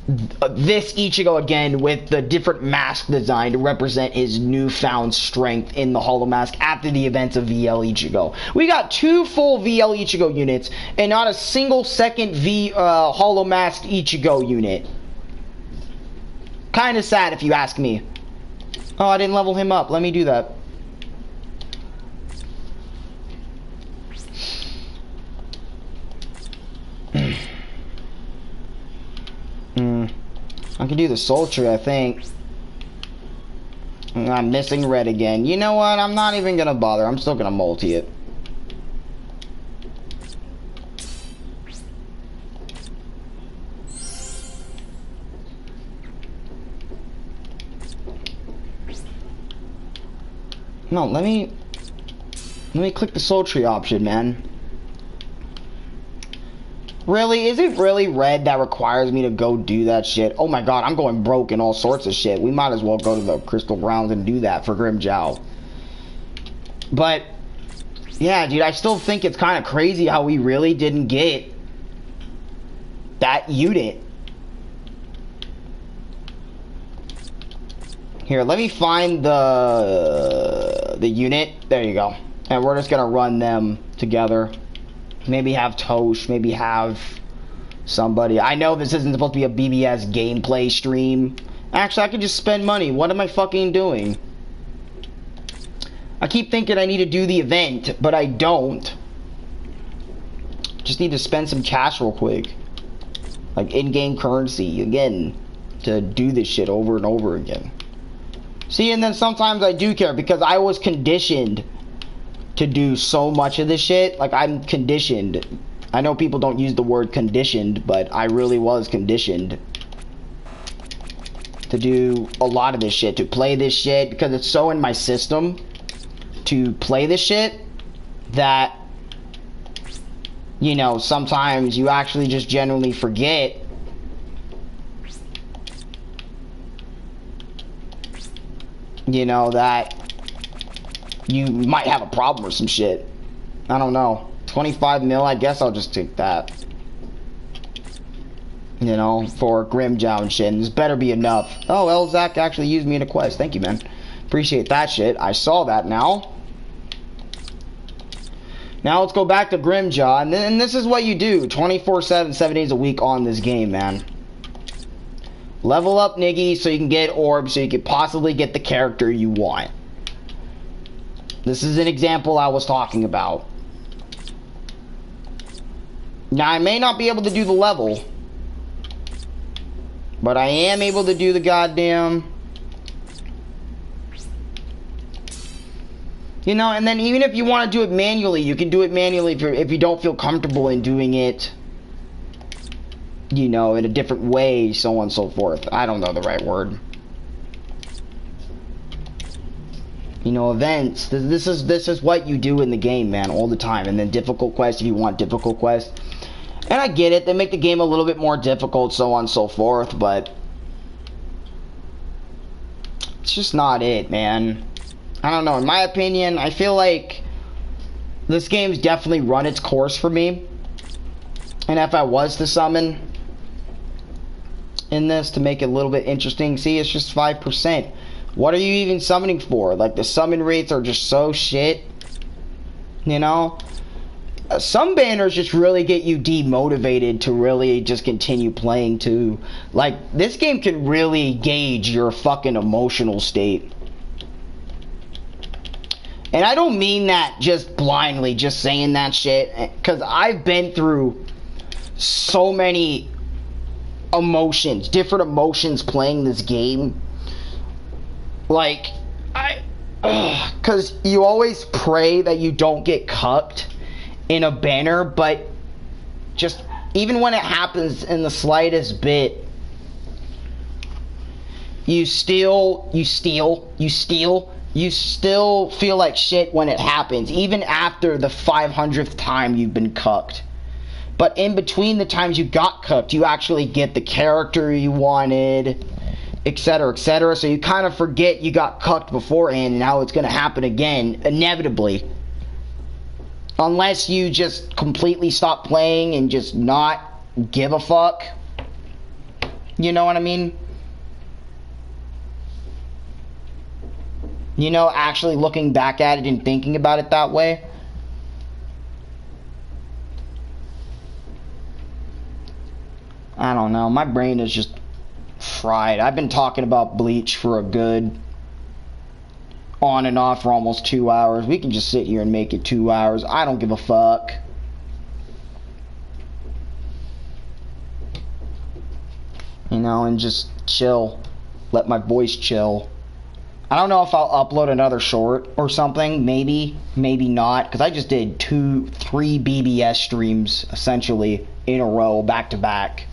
this Ichigo again with the different mask design to represent his newfound strength in the Hollow Mask after the events of VL Ichigo. We got 2 full VL Ichigo units and not a single second Hollow Mask Ichigo unit. Kinda sad if you ask me. Oh, I didn't level him up. Let me do that. I can do the Sultry, I think. I'm missing red again. You know what? I'm not even gonna bother. I'm still gonna multi it. No, let me click the Sultry option, man. Really? Is it really red that requires me to go do that shit? Oh my god, I'm going broke in all sorts of shit. We might as well go to the Crystal Grounds and do that for Grimmjow. But, yeah, dude, I still think it's kind of crazy how we really didn't get that unit. Here, let me find the unit. There you go. And we're just gonna run them together. Maybe have Tosh, maybe have somebody. I know this isn't supposed to be a BBS gameplay stream. Actually, I could just spend money. What am I fucking doing? I keep thinking I need to do the event, but I don't. Just need to spend some cash real quick. Like in-game currency, again, to do this shit over and over again. See, and then sometimes I do care because I was conditioned to do so much of this shit. Like, I'm conditioned. I know people don't use the word conditioned, but I really was conditioned to do a lot of this shit, to play this shit, because it's so in my system to play this shit that, you know, sometimes you actually just genuinely forget you know, that you might have a problem or some shit. I don't know. 25 mil, I guess I'll just take that. You know, for Grimjow and shit. And this better be enough. Oh, Elzak actually used me in a quest. Thank you, man. Appreciate that shit. I saw that now. Now let's go back to Grimjaw. And then this is what you do. 24/7, 7 days a week on this game, man. Level up Niggy so you can get orbs, so you can possibly get the character you want. This is an example I was talking about. Now, I may not be able to do the level, but I am able to do the goddamn... You know, and then even if you want to do it manually, you can do it manually if you don't feel comfortable in doing it, you know, in a different way, so on and so forth. I don't know the right word. You know, events. This is what you do in the game, man, all the time. And then difficult quests if you want difficult quests. And I get it, they make the game a little bit more difficult, so on and so forth, but it's just not it, man. I don't know, in my opinion, I feel like this game's definitely run its course for me. And if I was to summon in this to make it a little bit interesting, see, it's just 5%. What are you even summoning for? Like, the summon rates are just so shit, you know? Some banners just really get you demotivated to really just continue playing too. Like, this game can really gauge your fucking emotional state. And I don't mean that just blindly, just saying that shit, because I've been through so many emotions, different emotions playing this game. Like, because you always pray that you don't get cucked in a banner, but just even when it happens in the slightest bit, you still feel like shit when it happens, even after the 500th time you've been cucked. But in between the times you got cucked, you actually get the character you wanted, etc., etc. So you kind of forget you got cucked beforehand and how it's going to happen again, inevitably. Unless you just completely stop playing and just not give a fuck. You know what I mean? You know, actually looking back at it and thinking about it that way. I don't know. My brain is just fried. I've been talking about Bleach for a good on and off for almost 2 hours. We can just sit here and make it 2 hours. I don't give a fuck. You know, and just chill. Let my voice chill. I don't know if I'll upload another short or something. Maybe, maybe not. Because I just did 3 BBS streams, essentially, in a row, back to back.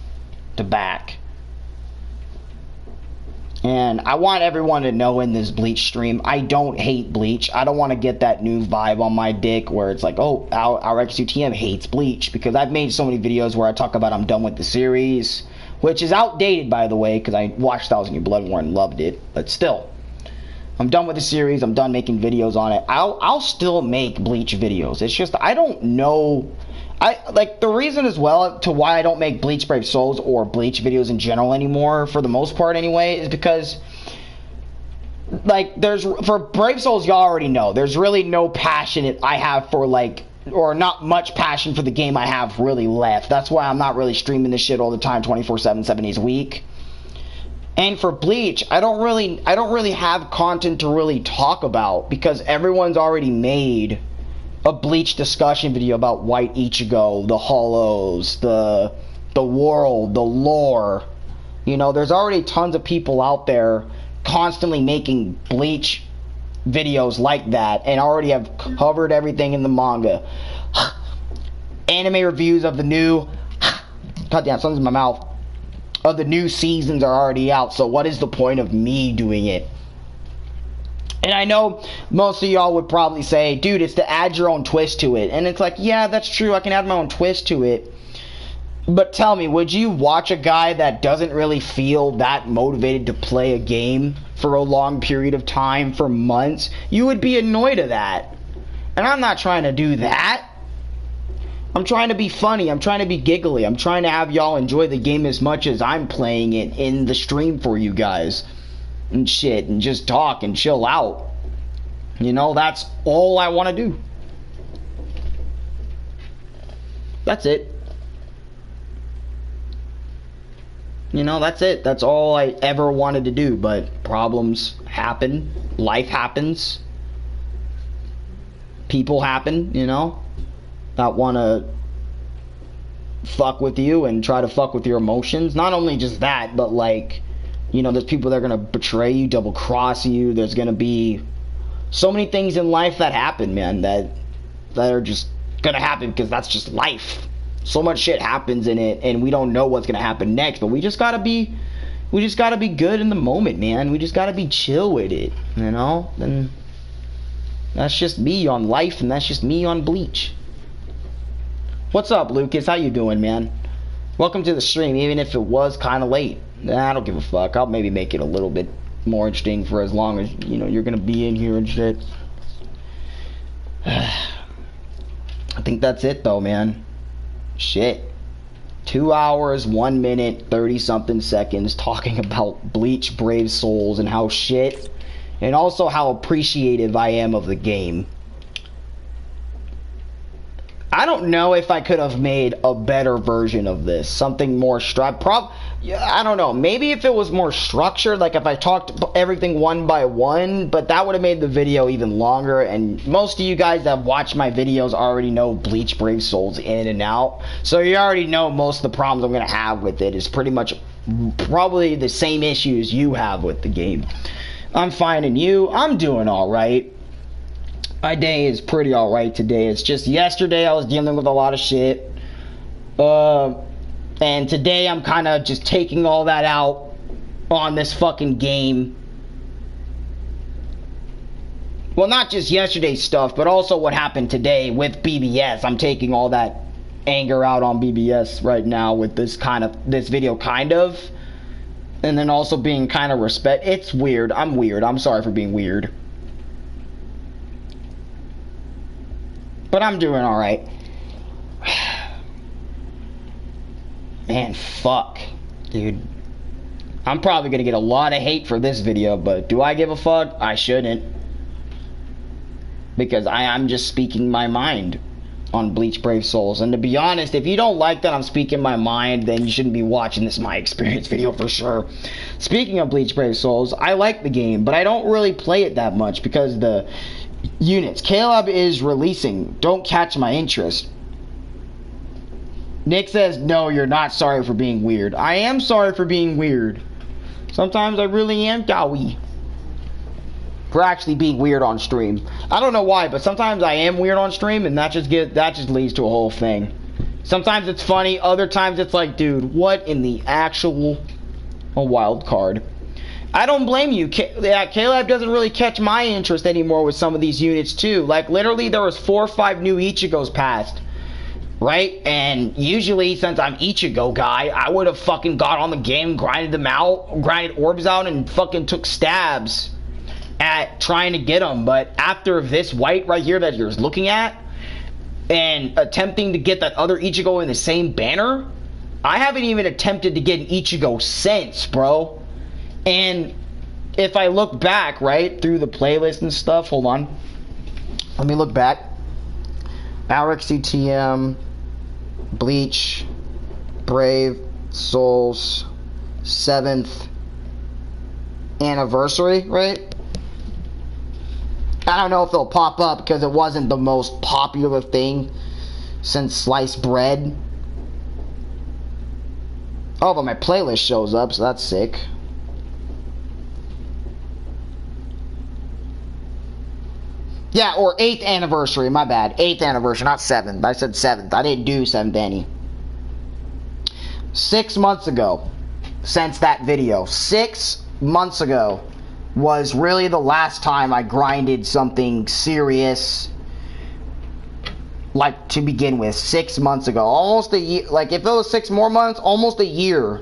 And I want everyone to know in this Bleach stream, I don't hate Bleach. I don't want to get that new vibe on my dick where it's like, oh, Arekkusu TM hates Bleach. Because I've made so many videos where I talk about I'm done with the series. Which is outdated, by the way, because I watched 1000 Year Blood War and loved it. But still, I'm done with the series. I'm done making videos on it. I'll still make Bleach videos. It's just, I don't know... like, the reason as well to why I don't make Bleach Brave Souls or Bleach videos in general anymore, for the most part anyway, is because like, for Brave Souls, y'all already know, there's really no passion I have for, like, or not much passion for the game I have really left. That's why I'm not really streaming this shit all the time, 24/7, 7 days a week. And for Bleach, I don't really have content to really talk about because everyone's already made a Bleach discussion video about White Ichigo, the Hollows, the world, the lore. You know, there's already tons of people out there constantly making Bleach videos like that and already have covered everything in the manga. Anime reviews of the new goddamn, something's in my mouth. Of the new seasons are already out, so what is the point of me doing it? And I know most of y'all would probably say, dude, it's to add your own twist to it. And it's like, yeah, that's true, I can add my own twist to it. But tell me, would you watch a guy that doesn't really feel that motivated to play a game for a long period of time, for months? You would be annoyed at that. And I'm not trying to do that. I'm trying to be funny, I'm trying to be giggly, I'm trying to have y'all enjoy the game as much as I'm playing it in the stream for you guys. And shit, and just talk and chill out. You know, that's all I want to do. That's it. You know, that's it. That's all I ever wanted to do, but problems happen, life happens, people happen, you know, that want to fuck with you and try to fuck with your emotions. Not only just that, but like, you know, there's people that are going to betray you, double cross you. There's going to be so many things in life that happen, man, that are just going to happen because that's just life. So much shit happens in it and we don't know what's going to happen next, but we just got to be good in the moment, man. We just got to be chill with it, you know? And that's just me on life, and that's just me on Bleach. What's up, Lucas? How you doing, man? Welcome to the stream, even if it was kind of late. Nah, I don't give a fuck. I'll maybe make it a little bit more interesting for as long as, you know, you're gonna be in here and shit. I think that's it, though, man. Shit. 2 hours, 1 minute, 30-something seconds talking about Bleach Brave Souls and how shit, and also how appreciative I am of the game. I don't know if I could have made a better version of this. Something more I don't know. Maybe if it was more structured, like if I talked everything one by one, but that would have made the video even longer. And most of you guys that watch my videos already know Bleach Brave Souls in and out. So you already know most of the problems I'm going to have with it is pretty much probably the same issues you have with the game. I'm finding you. I'm doing alright. My day is pretty alright today. It's just yesterday I was dealing with a lot of shit. And today I'm kind of just taking all that out on this fucking game. Well, not just yesterday's stuff, but also what happened today with BBS. I'm taking all that anger out on BBS right now with this video kind of. And then also being kind of It's weird. I'm weird. I'm sorry for being weird. But I'm doing alright. Man, fuck. Dude. I'm probably gonna get a lot of hate for this video, but do I give a fuck? I shouldn't. Because I'm just speaking my mind on Bleach Brave Souls. And to be honest, if you don't like that I'm speaking my mind, then you shouldn't be watching this My Experience video for sure. Speaking of Bleach Brave Souls, I like the game, but I don't really play it that much because the units Caleb is releasing don't catch my interest. Nick says, no, you're not sorry for being weird. I am sorry for being weird. Sometimes I really am dowy. For actually being weird on stream. I don't know why, but sometimes I am weird on stream, and that just leads to a whole thing. Sometimes it's funny, other times it's like, dude, what in the actual wild card? I don't blame you. Caleb doesn't really catch my interest anymore with some of these units too. Like literally there was 4 or 5 new Ichigos passed. Right? And usually since I'm Ichigo guy, I would have fucking got on the game, grinded them out, grinded orbs out, and fucking took stabs at trying to get them. But after this white right here that you're looking at, and attempting to get that other Ichigo in the same banner, I haven't even attempted to get an Ichigo since, bro. And if I look back, right, through the playlist and stuff, hold on. Let me look back. Arekkusu TM, Bleach, Brave, Souls, 7th anniversary, right? I don't know if they'll pop up because it wasn't the most popular thing since sliced bread. Oh, but my playlist shows up, so that's sick. Yeah, or 8th anniversary, my bad. 8th anniversary, not 7th. I said 7th. I didn't do 7th any. 6 months ago, since that video, 6 months ago was really the last time I grinded something serious, like, to begin with. 6 months ago. Almost a year. Like, if it was 6 more months, almost a year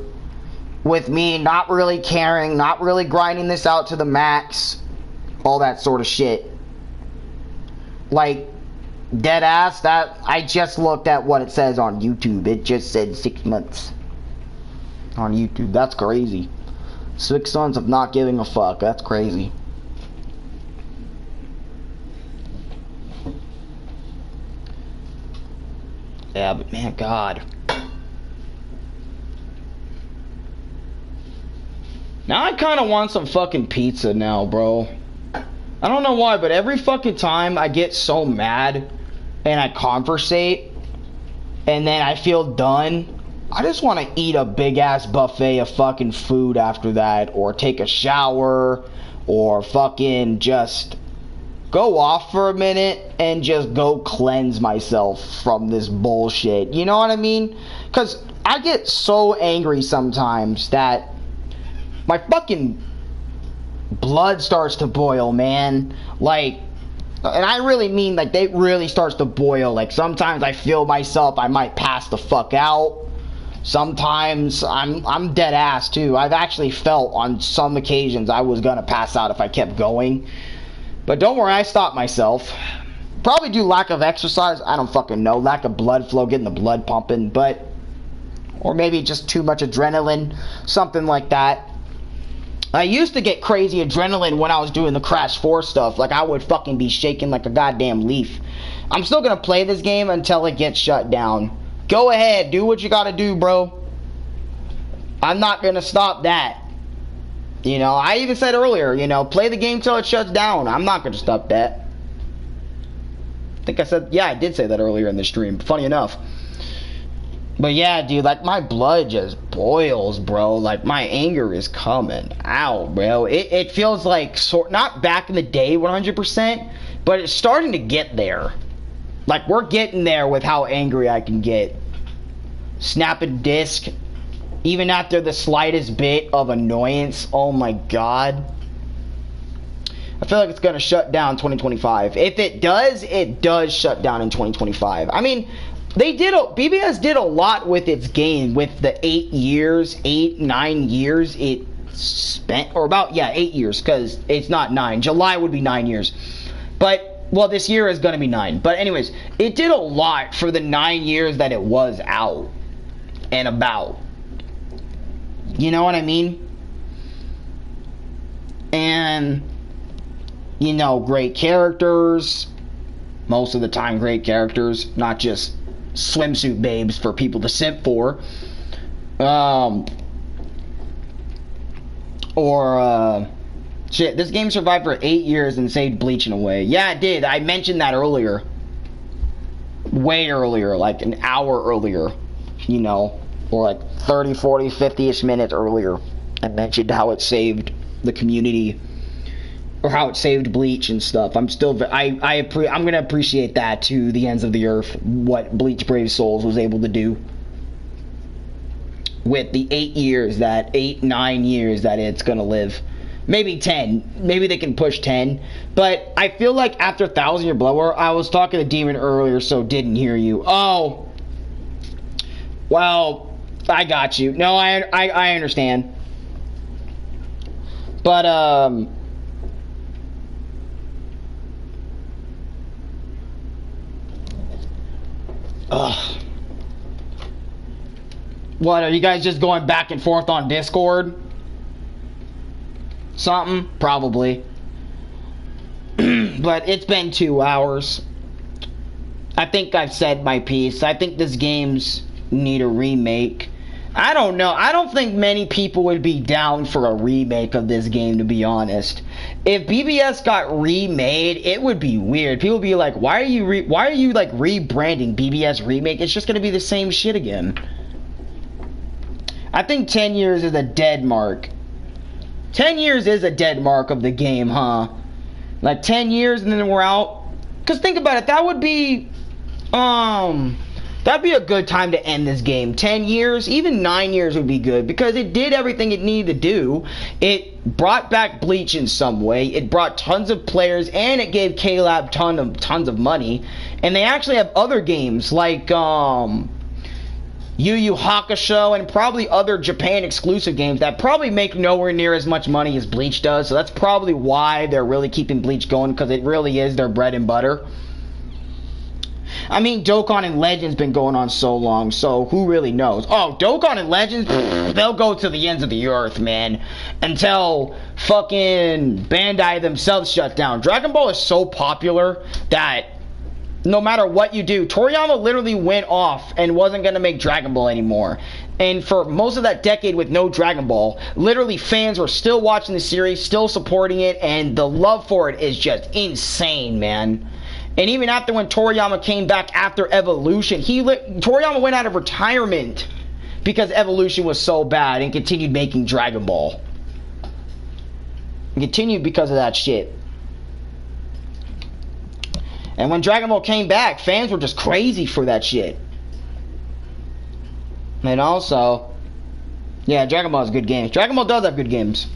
with me not really caring, not really grinding this out to the max, all that sort of shit. Like, dead ass, that I just looked at what it says on YouTube. It just said 6 months on YouTube. That's crazy. 6 months of not giving a fuck. That's crazy. Yeah, but man, God. Now I kind of want some fucking pizza now, bro. I don't know why, but every fucking time I get so mad and I conversate and then I feel done, I just want to eat a big ass buffet of fucking food after that, or take a shower, or fucking just go off for a minute and just go cleanse myself from this bullshit. You know what I mean? Because I get so angry sometimes that my fucking blood starts to boil, man. Like, and I really mean, like, it really starts to boil. Like, sometimes I feel myself, I might pass the fuck out. Sometimes I'm dead ass too. I've actually felt on some occasions I was gonna pass out if I kept going. But don't worry, I stopped myself. Probably due lack of exercise, I don't fucking know. Lack of blood flow, getting the blood pumping, but, or maybe just too much adrenaline, something like that. I used to get crazy adrenaline when I was doing the Crash 4 stuff. Like, I would fucking be shaking like a goddamn leaf. I'm still gonna play this game until it gets shut down. Go ahead, do what you gotta do, bro. I'm not gonna stop that. You know, I even said earlier, you know, play the game till it shuts down. I'm not gonna stop that. I think I said, yeah, I did say that earlier in the stream. Funny enough. But yeah, dude, like, my blood just boils, bro. Like, my anger is coming out, bro. It feels like, not back in the day 100%, but it's starting to get there. Like, we're getting there with how angry I can get. Snapping disc, even after the slightest bit of annoyance. Oh my god. I feel like it's gonna shut down 2025. If it does shut down in 2025. I mean, BBS did a lot with its game with the 9 years it spent, or about, yeah, 8 years, because it's not 9. July would be 9 years. But, well, this year is going to be 9. But anyways, it did a lot for the 9 years that it was out and about. You know what I mean? And, you know, great characters. Most of the time, great characters. Not just swimsuit babes for people to simp for. Shit, this game survived for 8 years and saved Bleach in a way. Yeah, it did. I mentioned that earlier. Way earlier, like an hour earlier. You know, or like 30, 40, 50-ish minutes earlier. I mentioned how it saved the community, or how it saved Bleach and stuff. I'm gonna appreciate that to the ends of the earth, what Bleach Brave Souls was able to do with the 9 years that it's gonna live. Maybe 10. Maybe they can push 10. But I feel like after 1,000 Year Blood War, I was talking to Demon earlier, so didn't hear you. Oh, well, I got you. No, I understand. But what, are you guys just going back and forth on Discord? something, probably. But it's been 2 hours. I think I've said my piece. I think this game's need a remake. I don't know. I don't think many people would be down for a remake of this game, to be honest. If BBS got remade, it would be weird. People would be like, why are you like rebranding BBS remake? It's just going to be the same shit again. I think 10 years is a dead mark. 10 years is a dead mark of the game, huh? Like 10 years and then we're out. Because think about it, that would be that'd be a good time to end this game. 10 years, even 9 years would be good, because it did everything it needed to do. It brought back Bleach in some way. It brought tons of players, and it gave K-Lab tons of money. And they actually have other games like Yu Yu Hakusho and probably other Japan exclusive games that probably make nowhere near as much money as Bleach does. So that's probably why they're really keeping Bleach going, because it really is their bread and butter. I mean, Dokkan and Legends been going on so long, so who really knows? Oh, Dokkan and Legends, they'll go to the ends of the earth, man, until fucking Bandai themselves shut down. Dragon Ball is so popular that no matter what you do, Toriyama literally went off and wasn't going to make Dragon Ball anymore. And for most of that decade with no Dragon Ball, literally fans were still watching the series, still supporting it, and the love for it is just insane, man. And even after when Toriyama came back after Evolution, Toriyama went out of retirement because Evolution was so bad and continued making Dragon Ball. And continued because of that shit. And when Dragon Ball came back, fans were just crazy for that shit. And also, yeah, Dragon Ball has good games. Dragon Ball does have good games.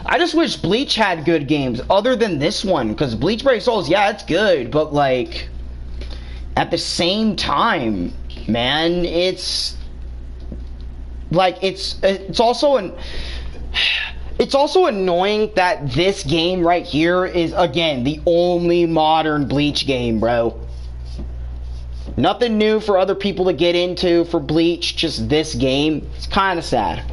I just wish Bleach had good games other than this one, because Bleach Brave Souls, yeah, it's good, but like at the same time, man, it's like it's also annoying that this game right here is, again, the only modern Bleach game, bro. Nothing new for other people to get into for Bleach, just this game. It's kind of sad.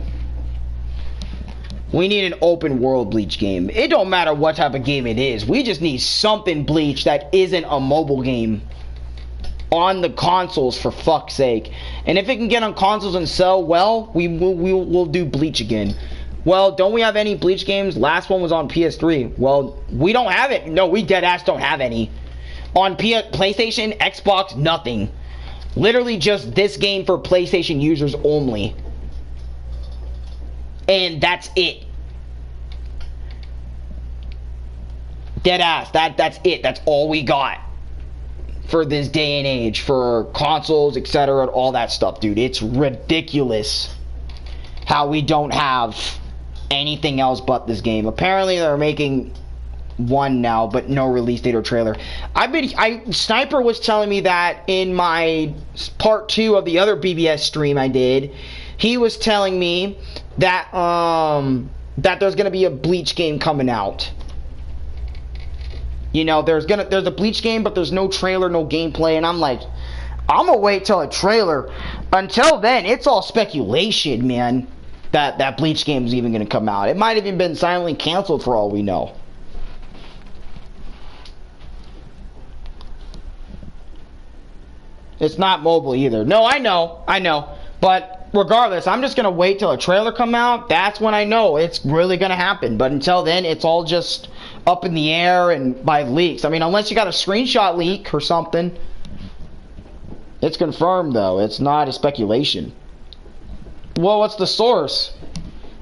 We need an open world Bleach game. It don't matter what type of game it is. We just need something Bleach that isn't a mobile game on the consoles, for fuck's sake. And if it can get on consoles and sell well, we'll do Bleach again. Well, don't we have any Bleach games? Last one was on PS3. Well, we don't have it. No, we deadass don't have any. On PlayStation, Xbox, nothing. Literally just this game for PlayStation users only. And that's it. Deadass. That's it. That's all we got for this day and age, for consoles, etc., all that stuff, dude. It's ridiculous how we don't have anything else but this game. Apparently they're making one now, but no release date or trailer. Sniper was telling me that in my part 2 of the other BBS stream I did. He was telling me that that there's gonna be a Bleach game coming out. You know, there's a Bleach game, but there's no trailer, no gameplay, and I'm like, I'm gonna wait till a trailer. Until then, it's all speculation, man. That Bleach game is even gonna come out. It might have even been silently canceled for all we know. It's not mobile either. No, I know. But regardless, I'm just gonna wait till a trailer come out. That's when I know it's really gonna happen. But until then, it's all just up in the air and by leaks. I mean, unless you got a screenshot leak or something. It's confirmed, though. It's not a speculation. Well, what's the source?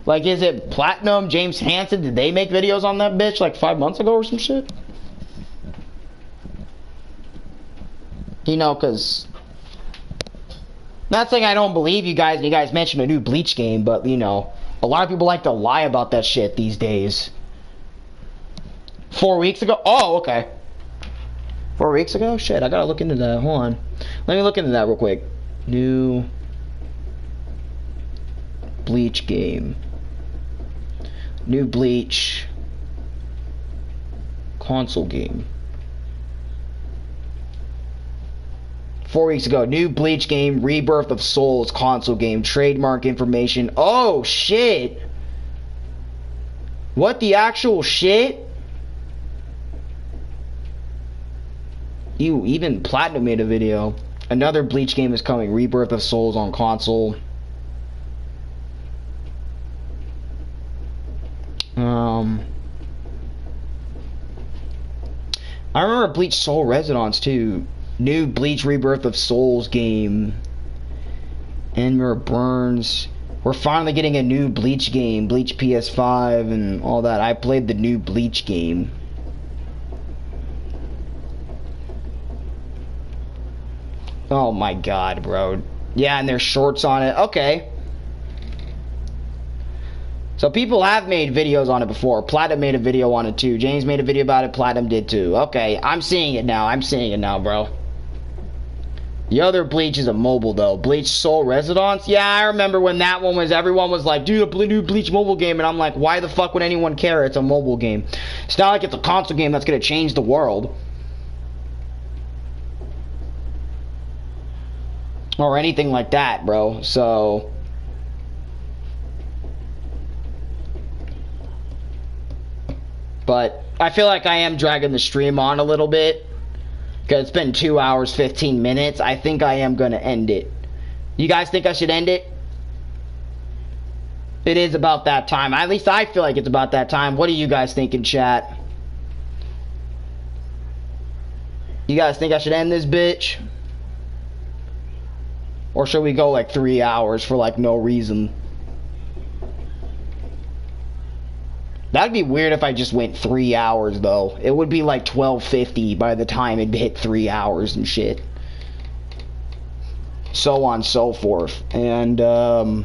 Like, is it Platinum, James Hansen? Did they make videos on that bitch like 5 months ago or some shit? You know, because not saying I don't believe you guys, and you guys mentioned a new Bleach game, but, you know, a lot of people like to lie about that shit these days. 4 weeks ago? Oh, okay. 4 weeks ago? Shit, I gotta look into that. Hold on. Let me look into that real quick. New Bleach game. New Bleach console game. 4 weeks ago, new Bleach game, Rebirth of Souls console game, trademark information. Oh, shit. What the actual shit? Even Platinum made a video. Another Bleach game is coming. Rebirth of Souls on console. I remember Bleach Soul Resonance too. New Bleach Rebirth of Souls game. Enmer Burns. We're finally getting a new Bleach game. Bleach PS5 and all that. I played the new Bleach game. Oh my god, bro. Yeah, and there's shorts on it. Okay. So people have made videos on it before. Platinum made a video on it too. James made a video about it. Platinum did too. Okay, I'm seeing it now. I'm seeing it now, bro. The other Bleach is a mobile though. Bleach Soul Resonance. Yeah, I remember when that one was. Everyone was like, "Dude, a new Bleach mobile game," and I'm like, "Why the fuck would anyone care? It's a mobile game. It's not like it's a console game that's gonna change the world." Or anything like that, bro. So but I feel like I am dragging the stream on a little bit because it's been 2 hours 15 minutes. I think I am gonna end it. You guys think I should end it? It is about that time. At least I feel like it's about that time. What do you guys think in chat? You guys think I should end this bitch? Or should we go like 3 hours for like no reason? That'd be weird if I just went 3 hours though. It would be like 12:50 by the time it hit 3 hours and shit. So on and so forth. And I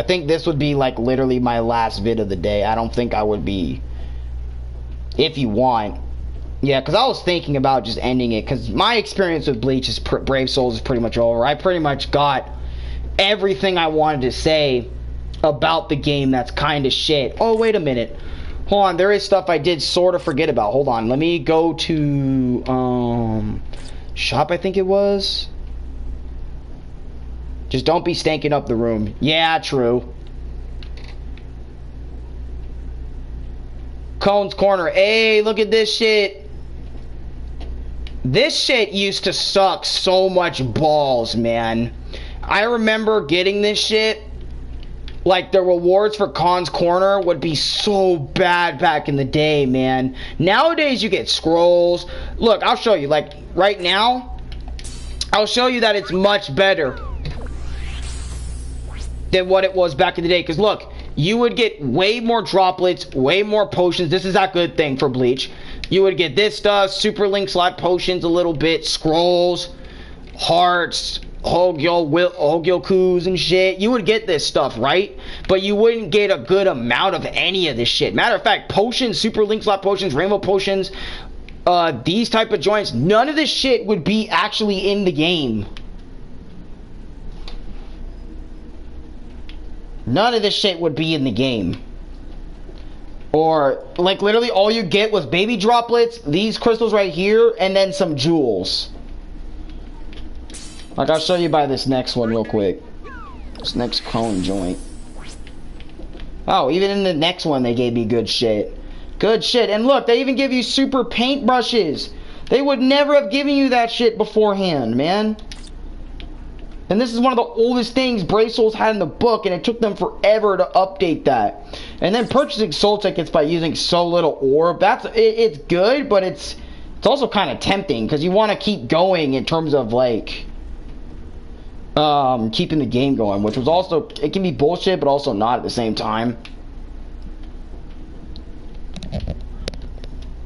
think this would be like literally my last vid of the day. I don't think I would be, if you want. Yeah, because I was thinking about just ending it, because my experience with Bleach is Brave Souls is pretty much over. I pretty much got everything I wanted to say about the game that's kind of shit. Oh, wait a minute. Hold on, there is stuff I did sort of forget about. Hold on, let me go to shop, I think it was. Just don't be stanking up the room. Yeah, true. Cone's Corner. Hey, look at this shit. This shit used to suck so much balls, man. I remember getting this shit. Like, the rewards for Khan's Corner would be so bad back in the day, man. Nowadays, you get scrolls. Look, I'll show you. Like, right now, I'll show you that it's much better than what it was back in the day. Because, look, you would get way more droplets, way more potions. This is that good thing for Bleach. You would get this stuff, super link slot potions a little bit, scrolls, hearts, Hogyokus and shit. You would get this stuff, right? But you wouldn't get a good amount of any of this shit. Matter of fact, potions, super link slot potions, rainbow potions, these type of joints, none of this shit would be actually in the game. None of this shit would be in the game. Or, like, literally all you get was baby droplets, these crystals right here, and then some jewels. Like, I'll show you by this next one real quick. This next cone joint. Oh, even in the next one they gave me good shit. Good shit. And look, they even give you super paintbrushes. They would never have given you that shit beforehand, man. And this is one of the oldest things Brave Souls had in the book, and it took them forever to update that. And then purchasing soul tickets by using so little orb, it's good, but it's also kind of tempting, because you want to keep going in terms of, like, keeping the game going, which was also, it can be bullshit, but also not at the same time.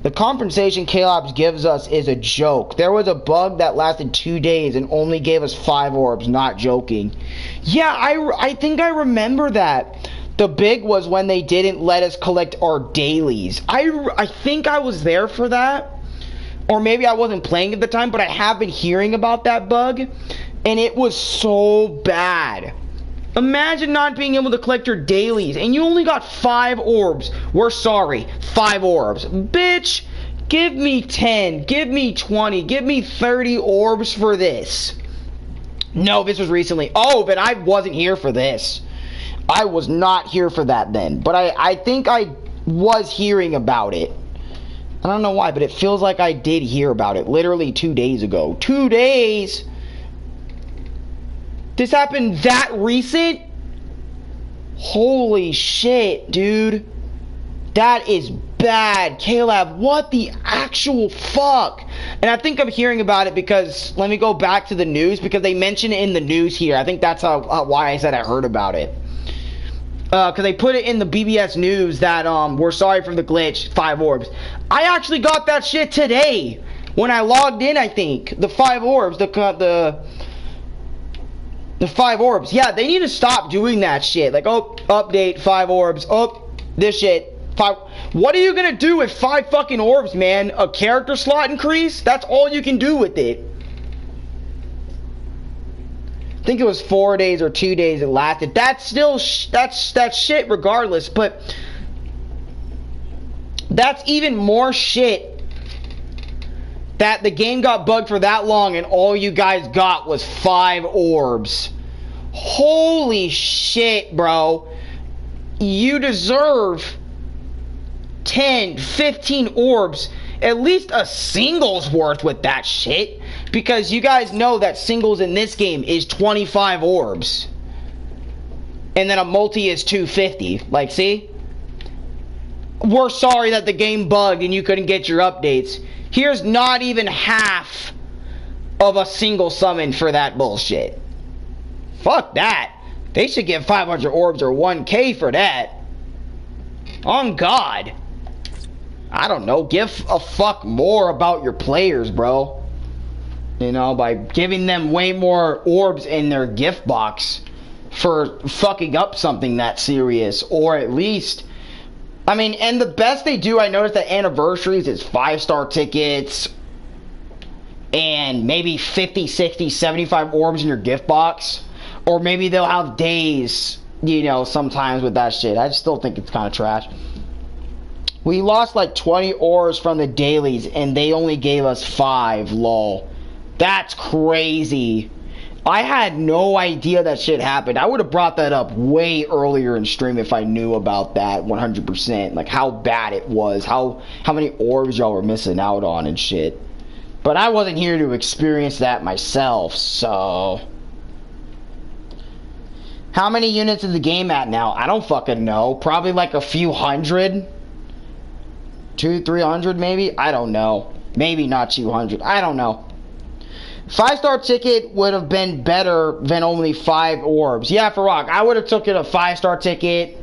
The compensation K-Labs gives us is a joke. There was a bug that lasted 2 days and only gave us 5 orbs, not joking. Yeah, I think I remember that. The big was when they didn't let us collect our dailies. I think I was there for that. Or maybe I wasn't playing at the time, but I have been hearing about that bug. And it was so bad. Imagine not being able to collect your dailies, and you only got 5 orbs. We're sorry, 5 orbs. Bitch, give me 10, give me 20, give me 30 orbs for this. No, this was recently. Oh, but I wasn't here for this. I was not here for that then, but I think I was hearing about it. I don't know why, but it feels like I did hear about it literally 2 days ago. 2 days? This happened that recent? Holy shit, dude. That is bad. Caleb, what the actual fuck? And I think I'm hearing about it because, let me go back to the news, because they mention it in the news here. I think that's why I said I heard about it. Because they put it in the BBS news that, we're sorry for the glitch, 5 orbs. I actually got that shit today. When I logged in, I think. The 5 orbs, the 5 orbs. Yeah, they need to stop doing that shit. Like, oh, update, 5 orbs. Oh, this shit, 5. What are you gonna do with 5 fucking orbs, man? A character slot increase? That's all you can do with it. I think it was 4 days or 2 days it lasted. That's still, that's shit regardless, but that's even more shit that the game got bugged for that long and all you guys got was 5 orbs. Holy shit, bro. You deserve 10, 15 orbs, at least a singles worth with that shit. Because you guys know that singles in this game is 25 orbs. And then a multi is 250. Like, see? We're sorry that the game bugged and you couldn't get your updates. Here's not even half of a single summon for that bullshit. Fuck that. They should get 500 orbs or 1k for that. On God. I don't know. Give a fuck more about your players, bro. You know, by giving them way more orbs in their gift box for fucking up something that serious. Or at least, I mean, and the best they do, I noticed at anniversaries, is 5-star tickets and maybe 50, 60, 75 orbs in your gift box. Or maybe they'll have days, you know, sometimes with that shit. I still think it's kind of trash. We lost like 20 orbs from the dailies and they only gave us 5, lol. That's crazy. I had no idea that shit happened. I would have brought that up way earlier in stream if I knew about that 100%. Like how bad it was. How many orbs y'all were missing out on and shit. But I wasn't here to experience that myself, so... How many units is the game at now? I don't fucking know. Probably like a few hundred. 200-300 maybe? I don't know. Maybe not 200. I don't know. 5-star ticket would have been better than only 5 orbs. Yeah, Farrakh, I would have took it a 5-star ticket.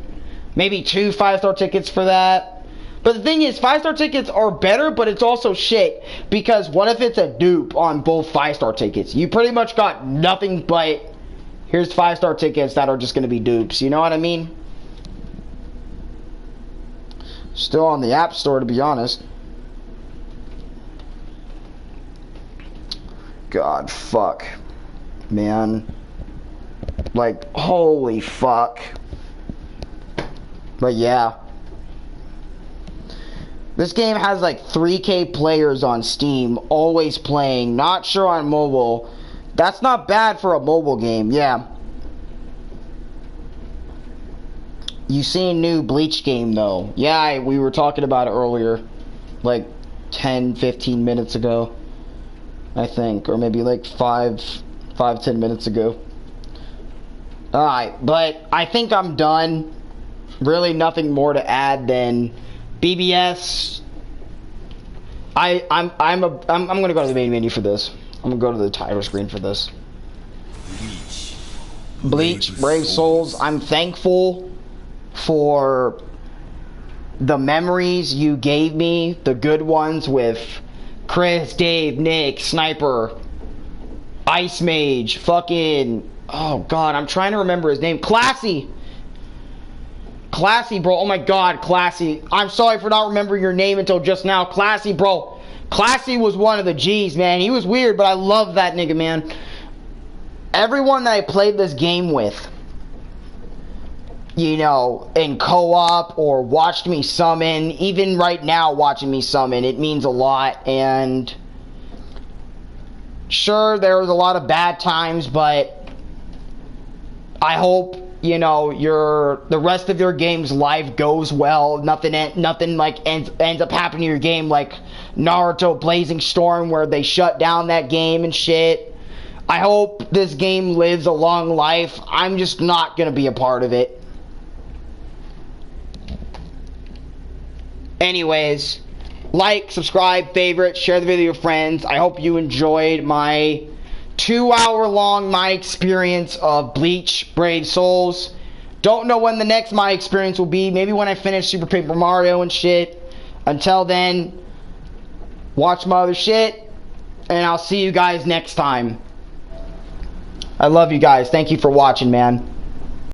Maybe 2 5-star tickets for that. But the thing is, 5-star tickets are better, but it's also shit. Because what if it's a dupe on both 5-star tickets? You pretty much got nothing but, here's 5-star tickets that are just going to be dupes. You know what I mean? Still on the App Store, to be honest. God, fuck. Man. Like, holy fuck. But yeah. This game has like 3K players on Steam, always playing. Not sure on mobile. That's not bad for a mobile game, yeah. You seen new Bleach game though. Yeah, we were talking about it earlier. Like 10-15 minutes ago. I think, or maybe like 5-10 minutes ago. Alright, but I think I'm done. Really nothing more to add than BBS. I'm gonna go to the main menu for this. I'm gonna go to the title screen for this. Bleach, Brave Souls. I'm thankful for the memories you gave me, the good ones with Chris, Dave, Nick, Sniper, Ice Mage, fucking, oh god, I'm trying to remember his name. Classy, bro. Oh my god, Classy. I'm sorry for not remembering your name until just now. Classy, bro. Classy was one of the G's, man. He was weird, but I love that nigga, man. Everyone that I played this game with, you know, in co-op or watched me summon, even right now watching me summon, it means a lot. And sure, there was a lot of bad times, but I hope you know, the rest of your game's life goes well. Nothing like ends up happening to your game like Naruto Blazing Storm, where they shut down that game and shit. I hope this game lives a long life. I'm just not gonna be a part of it. Anyways, like, subscribe, favorite, share the video with your friends. I hope you enjoyed my 2-hour-long my experience of Bleach Brave Souls. Don't know when the next my experience will be. Maybe when I finish Super Paper Mario and shit. Until then, watch my other shit, and I'll see you guys next time. I love you guys. Thank you for watching, man.